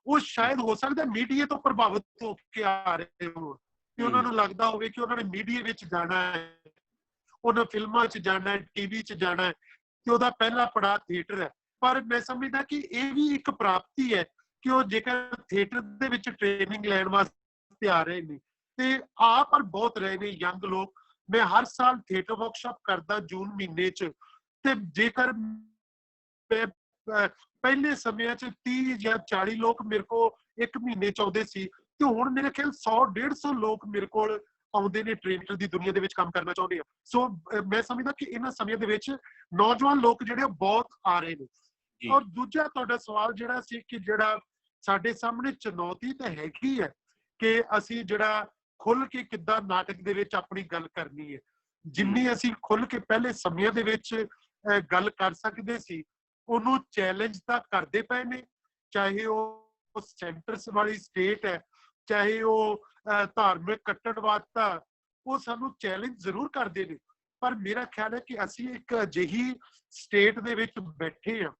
ਉਹ ਸ਼ਾਇਦ ਹੋ ਸਕਦਾ ਮੀਡੀਆ ਤੋਂ ਪ੍ਰਭਾਵਿਤ ਹੋ ਕੇ ਆ ਰਹੇ ਹੋਣ, ਕਿ ਉਹਨਾਂ ਨੂੰ ਲੱਗਦਾ ਹੋਵੇ ਕਿ ਉਹਨਾਂ ਨੇ ਮੀਡੀਆ ਵਿੱਚ ਜਾਣਾ ਹੈ, ਉਹਨਾਂ ਫਿਲਮਾਂ 'ਚ ਜਾਣਾ ਹੈ, ਟੀਵੀ 'ਚ ਜਾਣਾ ਹੈ, ਤੇ ਉਹਦਾ ਪਹਿਲਾ ਪੜਾਅ ਥੀਏਟਰ ਹੈ। ਪਰ ਮੈਂ ਸਮਝਦਾ ਕਿ ਇਹ ਵੀ ਇੱਕ ਪ੍ਰਾਪਤੀ ਹੈ ਕਿ ਉਹ ਜੇਕਰ ਥੀਏਟਰ ਦੇ ਵਿੱਚ ਟ੍ਰੇਨਿੰਗ ਲੈਣ ਵਾਸਤੇ ਆ ਰਹੇ ਨੇ, ਤੇ ਆ ਪਰ ਬਹੁਤ ਰਹੇ ਨੇ ਯੰਗ ਲੋਕ। ਮੈਂ ਹਰ ਸਾਲ ਥੀਏਟਰ ਵਰਕਸ਼ਾਪ ਕਰਦਾ ਜੂਨ ਮਹੀਨੇ 'ਚ, ਤੇ ਜੇਕਰ ਪਹਿਲੇ ਸਮਿਆਂ 'ਚ 30 ਜਾਂ 40 ਲੋਕ ਮੇਰੇ ਕੋਲ ਇੱਕ ਮਹੀਨੇ 'ਚ ਆਉਂਦੇ ਸੀ, ਤੇ ਹੁਣ ਮੇਰੇ ਖਿਆਲ 100-150 ਲੋਕ ਮੇਰੇ ਕੋਲ ਆਉਂਦੇ ਨੇ ਥੀਏਟਰ ਦੀ ਦੁਨੀਆ ਦੇ ਵਿੱਚ ਕੰਮ ਕਰਨਾ ਚਾਹੁੰਦੇ ਆ। ਸੋ ਮੈਂ ਸਮਝਦਾ ਕਿ ਇਹਨਾਂ ਸਮਿਆਂ ਦੇ ਵਿੱਚ ਨੌਜਵਾਨ ਲੋਕ ਜਿਹੜੇ ਬਹੁਤ ਆ ਰਹੇ ਨੇ। ਔਰ ਦੂਜਾ ਤੁਹਾਡਾ ਸਵਾਲ ਜਿਹੜਾ ਸੀ ਕਿ ਜਿਹੜਾ ਸਾਡੇ ਸਾਹਮਣੇ ਚੁਣੌਤੀ ਤਾਂ ਹੈਗੀ ਹੈ ਕਿ ਅਸੀਂ ਜਿਹੜਾ ਖੁੱਲ ਕੇ ਕਿੱਦਾਂ ਨਾਟਕ ਦੇ ਵਿੱਚ ਆਪਣੀ ਗੱਲ ਕਰਨੀ ਹੈ। ਜਿੰਨੀ ਅਸੀਂ ਖੁੱਲ ਕੇ ਪਹਿਲੇ ਸਮਿਆਂ ਦੇ ਵਿੱਚ ਗੱਲ ਕਰ ਸਕਦੇ ਸੀ, ਉਹਨੂੰ ਚੈਲੰਜ ਤਾਂ ਕਰਦੇ ਪਏ ਨੇ, ਚਾਹੇ ਉਹ ਉਹ ਸੈਂਟਰ ਵਾਲੀ ਸਟੇਟ ਹੈ, ਚਾਹੇ ਉਹ ਧਾਰਮਿਕ ਕੱਟੜਵਾਦਤਾ, ਉਹ ਸਾਨੂੰ ਚੈਲੰਜ ਜ਼ਰੂਰ ਕਰਦੇ ਨੇ। ਪਰ ਮੇਰਾ ਖਿਆਲ ਹੈ ਕਿ ਅਸੀਂ ਇੱਕ ਅਜਿਹੀ ਸਟੇਟ ਦੇ ਵਿੱਚ ਬੈਠੇ ਹਾਂ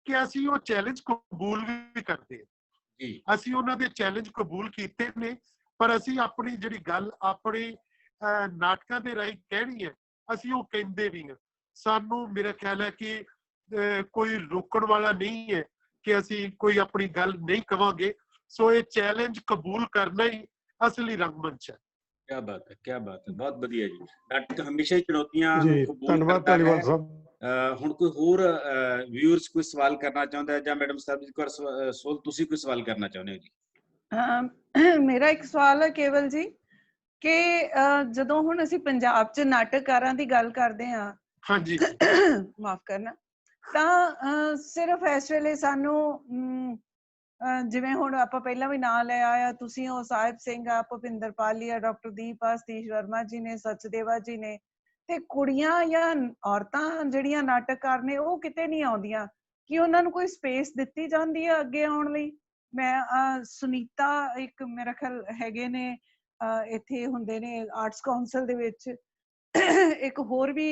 ਕਿ ਅਸੀਂ ਉਹ ਚੈਲੰਜ ਕਬੂਲ ਵੀ ਕਰਦੇ ਹਾਂ। ਅਸੀਂ ਉਹਨਾਂ ਦੇ ਚੈਲੰਜ ਕਬੂਲ ਕੀਤੇ ਨੇ, ਪਰ ਅਸੀਂ ਆਪਣੀ ਜਿਹੜੀ ਗੱਲ ਆਪਣੇ ਨਾਟਕਾਂ ਦੇ ਰਾਹੀਂ ਕਹਿਣੀ ਹੈ, ਅਸੀਂ ਉਹ ਕਹਿੰਦੇ ਵੀ ਹਾਂ। ਸਾਨੂੰ ਮੇਰਾ ਖਿਆਲ ਹੈ ਕਿ ਕੋਈ ਰੋਕਣ ਵਾਲਾ ਨਹੀਂ ਹੈ ਕਿ ਅਸੀਂ ਕੋਈ ਆਪਣੀ ਗੱਲ ਨਹੀਂ ਕਵਾਂਗੇ। ਸੋ ਇਹ ਚੈਲੰਜ ਕਬੂਲ ਕਰਨਾ ਹੀ ਅਸਲੀ ਰੰਗਮੰਚ ਹੈ। क्या बात है, क्या बात है, बहुत बढ़िया जी। नाटक हमेशा ही चुनौतियां जी कबूल धन्यवाद करता है। धालीवाल साहब। ਹੁਣ ਕੋਈ ਹੋਰ ਵਿਊਅਰਸ ਕੋਈ ਸਵਾਲ ਕਰਨਾ ਚਾਹੁੰਦਾ ਹੈ, ਜਾਂ ਮੈਡਮ ਸਰਬਜੀਤ ਕੌਰ ਸੋਹਲ ਤੁਸੀਂ ਕੋਈ ਸਵਾਲ ਕਰਨਾ ਚਾਹੁੰਦੇ ਹੋ ਜੀ? ਮੇਰਾ ਇੱਕ ਸਵਾਲ ਹੈ ਕੇਵਲ ਜੀ, ਕਿ ਜਦੋਂ ਹੁਣ ਅਸੀਂ ਪੰਜਾਬ 'ਚ ਨਾਟਕਕਾਰਾਂ ਦੀ ਗੱਲ ਕਰਦੇ ਹਾਂ, ਹਾਂਜੀ ਮਾਫ ਕਰਨਾ, ਤਾਂ ਸਿਰਫ ਇਸ ਵੇਲੇ ਸਾਨੂੰ ਜਿਵੇਂ ਹੁਣ ਆਪਾਂ ਪਹਿਲਾਂ ਵੀ ਨਾਂ ਲੈ ਆਇਆ, ਤੁਸੀਂ ਹੋ, ਸਾਹਿਬ ਸਿੰਘ ਆ, ਭੁਪਿੰਦਰ ਪਾਲੀ ਆ, ਡਾਕਟਰ ਦੀਪ ਆ, ਸਤੀਸ਼ ਵਰਮਾ ਜੀ ਨੇ, ਸਚਦੇਵਾ ਜੀ ਨੇ, ਤੇ ਕੁੜੀਆਂ ਜਾਂ ਔਰਤਾਂ ਜਿਹੜੀਆਂ ਨਾਟਕਕਾਰ ਨੇ ਉਹ ਕਿਤੇ ਨਹੀਂ ਆਉਂਦੀਆਂ। ਕਿ ਉਹਨਾਂ ਨੂੰ ਕੋਈ ਸਪੇਸ ਦਿੱਤੀ ਜਾਂਦੀ ਹੈ ਅੱਗੇ ਆਉਣ ਲਈ? ਮੈਂ ਸੁਨੀਤਾ ਇੱਕ ਮੇਰਾ ਖਿਆਲ ਹੈਗੇ ਨੇ ਇੱਥੇ ਹੁੰਦੇ ਨੇ ਆਰਟਸ ਕਾਉਂਸਲ ਦੇ ਵਿੱਚ, ਇੱਕ ਹੋਰ ਵੀ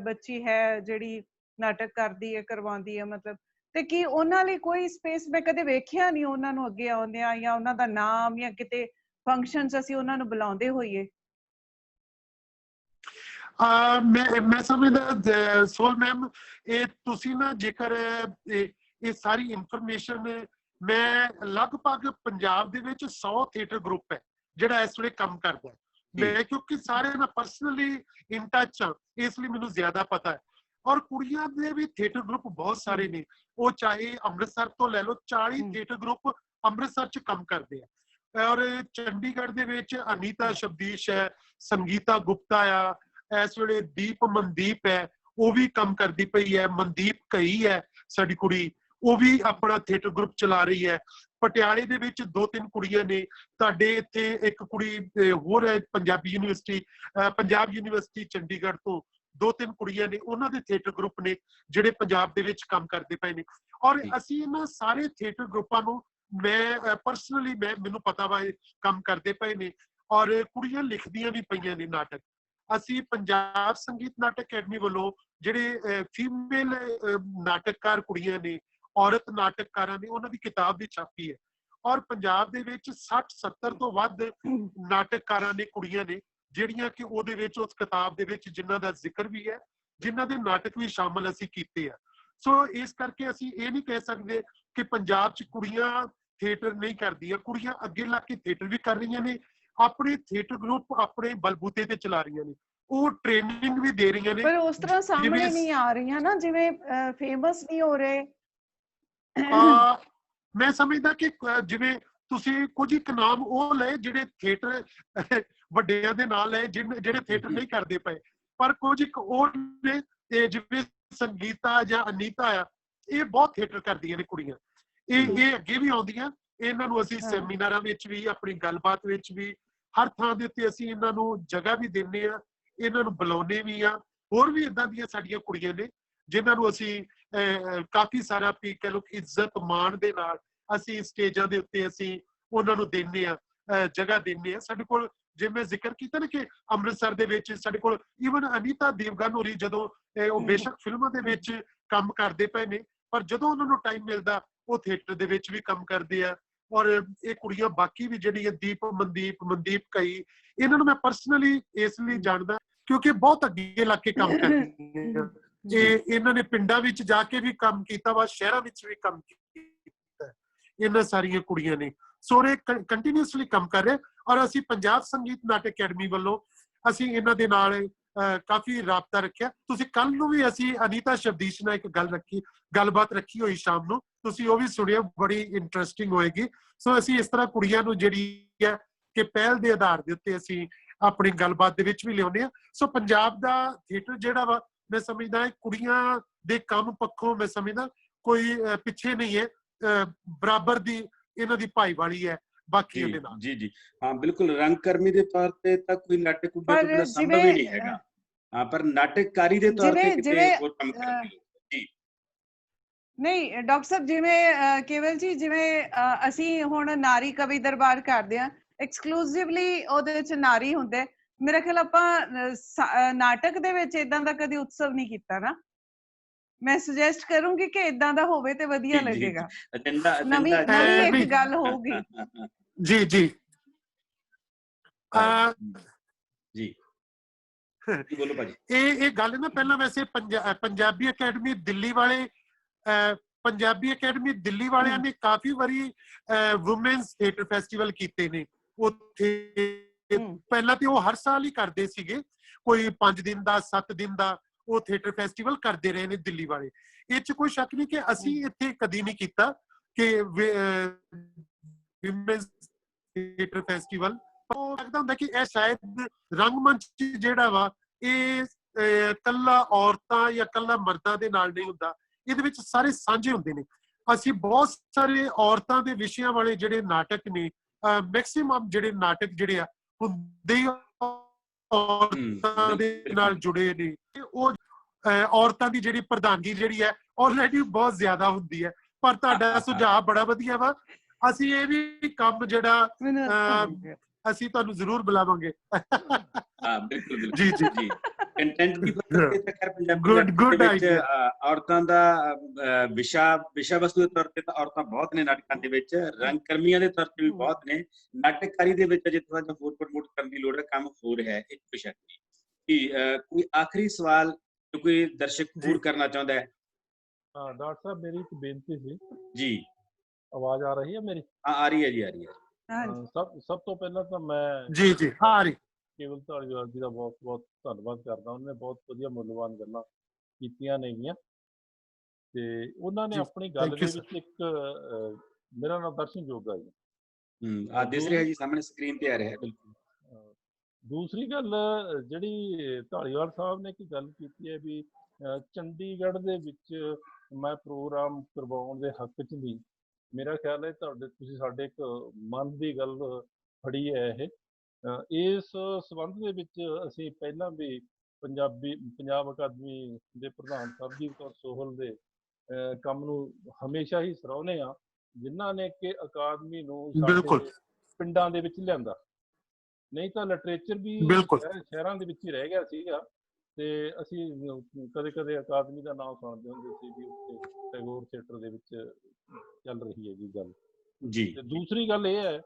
ਬੱਚੀ ਹੈ ਜਿਹੜੀ ਨਾਟਕ ਕਰਦੀ ਹੈ, ਕਰਵਾਉਂਦੀ ਹੈ ਮਤਲਬ, ਤੇ ਕੀ ਉਹਨਾਂ ਲਈ ਕੋਈ ਸਪੇਸ? ਮੈਂ ਕਦੇ ਵੇਖਿਆ ਨਹੀਂ ਉਹਨਾਂ ਨੂੰ ਅੱਗੇ ਆਉਂਦਿਆਂ, ਜਾਂ ਉਹਨਾਂ ਦਾ ਨਾਮ ਜਾਂ ਕਿਤੇ ਫੰਕਸ਼ਨਸ ਅਸੀਂ ਉਹਨਾਂ ਨੂੰ ਬੁਲਾਉਂਦੇ ਹੋਈਏ। ਮੈਂ ਸਮਝਦਾ ਸੋਹਲ ਮੈਮ, ਇਹ ਤੁਸੀਂ ਨਾ ਜੇਕਰ ਇਹ ਸਾਰੀ ਇਨਫੋਰਮੇਸ਼ਨ, ਮੈਂ ਲਗਭਗ ਪੰਜਾਬ ਦੇ ਵਿੱਚ 100 ਥੀਏਟਰ ਗਰੁੱਪ ਹੈ ਜਿਹੜਾ ਇਸ ਵੇਲੇ ਕੰਮ ਕਰਦਾ ਹੈ। ਮੈਂ ਕਿਉਂਕਿ ਸਾਰੇ ਨਾਲ ਪਰਸਨਲੀ ਇਨ ਟੱਚ ਹਾਂ, ਇਸ ਲਈ ਮੈਨੂੰ ਜ਼ਿਆਦਾ ਪਤਾ ਹੈ। ਔਰ ਕੁੜੀਆਂ ਦੇ ਵੀ ਥੀਏਟਰ ਗਰੁੱਪ ਬਹੁਤ ਸਾਰੇ ਨੇ, ਉਹ ਚਾਹੇ ਅੰਮ੍ਰਿਤਸਰ ਤੋਂ ਲੈ ਲਓ, 40 ਥੀਏਟਰ ਗਰੁੱਪ ਅੰਮ੍ਰਿਤਸਰ 'ਚ ਕੰਮ ਕਰਦੇ ਆ। ਔਰ ਚੰਡੀਗੜ੍ਹ ਦੇ ਵਿੱਚ ਅਨੀਤਾ ਸ਼ਬਦੀਸ਼ ਹੈ, ਸੰਗੀਤਾ ਗੁਪਤਾ ਆ, ਇਸ ਵੇਲੇ ਦੀਪ ਮਨਦੀਪ ਹੈ, ਉਹ ਵੀ ਕੰਮ ਕਰਦੀ ਪਈ ਹੈ। ਮਨਦੀਪ ਕਈ ਹੈ ਸਾਡੀ ਕੁੜੀ, ਉਹ ਵੀ ਆਪਣਾ ਥੀਏਟਰ ਗਰੁੱਪ ਚਲਾ ਰਹੀ ਹੈ। ਪਟਿਆਲੇ ਦੇ ਵਿੱਚ 2-3 ਕੁੜੀਆਂ ਨੇ। ਤੁਹਾਡੇ ਇੱਥੇ ਇੱਕ ਕੁੜੀ ਹੋਰ ਹੈ ਪੰਜਾਬ ਯੂਨੀਵਰਸਿਟੀ ਚੰਡੀਗੜ੍ਹ ਤੋਂ 2-3 ਕੁੜੀਆਂ ਨੇ, ਉਹਨਾਂ ਦੇ ਥੀਏਟਰ ਗਰੁੱਪ ਨੇ ਜਿਹੜੇ ਪੰਜਾਬ ਦੇ ਵਿੱਚ ਕੰਮ ਕਰਦੇ ਪਏ ਨੇ। ਔਰ ਅਸੀਂ ਇਹਨਾਂ ਸਾਰੇ ਥੀਏਟਰ ਗਰੁੱਪਾਂ ਨੂੰ ਮੈਂ ਪਰਸਨਲੀ ਮੈਨੂੰ ਪਤਾ ਵਾ ਇਹ ਕੰਮ ਕਰਦੇ ਪਏ ਨੇ, ਔਰ ਕੁੜੀਆਂ ਲਿਖਦੀਆਂ ਵੀ ਪਈਆਂ ਨੇ ਨਾਟਕ। ਅਸੀਂ ਪੰਜਾਬ ਸੰਗੀਤ ਨਾਟਕ ਅਕੈਡਮੀ ਵੱਲੋਂ ਜਿਹੜੇ ਫੀਮੇਲ ਨਾਟਕਕਾਰ ਕੁੜੀਆਂ ਨੇ, ਔਰਤ ਨਾਟਕਕਾਰਾਂ ਨੇ, ਉਹਨਾਂ ਦੀ ਕਿਤਾਬ ਵੀ ਛਾਪੀ ਹੈ। ਔਰ ਪੰਜਾਬ ਦੇ ਵਿੱਚ 60-70 ਤੋਂ ਵੱਧ ਨਾਟਕਕਾਰਾਂ ਨੇ, ਕੁੜੀਆਂ ਨੇ, ਜਿਹੜੀਆਂ ਕਿ ਉਹਦੇ ਵਿੱਚ ਉਸ ਕਿਤਾਬ ਦੇ ਵਿੱਚ ਜਿਨ੍ਹਾਂ ਦਾ ਜ਼ਿਕਰ ਵੀ ਹੈ, ਜਿਨ੍ਹਾਂ ਦੇ ਨਾਟਕ ਵੀ ਸ਼ਾਮਲ ਅਸੀਂ ਕੀਤੇ ਆ। ਸੋ ਇਸ ਕਰਕੇ ਅਸੀਂ ਇਹ ਨਹੀਂ ਕਹਿ ਸਕਦੇ ਕਿ ਪੰਜਾਬ 'ਚ ਕੁੜੀਆਂ ਥੀਏਟਰ ਨਹੀਂ ਕਰਦੀਆਂ। ਕੁੜੀਆਂ ਅੱਗੇ ਲੱਗ ਕੇ ਥੀਏਟਰ ਵੀ ਕਰ ਰਹੀਆਂ ਨੇ, ਆਪਣੇ ਥੀਏਟਰ ਗਰੁੱਪ ਆਪਣੇ ਬਲਬੂਤੇ ਤੇ ਚਲਾ ਰਹੀਆਂ ਨੇ, ਉਹ ਟ੍ਰੇਨਿੰਗ ਵੀ ਦੇ ਰਹੀਆਂ ਨੇ। ਪਰ ਉਸ ਤਰ੍ਹਾਂ ਸਾਹਮਣੇ ਨਹੀਂ ਆ ਰਹੀਆਂ ਨਾ, ਜਿਵੇਂ ਫੇਮਸ ਨਹੀਂ ਹੋ ਰਹੇ। ਮੈਂ ਸਮਝਦਾ ਕਿ ਜਿਵੇਂ ਤੁਸੀਂ ਕੁਝ ਇੱਕ ਨਾਮ ਉਹ ਲਏ ਜਿਹੜੇ ਥੀਏਟਰ ਵੱਡਿਆਂ ਦੇ ਨਾਲ ਲਏ, ਜਿਹੜੇ ਥੀਏਟਰ ਨਹੀਂ ਕਰਦੇ ਪਏ, ਪਰ ਕੁਝ ਇੱਕ ਉਹ ਨੇ ਜਿਵੇਂ ਸੰਗੀਤਾ ਜਾਂ ਅਨੀਤਾ ਆ, ਇਹ ਬਹੁਤ ਥੀਏਟਰ ਕਰਦੀਆਂ ਨੇ ਕੁੜੀਆਂ। ਇਹ ਅੱਗੇ ਵੀ ਆਉਂਦੀਆਂ, ਇਹਨਾਂ ਨੂੰ ਅਸੀਂ ਸੈਮੀਨਾਰਾਂ ਵਿੱਚ ਵੀ, ਆਪਣੀ ਗੱਲਬਾਤ ਵਿੱਚ ਵੀ, ਹਰ ਥਾਂ ਦੇ ਉੱਤੇ ਅਸੀਂ ਇਹਨਾਂ ਨੂੰ ਜਗ੍ਹਾ ਵੀ ਦਿੰਦੇ ਆ, ਇਹਨਾਂ ਨੂੰ ਬੁਲਾਉਂਦੇ ਵੀ ਆ। ਹੋਰ ਵੀ ਏਦਾਂ ਦੀਆਂ ਸਾਡੀਆਂ ਕੁੜੀਆਂ ਨੇ ਜਿਨ੍ਹਾਂ ਨੂੰ ਅਸੀਂ ਕਾਫੀ ਸਾਰਾ ਕਹਿ ਲਓ ਇੱਜ਼ਤ ਮਾਣ ਦੇ ਨਾਲ ਅਸੀਂ ਸਟੇਜਾਂ ਦੇ ਉੱਤੇ ਅਸੀਂ ਉਹਨਾਂ ਨੂੰ ਦਿੰਦੇ ਆ, ਜਗ੍ਹਾ ਦਿੰਦੇ ਆ। ਸਾਡੇ ਕੋਲ ਜੇ ਮੈਂ ਜ਼ਿਕਰ ਕੀਤਾ ਨਾ ਕਿ ਅੰਮ੍ਰਿਤਸਰ ਦੇ ਵਿੱਚ ਸਾਡੇ ਕੋਲ ਈਵਨ ਅਨੀਤਾ ਦੇਵਗਨ ਹੋਰੀ, ਜਦੋਂ ਉਹ ਬੇਸ਼ੱਕ ਫਿਲਮਾਂ ਦੇ ਵਿੱਚ ਕੰਮ ਕਰਦੇ ਪਏ ਨੇ, ਪਰ ਜਦੋਂ ਉਹਨਾਂ ਨੂੰ ਟਾਈਮ ਮਿਲਦਾ ਉਹ ਥੀਏਟਰ ਦੇ ਵਿੱਚ ਵੀ ਕੰਮ ਕਰਦੇ ਆ। ਔਰ ਇਹ ਕੁੜੀਆਂ ਬਾਕੀ ਵੀ ਜਿਹੜੀਆਂ ਦੀਪ ਮਨਦੀਪ ਕਈ, ਇਹਨਾਂ ਨੂੰ ਮੈਂ ਪਰਸਨਲੀ ਇਸ ਲਈ ਜਾਣਦਾ ਕਿਉਂਕਿ ਬਹੁਤ ਅੱਗੇ ਲੱਗ ਕੇ ਕੰਮ ਕਰਦੀਆਂ। ਇਹਨਾਂ ਨੇ ਪਿੰਡਾਂ ਵਿੱਚ ਜਾ ਕੇ ਵੀ ਕੰਮ ਕੀਤਾ ਵਾ, ਸ਼ਹਿਰਾਂ ਵਿੱਚ ਵੀ ਕੰਮ ਕੀਤਾ, ਇਹਨਾਂ ਸਾਰੀਆਂ ਕੁੜੀਆਂ ਨੇ। ਸੋ ਇਹ ਕੰਟੀਨਿਊਸਲੀ ਕੰਮ ਕਰ ਰਹੇ। ਔਰ ਅਸੀਂ ਪੰਜਾਬ ਸੰਗੀਤ ਨਾਟਕ ਅਕੈਡਮੀ ਵੱਲੋਂ ਅਸੀਂ ਇਹਨਾਂ ਦੇ ਨਾਲ ਕਾਫੀ ਰਾਬਤਾ ਰੱਖਿਆ। ਤੁਸੀਂ ਕੱਲ ਨੂੰ ਵੀ ਅਸੀਂ ਅਨੀਤਾ ਸ਼ਬਦੀਸ਼ ਨਾਲ ਇੱਕ ਗੱਲਬਾਤ ਰੱਖੀ ਹੋਈ ਸ਼ਾਮ ਨੂੰ, ਤੁਸੀਂ ਉਹ ਵੀ ਸੁਣਿਓ, ਬੜੀ ਇੰਟਰਸਟਿੰਗ ਹੋਏਗੀ। ਸੋ ਅਸੀਂ ਇਸ ਤਰ੍ਹਾਂ ਕੁੜੀਆਂ ਨੂੰ ਜਿਹੜੀ ਹੈ ਕਿ ਪਹਿਲ ਦੇ ਆਧਾਰ ਦੇ ਉੱਤੇ ਅਸੀਂ ਆਪਣੀ ਗੱਲਬਾਤ ਦੇ ਵਿੱਚ ਵੀ ਲਿਆਉਂਦੇ ਹਾਂ। ਸੋ ਪੰਜਾਬ ਦਾ ਥੀਏਟਰ ਜਿਹੜਾ ਵਾ, ਮੈਂ ਸਮਝਦਾ ਕੁੜੀਆਂ ਦੇ ਕੰਮ ਪੱਖੋਂ ਮੈਂ ਸਮਝਦਾ ਕੋਈ ਪਿੱਛੇ ਨਹੀਂ ਹੈ, ਬਰਾਬਰ ਦੀ ਇਹਨਾਂ ਦੀ ਭਾਈਵਾਲੀ ਹੈ ਬਾਕੀਆਂ ਦੇ ਨਾਲ। ਜੀ ਹਾਂ, ਬਿਲਕੁਲ। ਰੰਗਕਰਮੀ ਦੇ ਤੌਰ ਤੇ ਤਾਂ ਕੋਈ ਨਾਟਕ ਤੋਂ ਬਿਨਾਂ ਸੰਭਵ ਹੀ ਨਹੀਂ ਹੈਗਾ। ਹਾਂ, ਪਰ ਨਾਟਕਕਾਰੀ ਦੇ ਤੌਰ ਤੇ ਕਿਤੇ ਹੋਰ ਕੰਮ ਕਰਦੇ ਹੋ। ਜੀ ਨਹੀਂ ਡਾਕਟਰ ਸਾਹਿਬ, ਜਿਵੇਂ ਕੇਵਲ ਜੀ, ਜਿਵੇਂ ਅਸੀਂ ਹੁਣ ਨਾਰੀ ਕਵੀ ਦਰਬਾਰ ਕਰਦੇ ਆ, ਐਕਸਕਲੂਸਿਵਲੀ ਉਹਦੇ ਵਿੱਚ ਨਾਰੀ ਹੁੰਦੇ। ਮੇਰਾ ਖਿਆਲ ਆਪਾਂ ਨਾਟਕ ਦੇ ਵਿੱਚ ਇਦਾਂ ਦਾ ਕਦੀ ਉਤਸਵ ਨਹੀਂ ਕੀਤਾ ਨਾ। ਮੈਂ ਸੁਜੈਸਟ ਕਰੂੰਗੀ ਕਿ ਇਦਾਂ ਦਾ ਹੋਵੇ ਤੇ ਵਧੀਆ ਲੱਗੇਗਾ, ਨਵੀਂ ਇੱਕ ਗੱਲ ਹੋਊਗੀ। ਜੀ ਜੀ ਜੀ ਬੋਲੋ ਭਾਜੀ। ਇਹ ਗੱਲ ਨਾ ਪਹਿਲਾਂ ਵੈਸੇ ਪੰਜਾਬੀ ਅਕੈਡਮੀ ਦਿੱਲੀ ਵਾਲੇ ਪੰਜਾਬੀ ਅਕੈਡਮੀ ਦਿੱਲੀ ਵਾਲਿਆਂ ਨੇ ਕਾਫੀ ਵਾਰੀ ਵੂਮਨਸ ਥੀਏਟਰ ਫੈਸਟੀਵਲ ਕੀਤੇ ਨੇ ਉੱਥੇ। ਪਹਿਲਾਂ ਤੇ ਉਹ ਹਰ ਸਾਲ ਹੀ ਕਰਦੇ ਸੀਗੇ, ਕੋਈ 5 ਦਿਨ ਦਾ 7 ਦਿਨ ਦਾ ਉਹ ਥੀਏਟਰ ਫੈਸਟੀਵਲ ਕਰਦੇ ਰਹੇ ਨੇ ਦਿੱਲੀ ਵਾਲੇ। ਇਹ 'ਚ ਕੋਈ ਸ਼ੱਕ ਨਹੀਂ ਕਿ ਅਸੀਂ ਇੱਥੇ ਕਦੀ ਨਹੀਂ ਕੀਤਾ ਕਿ ਵਿਮਨਸ ਥੀਏਟਰ ਫੈਸਟੀਵਲ। ਉਹ ਲੱਗਦਾ ਹੁੰਦਾ ਕਿ ਇਹ ਸ਼ਾਇਦ ਰੰਗਮੰਚ ਜਿਹੜਾ ਵਾ ਇਹ ਕੱਲਾ ਔਰਤਾਂ ਜਾਂ ਕੱਲਾ ਮਰਦਾਂ ਦੇ ਨਾਲ ਨਹੀਂ ਹੁੰਦਾ, ਇਹਦੇ ਵਿੱਚ ਸਾਰੇ ਸਾਂਝੇ ਹੁੰਦੇ ਨੇ। ਅਸੀਂ ਬਹੁਤ ਸਾਰੇ ਔਰਤਾਂ ਦੇ ਵਿਸ਼ਿਆਂ ਵਾਲੇ ਜਿਹੜੇ ਨਾਟਕ ਨੇ, ਮੈਕਸਿਮਮ ਜਿਹੜੇ ਨਾਟਕ ਜਿਹੜੇ ਆ ਹੁੰਦੇ ਹੀ ਔਰਤਾਂ ਦੇ ਨਾਲ ਜੁੜੇ ਨੇ। ਉਹ ਔਰਤਾਂ ਦੀ ਜਿਹੜੀ ਪ੍ਰਧਾਨਗੀ ਜਿਹੜੀ ਹੈ ਆਲਰੇਡੀ ਬਹੁਤ ਜ਼ਿਆਦਾ ਹੁੰਦੀ ਹੈ। ਪਰ ਤੁਹਾਡਾ ਸੁਝਾਅ ਬੜਾ ਵਧੀਆ ਵਾ। ਅਸੀਂ ਇਹ ਵੀ ਕੰਮ ਜਿਹੜਾ ਅਸੀਂ ਤੁਹਾਨੂੰ ਜ਼ਰੂਰ ਬੁਲਾਵਾਂਗੇ। ਬਿਲਕੁਲ ਜੀ ਜੀ ਜੀ। ਕੰਟੈਂਟ ਦੀ ਪੰਜਾਬੀ ਵਿੱਚ ਔਰਤਾਂ ਦਾ ਵਿਸ਼ਾ ਵਸਤੂ ਦੇ ਤੌਰ ਤੇ ਤਾਂ ਔਰਤਾਂ ਬਹੁਤ ਨੇ ਨਾਟਕਾਂ ਦੇ ਵਿੱਚ, ਰੰਗਕਰਮੀਆਂ ਦੇ ਤੌਰ ਤੇ ਵੀ ਬਹੁਤ ਨੇ। ਨਾਟਕਕਾਰੀ ਦੇ ਵਿੱਚ ਅਜੇ ਥੋੜਾ ਜਿਹਾ ਹੋਰ ਪ੍ਰਮੋਟ ਕਰਨ ਦੀ ਲੋੜ ਹੈ, ਕੰਮ ਹੋ ਰਿਹਾ ਹੈ। ਇੱਕ ਵਿਸ਼ਾ ਕੀ ਕੋਈ ਆਖਰੀ ਸਵਾਲ ਜੋ ਕੋਈ ਦਰਸ਼ਕ ਹੋਰ ਕਰਨਾ ਚਾਹੁੰਦਾ ਹੈ? ਹਾਂ ਡਾਕਟਰ ਸਾਹਿਬ, ਮੇਰੀ ਇੱਕ ਬੇਨਤੀ ਸੀ ਜੀ। ਆਵਾਜ਼ ਆ ਰਹੀ ਹੈ ਮੇਰੀ? ਹਾਂ ਆ ਰਹੀ ਹੈ ਜੀ, ਆ ਰਹੀ ਹੈ। ਸਭ ਤੋਂ ਪਹਿਲਾਂ ਤਾਂ ਮੈਂ ਜੀ ਜੀ ਹਾਂ ਆ ਰਹੀ ਕੇਵਲ ਧਾਲੀਵਾਲ ਜੀ ਦਾ ਬਹੁਤ ਬਹੁਤ ਧੰਨਵਾਦ ਕਰਦਾ। ਉਹਨੇ ਬਹੁਤ ਵਧੀਆ ਮੁੱਲਵਾਨ ਗੱਲਾਂ ਕੀਤੀਆਂ ਨੇਗੀਆਂ ਤੇ ਉਹਨਾਂ ਨੇ ਆਪਣੀ ਗੱਲ ਦੇ ਵਿੱਚ ਇੱਕ ਮੇਰਾ ਨਾਮ ਦਰਸ਼ਨ ਜੋਗਾ ਜੀ ਆ ਦਿਸ ਰਿਹਾ ਜੀ, ਸਾਹਮਣੇ ਸਕਰੀਨ ਤੇ ਆ ਰਿਹਾ। ਬਿਲਕੁਲ। ਦੂਸਰੀ ਗੱਲ ਜਿਹੜੀ ਧਾਲੀਵਾਲ ਸਾਹਿਬ ਨੇ ਇੱਕ ਗੱਲ ਕੀਤੀ ਹੈ ਵੀ ਚੰਡੀਗੜ੍ਹ ਦੇ ਵਿੱਚ ਮੈਂ ਪ੍ਰੋਗਰਾਮ ਕਰਵਾਉਣ ਦੇ ਹੱਕ 'ਚ ਨਹੀਂ। ਮੇਰਾ ਖਿਆਲ ਹੈ ਤੁਸੀਂ ਸਾਡੇ ਇੱਕ ਮਨ ਦੀ ਗੱਲ ਫੜੀ ਹੈ ਇਹ। ਇਸ ਸੰਬੰਧ ਦੇ ਵਿੱਚ ਅਸੀਂ ਪਹਿਲਾਂ ਵੀ ਪੰਜਾਬ ਅਕਾਦਮੀ ਦੇ ਪ੍ਰਧਾਨ ਸਰਬਜੀਤ ਕੌਰ ਸੋਹਲ ਦੇ ਕੰਮ ਨੂੰ ਹਮੇਸ਼ਾ ਹੀ ਸਰਾਹੁੰਦੇ ਹਾਂ, ਜਿਨ੍ਹਾਂ ਨੇ ਕਿ ਅਕਾਦਮੀ ਨੂੰ ਸਾਡੇ ਪਿੰਡਾਂ ਦੇ ਵਿੱਚ ਲਿਆਂਦਾ। ਨਹੀਂ ਤਾਂ ਲਿਟਰੇਚਰ ਵੀ ਸ਼ਹਿਰਾਂ ਦੇ ਵਿੱਚ ਹੀ ਰਹਿ ਗਿਆ ਸੀਗਾ ਤੇ ਅਸੀਂ ਕਦੇ ਕਦੇ ਅਕਾਦਮੀ ਦਾ ਨਾਮ ਸੁਣਦੇ ਹੁੰਦੇ ਸੀ ਵੀ ਉੱਥੇ ਟੈਗੋਰ ਥੀਏਟਰ ਦੇ ਵਿੱਚ ਚੱਲ ਰਹੀ ਹੈ ਜੀ ਗੱਲ ਜੀ। ਤੇ ਦੂਸਰੀ ਗੱਲ ਇਹ ਹੈ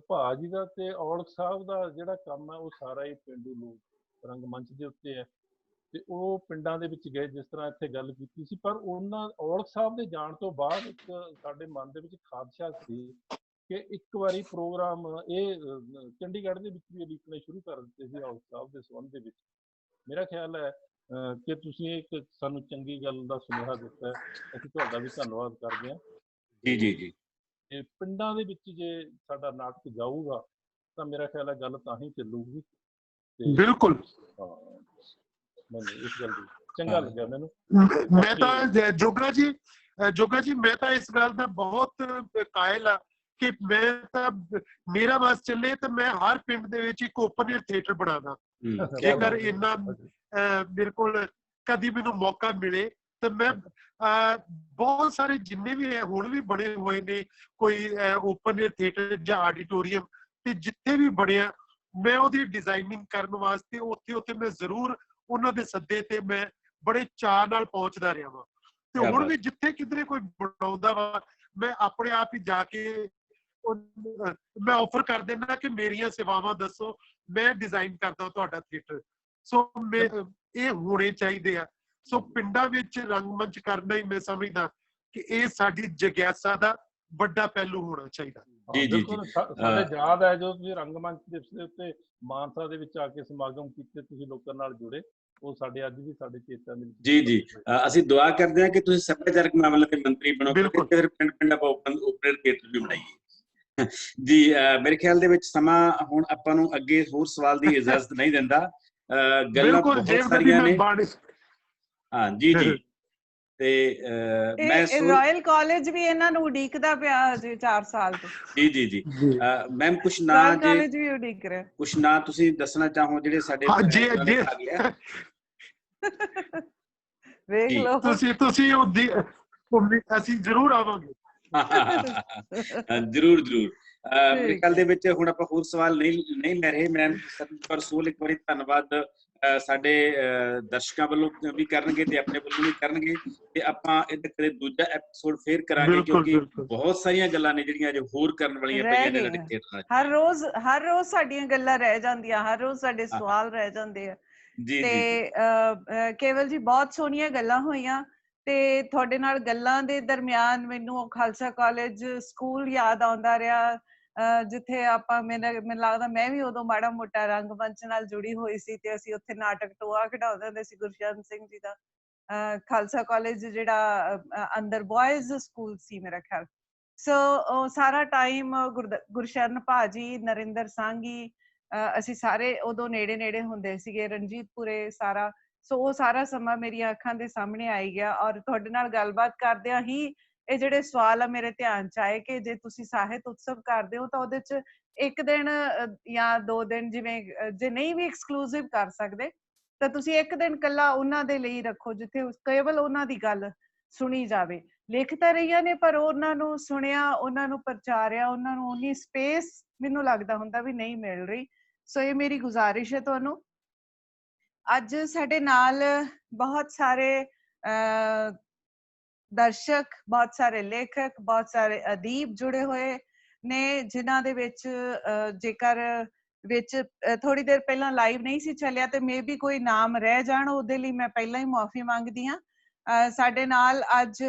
ਭਾਜੀ ਦਾ ਤੇ ਔਲਖ ਸਾਹਿਬ ਦਾ ਜਿਹੜਾ ਕੰਮ ਹੈ ਉਹ ਸਾਰਾ ਹੀ ਪੇਂਡੂ ਲੋਕ ਰੰਗਮੰਚ ਦੇ ਉੱਤੇ ਹੈ ਤੇ ਉਹ ਪਿੰਡਾਂ ਦੇ ਵਿੱਚ ਗਏ, ਜਿਸ ਤਰ੍ਹਾਂ ਇੱਥੇ ਗੱਲ ਕੀਤੀ ਸੀ। ਪਰ ਉਹਨਾਂ ਔਲਖ ਸਾਹਿਬ ਦੇ ਜਾਣ ਤੋਂ ਬਾਅਦ ਇੱਕ ਸਾਡੇ ਮਨ ਦੇ ਵਿੱਚ ਖਾਦਸ਼ਾ ਸੀ ਕਿ ਇੱਕ ਵਾਰੀ ਪ੍ਰੋਗਰਾਮ ਇਹ ਚੰਡੀਗੜ੍ਹ ਦੇ ਵਿੱਚ ਵੀ ਲਿਖਣੇ ਸ਼ੁਰੂ ਕਰ ਦਿੱਤੇ ਸੀ ਔਲਖ ਸਾਹਿਬ ਦੇ ਸੰਬੰਧ ਦੇ ਵਿੱਚ। ਮੇਰਾ ਖਿਆਲ ਹੈ ਕਿ ਤੁਸੀਂ ਇੱਕ ਸਾਨੂੰ ਚੰਗੀ ਗੱਲ ਦਾ ਸੁਨੇਹਾ ਦਿੱਤਾ ਹੈ, ਅਸੀਂ ਤੁਹਾਡਾ ਵੀ ਧੰਨਵਾਦ ਕਰਦੇ ਹਾਂ। ਜੀ ਜੀ ਜੀ। ਤੇ ਪਿੰਡਾਂ ਦੇ ਵਿੱਚ ਜੇ ਸਾਡਾ ਨਾਟਕ ਜਾਊਗਾ ਤਾਂ ਮੇਰਾ ਖਿਆਲ ਹੈ ਗੱਲ ਤਾਂ ਹੀ ਚੱਲੂਗੀ। ਬਿਲਕੁਲ। ਮੈਨੂੰ ਇਸ ਗੱਲ ਦੀ ਚੰਗਾ ਲੱਗਿਆ ਮੈਨੂੰ। ਮੈਂ ਤਾਂ ਜੋਗਾ ਜੀ ਮੈਂ ਤਾਂ ਇਸ ਗੱਲ ਦਾ ਬਹੁਤ ਕਾਇਲ ਆ ਕਿ ਮੈਂ ਤਾਂ ਮੇਰਾ ਬਸ ਚੱਲੇ ਤਾਂ ਮੈਂ ਹਰ ਪਿੰਡ ਦੇ ਵਿੱਚ ਇੱਕ ਓਪਨ ਏਅਰ ਥੀਏਟਰ ਬਣਾਦਾ। ਜੇਕਰ ਇੰਨਾ ਮੇਰੇ ਕੋਲ ਕਦੀ ਮੈਨੂੰ ਮੌਕਾ ਮਿਲੇ ਤਾਂ ਮੈਂ ਬਹੁਤ ਸਾਰੇ ਜਿੰਨੇ ਵੀ ਹੁਣ ਵੀ ਬਣੇ ਹੋਏ ਨੇ ਕੋਈ ਓਪਨ ਏਅਰ ਥੀਏਟਰ ਜਾਂ ਆਡੀਟੋਰੀਅਮ ਤੇ ਜਿੱਥੇ ਵੀ ਬਣਿਆ ਮੈਂ ਉਹਦੀ ਡਿਜ਼ਾਈਨਿੰਗ ਕਰਨ ਵਾਸਤੇ ਉੱਥੇ ਮੈਂ ਜ਼ਰੂਰ ਉਹਨਾਂ ਦੇ ਸੱਦੇ ਤੇ ਮੈਂ ਬੜੇ ਚਾਅ ਨਾਲ ਪਹੁੰਚਦਾ ਰਿਹਾ ਵਾਂ। ਤੇ ਹੁਣ ਵੀ ਜਿੱਥੇ ਕਿਧਰੇ ਕੋਈ ਬਣਾਉਂਦਾ ਵਾ ਮੈਂ ਆਪਣੇ ਆਪ ਹੀ ਜਾ ਕੇ ਮੈਂ ਆਫਰ ਕਰ ਦਿੰਦਾ ਕਿ ਮੇਰੀਆਂ ਸੇਵਾਵਾਂ ਦੱਸੋ, ਮੈਂ ਡਿਜ਼ਾਈਨ ਕਰਦਾ ਤੁਹਾਡਾ ਥੀਏਟਰ। ਸੋ ਇਹ ਹੋਣੇ ਚਾਹੀਦੇ ਆ। ਸੋ ਪਿੰਡਾਂ ਵਿੱਚ ਰੰਗਮੰਚ ਕਰਨਾ ਹੀ ਮੈਂ ਸਮਝਦਾ ਕਿ ਇਹ ਸਾਡੀ ਜਗਿਆਸਾ ਦਾ ਵੱਡਾ ਪਹਿਲੂ ਹੋਣਾ ਚਾਹੀਦਾ। ਸਾਡੇ ਯਾਦ ਹੈ ਜੋ ਤੁਸੀਂ ਰੰਗਮੰਚ ਦਿਵਸ ਦੇ ਉੱਤੇ ਮਾਨਸਾ ਦੇ ਵਿੱਚ ਆ ਕੇ ਸਮਾਗਮ ਕੀਤੇ, ਤੁਸੀਂ ਲੋਕਾਂ ਨਾਲ ਜੁੜੇ, ਉਹ ਸਾਡੇ ਅੱਜ ਵੀ ਸਾਡੇ ਚੇਤਨ ਦੇ ਵਿੱਚ। ਜੀ ਜੀ। ਅਸੀਂ ਦੁਆ ਕਰਦੇ ਹਾਂ ਕਿ ਤੁਸੀਂ ਸੱਭਿਆਚਾਰਕ ਮਾਮਲੇ ਦੇ ਮੰਤਰੀ ਬਣੋ ਤੇ ਫਿਰ ਪਿੰਡ ਆਪਾਂ ਓਪਨ ਥੀਏਟਰ ਵੀ ਬਣਾਈਏ। ਜੀ ਮੇਰੇ ਖਿਆਲ ਦੇ ਵਿੱਚ ਸਮਾਂ ਹੁਣ ਆਪਾਂ ਨੂੰ ਅੱਗੇ ਹੋਰ ਸਵਾਲ ਦੀ ਇਜਾਜ਼ਤ ਨਹੀਂ ਦਿੰਦਾ। ਗੱਲਾਂ ਬਹੁਤ ਸਾਰੀਆਂ ਨੇ। ਹਾਂ ਜੀ ਜੀ। ਤੇ ਮੈਂ ਰਾਇਲ ਕਾਲਜ ਵੀ ਇਹਨਾਂ ਨੂੰ ਉਡੀਕਦਾ ਪਿਆ ਜੀ 4 ਸਾਲ ਤੋਂ। ਜੀ ਜੀ ਜੀ। ਮੈਮ ਕੁਛ ਨਾ ਕਾਲਜ ਵੀ ਉਡੀਕ ਰਿਹਾ, ਕੁਛ ਨਾ ਤੁਸੀਂ ਦੱਸਣਾ ਚਾਹੋ ਜਿਹੜੇ ਸਾਡੇ ਵੇਖ ਲਓ। ਤੁਸੀਂ ਅਸੀਂ ਜ਼ਰੂਰ ਆਵਾਂਗੇ। ਜ਼ਰੂਰ ਜ਼ਰੂਰ। ਮੇਰੇ ਖਿਆਲ ਦੇ ਵਿੱਚ ਹੁਣ ਆਪਾਂ ਹੋਰ ਸਵਾਲ ਨਹੀਂ ਲੈ ਰਹੇ। ਮੈਂ ਸਰਬਜੀਤ ਕੌਰ ਸੋਹਲ ਇੱਕ ਵਾਰੀ ਧੰਨਵਾਦ ਸਾਡੇ ਦਰਸ਼ਕਾਂ ਵੱਲੋਂ ਵੀ ਕਰਨਗੇ ਤੇ ਆਪਣੇ ਵੱਲੋਂ ਵੀ ਕਰਨਗੇ, ਤੇ ਆਪਾਂ ਇਹਦੇ ਕਦੇ ਦੂਜਾ ਐਪੀਸੋਡ ਫੇਰ ਕਰਾਂਗੇ, ਕਿਉਂਕਿ ਬਹੁਤ ਸਾਰੀਆਂ ਗੱਲਾਂ ਨੇ ਜਿਹੜੀਆਂ ਅਜੇ ਹੋਰ ਕਰਨ ਵਾਲੀਆਂ ਪਈਆਂ ਨੇ। ਹਰ ਰੋਜ਼ ਸਾਡੀਆਂ ਗੱਲਾਂ ਰਹਿ ਜਾਂਦੀਆਂ, ਹਰ ਰੋਜ਼ ਸਾਡੇ ਸਵਾਲ ਰਹਿ ਜਾਂਦੇ ਆ। ਤੇ ਕੇਵਲ ਜੀ ਬਹੁਤ ਸੋਹਣੀਆਂ ਗੱਲਾਂ ਹੋਈਆਂ, ਤੇ ਤੁਹਾਡੇ ਨਾਲ ਗੱਲਾਂ ਦੇ ਦਰਮਿਆਨ ਮੈਨੂੰ ਖਾਲਸਾ ਕਾਲਜ ਸਕੂਲ ਯਾਦ ਆਉਂਦਾ ਰਿਹਾ, ਜਿੱਥੇ ਆਪਾਂ ਮੈਨੂੰ ਲੱਗਦਾ ਮੈਂ ਵੀ ਉਦੋਂ ਮਾੜਾ ਮੋਟਾ ਰੰਗਮੰਚ ਨਾਲ ਜੁੜੀ ਹੋਈ ਸੀ, ਤੇ ਅਸੀਂ ਉੱਥੇ ਨਾਟਕ ਟੋਆ ਖਿਡਾਉਂਦੇ ਹੁੰਦੇ ਸੀ ਗੁਰਸ਼ਰਨ ਸਿੰਘ ਜੀ ਦਾ। ਖਾਲਸਾ ਕਾਲਜ ਜਿਹੜਾ ਅੰਦਰ ਬॉयਜ਼ ਸਕੂਲ ਸੀ ਮੇਰਾ ਖਿਆਲ। ਸੋ ਸਾਰਾ ਟਾਈਮ ਗੁਰਸ਼ਰਨ ਭਾਜੀ, ਨਰਿੰਦਰ ਸਾਂਗੀ, ਅਸੀਂ ਸਾਰੇ ਉਦੋਂ ਨੇੜੇ ਹੁੰਦੇ ਸੀਗੇ, ਰਣਜੀਤਪੁਰੇ ਸਾਰਾ। ਸੋ ਉਹ ਸਾਰਾ ਸਮਾਂ ਮੇਰੀਆਂ ਅੱਖਾਂ ਦੇ ਸਾਹਮਣੇ ਆਈ ਗਿਆ, ਔਰ ਤੁਹਾਡੇ ਨਾਲ ਗੱਲਬਾਤ ਕਰਦਿਆਂ ਹੀ ਇਹ ਜਿਹੜੇ ਸਵਾਲ ਆ ਮੇਰੇ ਧਿਆਨ ਚ ਆਏ ਕਿ ਜੇ ਤੁਸੀਂ ਸਾਹਿਤ ਉਤਸਵ ਕਰਦੇ ਹੋ ਤਾਂ ਉਹਦੇ ਚ ਇੱਕ ਦਿਨ ਜਾਂ 2 ਦਿਨ, ਜਿਵੇਂ ਜੇ ਨਹੀਂ ਵੀ ਐਕਸਕਲੂਸਿਵ ਕਰ ਸਕਦੇ ਤਾਂ ਤੁਸੀਂ ਇੱਕ ਦਿਨ ਇਕੱਲਾ ਉਹਨਾਂ ਦੇ ਲਈ ਰੱਖੋ, ਜਿੱਥੇ ਕੇਵਲ ਉਹਨਾਂ ਦੀ ਗੱਲ ਸੁਣੀ ਜਾਵੇ। ਲਿਖ ਤਾਂ ਰਹੀਆਂ ਨੇ, ਪਰ ਉਹਨਾਂ ਨੂੰ ਸੁਣਿਆ, ਉਹਨਾਂ ਨੂੰ ਪ੍ਰਚਾਰਿਆ, ਉਹਨਾਂ ਨੂੰ ਉਨੀ ਸਪੇਸ ਮੈਨੂੰ ਲੱਗਦਾ ਹੁੰਦਾ ਵੀ ਨਹੀਂ ਮਿਲ ਰਹੀ। ਸੋ ਇਹ ਮੇਰੀ ਗੁਜ਼ਾਰਿਸ਼ ਹੈ ਤੁਹਾਨੂੰ। ਅੱਜ ਸਾਡੇ ਨਾਲ ਬਹੁਤ ਸਾਰੇ ਦਰਸ਼ਕ, ਬਹੁਤ ਸਾਰੇ ਲੇਖਕ, ਬਹੁਤ ਸਾਰੇ ਅਦੀਬ ਜੁੜੇ ਹੋਏ ਨੇ, ਜਿਨ੍ਹਾਂ ਦੇ ਵਿੱਚ ਜੇਕਰ ਵਿੱਚ ਥੋੜੀ ਦੇਰ ਪਹਿਲਾਂ ਲਾਈਵ ਨਹੀਂ ਸੀ ਚੱਲਿਆ ਤੇ ਮੇ ਵੀ ਕੋਈ ਨਾਮ ਰਹਿ ਜਾਣ, ਉਹਦੇ ਲਈ ਮੈਂ ਪਹਿਲਾਂ ਹੀ ਮੁਆਫੀ ਮੰਗਦੀ ਹਾਂ। ਸਾਡੇ ਨਾਲ ਅੱਜ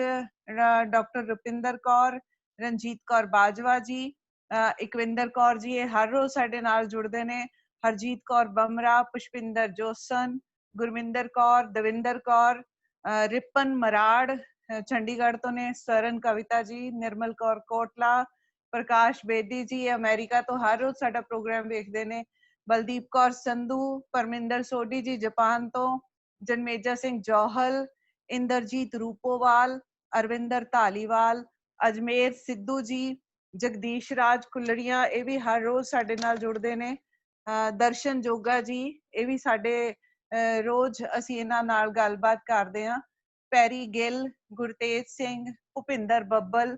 ਡਾਕਟਰ ਰੁਪਿੰਦਰ ਕੌਰ, ਰਣਜੀਤ ਕੌਰ ਬਾਜਵਾ ਜੀ, ਇਕਵਿੰਦਰ ਕੌਰ ਜੀ, ਇਹ ਹਰ ਰੋਜ਼ ਸਾਡੇ ਨਾਲ ਜੁੜਦੇ ਨੇ। ਹਰਜੀਤ ਕੌਰ ਬਮਰਾ, ਪੁਸ਼ਪਿੰਦਰ ਜੋਸਨ, ਗੁਰਮਿੰਦਰ ਕੌਰ, ਦਵਿੰਦਰ ਕੌਰ, ਰਿਪਨ ਮਰਾੜ ਚੰਡੀਗੜ੍ਹ ਤੋਂ ਨੇ, ਸਰਨ ਕਵਿਤਾ ਜੀ, ਨਿਰਮਲ ਕੌਰ ਕੋਟਲਾ, ਪ੍ਰਕਾਸ਼ ਬੇਦੀ ਜੀ ਅਮਰੀਕਾ ਤੋਂ ਹਰ ਰੋਜ਼ ਸਾਡਾ ਪ੍ਰੋਗਰਾਮ ਵੇਖਦੇ ਨੇ, ਬਲਦੀਪ ਕੌਰ ਸੰਧੂ, ਪਰਮਿੰਦਰ ਸੋਢੀ ਜੀ ਜਾਪਾਨ ਤੋਂ, ਜਨਮੇਜਾ ਸਿੰਘ ਜੌਹਲ, ਇੰਦਰਜੀਤ ਰੂਪੋਵਾਲ, ਅਰਵਿੰਦਰ ਧਾਲੀਵਾਲ, ਅਜਮੇਰ ਸਿੱਧੂ ਜੀ, ਜਗਦੀਸ਼ ਰਾਜ ਕੁੱਲੜੀਆਂ, ਇਹ ਵੀ ਹਰ ਰੋਜ਼ ਸਾਡੇ ਨਾਲ ਜੁੜਦੇ ਨੇ। ਦਰਸ਼ਨ ਜੋਗਾ ਜੀ, ਇਹ ਵੀ ਸਾਡੇ ਰੋਜ਼ ਅਸੀਂ ਇਹਨਾਂ ਨਾਲ ਗੱਲਬਾਤ ਕਰਦੇ ਹਾਂ। ਪੈਰੀ ਗਿੱਲ, ਗੁਰਤੇਜ ਸਿੰਘ, ਭੁਪਿੰਦਰ ਬੱਬਲ,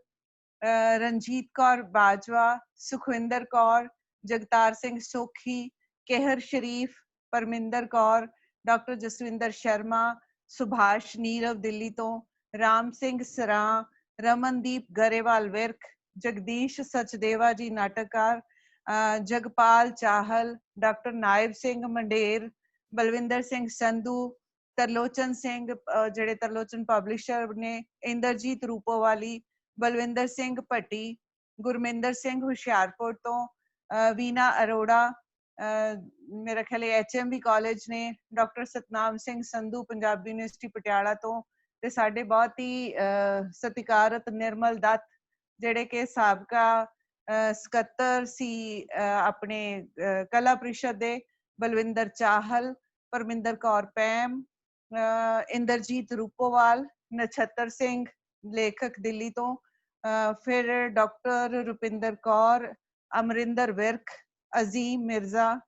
ਰਣਜੀਤ ਕੌਰ ਬਾਜਵਾ, ਸੁਖਵਿੰਦਰ ਕੌਰ, ਜਗਤਾਰ ਸਿੰਘ ਸੋਖੀ, ਕੇਹਰ ਸ਼ਰੀਫ, ਪਰਮਿੰਦਰ ਕੌਰ, ਡਾਕਟਰ ਜਸਵਿੰਦਰ ਸ਼ਰਮਾ, ਸੁਭਾਸ਼ ਨੀਰਵ ਦਿੱਲੀ ਤੋਂ, ਰਾਮ ਸਿੰਘ ਸਰਾਂ, ਰਮਨਦੀਪ ਗਰੇਵਾਲ ਵਿਰਕ, ਜਗਦੀਸ਼ ਸਚਦੇਵਾ ਜੀ ਨਾਟਕਕਾਰ, ਜਗਪਾਲ ਚਾਹਲ, ਡਾਕਟਰ ਨਾਇਬ ਸਿੰਘ ਮੰਡੇਰ, ਬਲਵਿੰਦਰ ਸਿੰਘ ਸੰਧੂ, ਤਰਲੋਚਨ ਸਿੰਘ ਜਿਹੜੇ ਤਰਲੋਚਨ ਪਬਲਿਸ਼ਰ ਨੇ, ਇੰਦਰਜੀਤ ਰੂਪੋਵਾਲੀ, ਬਲਵਿੰਦਰ ਸਿੰਘ ਭੱਟੀ, ਗੁਰਮਿੰਦਰ ਸਿੰਘ ਹੁਸ਼ਿਆਰਪੁਰ ਤੋਂ, ਵੀਨਾ ਅਰੋੜਾ, ਮੇਰਾ ਖਿਆਲ HMV ਕਾਲਜ ਨੇ, ਡਾਕਟਰ ਸਤਨਾਮ ਸਿੰਘ ਸੰਧੂ ਪੰਜਾਬੀ ਯੂਨੀਵਰਸਿਟੀ ਪਟਿਆਲਾ ਤੋਂ, ਤੇ ਸਾਡੇ ਬਹੁਤ ਹੀ ਸਤਿਕਾਰਤ ਨਿਰਮਲ ਦੱਤ ਜਿਹੜੇ ਕਿ ਸਾਬਕਾ ਸਕੱਤਰ ਸੀ ਆਪਣੇ ਕਲਾ ਪ੍ਰੀਸ਼ਦ ਦੇ, ਬਲਵਿੰਦਰ ਚਾਹਲ, ਪਰਮਿੰਦਰ ਕੌਰ ਪੈਮ, ਇੰਦਰਜੀਤ ਰੂਪੋਵਾਲ, ਨਛੱਤਰ ਸਿੰਘ ਲੇਖਕ ਦਿੱਲੀ ਤੋਂ, ਫਿਰ ਡਾਕਟਰ ਰੁਪਿੰਦਰ ਕੌਰ, ਅਮਰਿੰਦਰ ਵਿਰਕ, ਅਜ਼ੀਮ ਮਿਰਜ਼ਾ,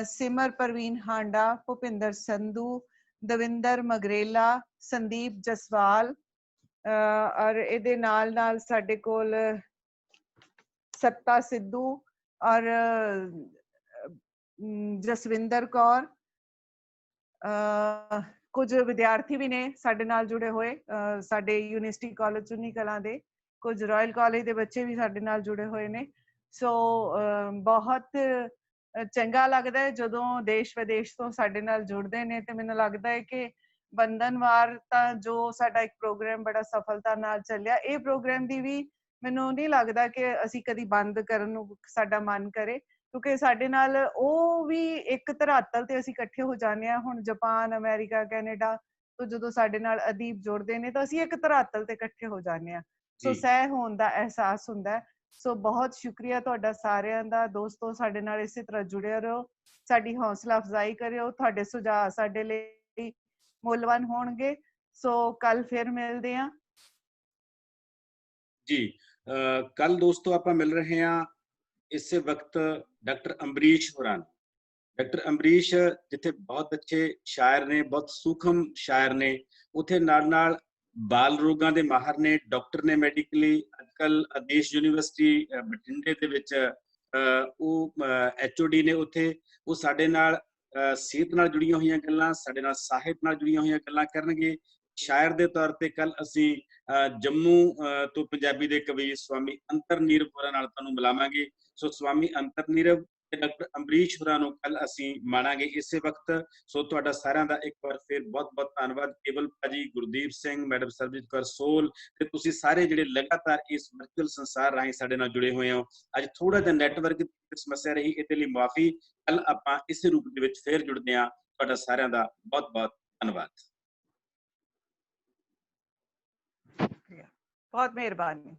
ਸਿਮਰ ਪਰਵੀਨ ਹਾਂਡਾ, ਭੁਪਿੰਦਰ ਸੰਧੂ, ਦਵਿੰਦਰ ਮਗਰੇਲਾ, ਸੰਦੀਪ ਜਸਵਾਲ, ਔਰ ਇਹਦੇ ਨਾਲ ਸਾਡੇ ਕੋਲ ਸੱਤਾ ਸਿੱਧੂ ਔਰ ਜਸਵਿੰਦਰ ਕੌਰ, ਕੁਝ ਵਿਦਿਆਰਥੀ ਵੀ ਨੇ ਸਾਡੇ ਨਾਲ ਜੁੜੇ ਹੋਏ, ਸਾਡੇ ਯੂਨੀਵਰਸਿਟੀ ਕਾਲਜ ਚੁੰਨੀ ਕਲਾਂ ਦੇ, ਕੁਝ ਰਾਇਲ ਕਾਲਜ ਦੇ ਬੱਚੇ ਵੀ ਸਾਡੇ ਨਾਲ ਜੁੜੇ ਹੋਏ ਨੇ। ਸੋ ਬਹੁਤ ਚੰਗਾ ਲੱਗਦਾ ਹੈ ਜਦੋਂ ਦੇਸ਼ ਵਿਦੇਸ਼ ਤੋਂ ਸਾਡੇ ਨਾਲ ਜੁੜਦੇ ਨੇ, ਤੇ ਮੈਨੂੰ ਲੱਗਦਾ ਹੈ ਕਿ ਬੰਧਨਵਾਰ ਤਾਂ ਜੋ ਸਾਡਾ ਇੱਕ ਪ੍ਰੋਗਰਾਮ ਬੜਾ ਸਫਲਤਾ ਨਾਲ ਚੱਲਿਆ, ਇਹ ਪ੍ਰੋਗਰਾਮ ਦੀ ਵੀ ਮੈਨੂੰ ਨਹੀਂ ਲੱਗਦਾ ਕਿ ਅਸੀਂ ਕਦੀ ਬੰਦ ਕਰਨ ਨੂੰ ਸਾਡਾ ਮਨ ਕਰੇ, ਕਿਉਂਕਿ ਸਾਡੇ ਨਾਲ ਉਹ ਵੀ ਇੱਕ ਧਰਾਤਲ ਤੇ ਅਸੀਂ ਇਕੱਠੇ ਹੋ ਜਾਂਦੇ ਹਾਂ। ਹੁਣ ਜਾਪਾਨ, ਅਮਰੀਕਾ, ਕੈਨੇਡਾ ਤੋਂ ਜਦੋਂ ਸਾਡੇ ਨਾਲ ਅਦੀਬ ਜੁੜਦੇ ਨੇ ਤਾਂ ਅਸੀਂ ਇੱਕ ਧਰਾਤਲ ਤੇ ਇਕੱਠੇ ਹੋ ਜਾਂਦੇ ਹਾਂ। ਸੋ ਸਹਿ ਹੋਣ ਦਾ ਅਹਿਸਾਸ ਹੁੰਦਾ ਹੈ। ਸੋ ਬਹੁਤ ਸ਼ੁਕਰੀਆ ਤੁਹਾਡਾ ਸਾਰਿਆਂ ਦਾ। ਦੋਸਤੋ, ਸਾਡੇ ਨਾਲ ਇਸੇ ਤਰ੍ਹਾਂ ਜੁੜਿਆ ਰਹੋ, ਸਾਡੀ ਹੌਸਲਾ ਅਫਜ਼ਾਈ ਕਰਿਓ, ਤੁਹਾਡੇ ਸੁਝਾਅ ਸਾਡੇ ਲਈ ਮੁੱਲਵਾਨ ਹੋਣਗੇ। ਸੋ ਕੱਲ ਫਿਰ ਮਿਲਦੇ ਹਾਂ ਜੀ। ਕੱਲ ਦੋਸਤੋ ਆਪਾਂ ਮਿਲ ਰਹੇ ਹਾਂ ਇਸੇ ਵਕਤ ਡਾਕਟਰ ਅੰਬਰੀਸ਼ ਹੋਰਾਂ ਨੂੰ। ਡਾਕਟਰ ਅੰਬਰੀਸ਼ ਜਿੱਥੇ ਬਹੁਤ ਅੱਛੇ ਸ਼ਾਇਰ ਨੇ, ਬਹੁਤ ਸੂਖਮ ਸ਼ਾਇਰ ਨੇ, ਉੱਥੇ ਨਾਲ ਬਾਲ ਰੋਗਾਂ ਦੇ ਮਾਹਰ ਨੇ, ਡਾਕਟਰ ਨੇ ਮੈਡੀਕਲੀ। ਅੱਜਕੱਲ ਆਦੇਸ਼ ਯੂਨੀਵਰਸਿਟੀ ਬਠਿੰਡੇ ਦੇ ਵਿੱਚ ਉਹ HOD ਨੇ ਉੱਥੇ, ਉਹ ਸਾਡੇ ਨਾਲ ਸਿਹਤ ਨਾਲ ਜੁੜੀਆਂ ਹੋਈਆਂ ਗੱਲਾਂ, ਸਾਡੇ ਨਾਲ ਸਾਹਿਤ ਨਾਲ ਜੁੜੀਆਂ ਹੋਈਆਂ ਗੱਲਾਂ ਕਰਨਗੇ। ਸ਼ਾਇਰ ਦੇ ਤੌਰ ਤੇ ਕੱਲ ਅਸੀਂ ਜੰਮੂ ਤੋਂ ਪੰਜਾਬੀ ਦੇ ਕਵੀ ਸਵਾਮੀ ਅੰਤਰਨੀਰਵ ਹੋਰਾਂ ਨਾਲ ਤੁਹਾਨੂੰ ਮਿਲਾਵਾਂਗੇ। ਸੋ ਸਵਾਮੀ ਅੰਤਰਨੀਰਵ ਤੇ ਡਾਕਟਰ ਅੰਬਰੀਸ਼ ਹੋਰਾਂ ਨੂੰ ਕੱਲ ਅਸੀਂ ਮਾਣਾਂਗੇ ਇਸੇ ਵਕਤ। ਸੋ ਤੁਹਾਡਾ ਸਾਰਿਆਂ ਦਾ ਇੱਕ ਵਾਰ ਫਿਰ ਬਹੁਤ ਬਹੁਤ ਧੰਨਵਾਦ। ਕੇਵਲ ਭਾਜੀ, ਗੁਰਦੀਪ ਸਿੰਘ, ਮੈਡਮ ਸਰਬਜੀਤ ਕੌਰ ਸੋਹਲ ਤੇ ਤੁਸੀਂ ਸਾਰੇ ਜਿਹੜੇ ਲਗਾਤਾਰ ਇਸ ਵਰਚੁਅਲ ਸੰਸਾਰ ਰਾਹੀਂ ਸਾਡੇ ਨਾਲ ਜੁੜੇ ਹੋਏ ਹੋ। ਅੱਜ ਥੋੜਾ ਜਿਹਾ ਨੈਟਵਰਕ ਦੀ ਸਮੱਸਿਆ ਰਹੀ, ਇਹਦੇ ਲਈ ਮਾਫੀ। ਕੱਲ ਆਪਾਂ ਇਸੇ ਰੂਪ ਦੇ ਵਿੱਚ ਫਿਰ ਜੁੜਦੇ ਹਾਂ। ਤੁਹਾਡਾ ਸਾਰਿਆਂ ਦਾ ਬਹੁਤ ਬਹੁਤ ਧੰਨਵਾਦ। ਬਹੁਤ ਮਿਹਰਬਾਨੀ।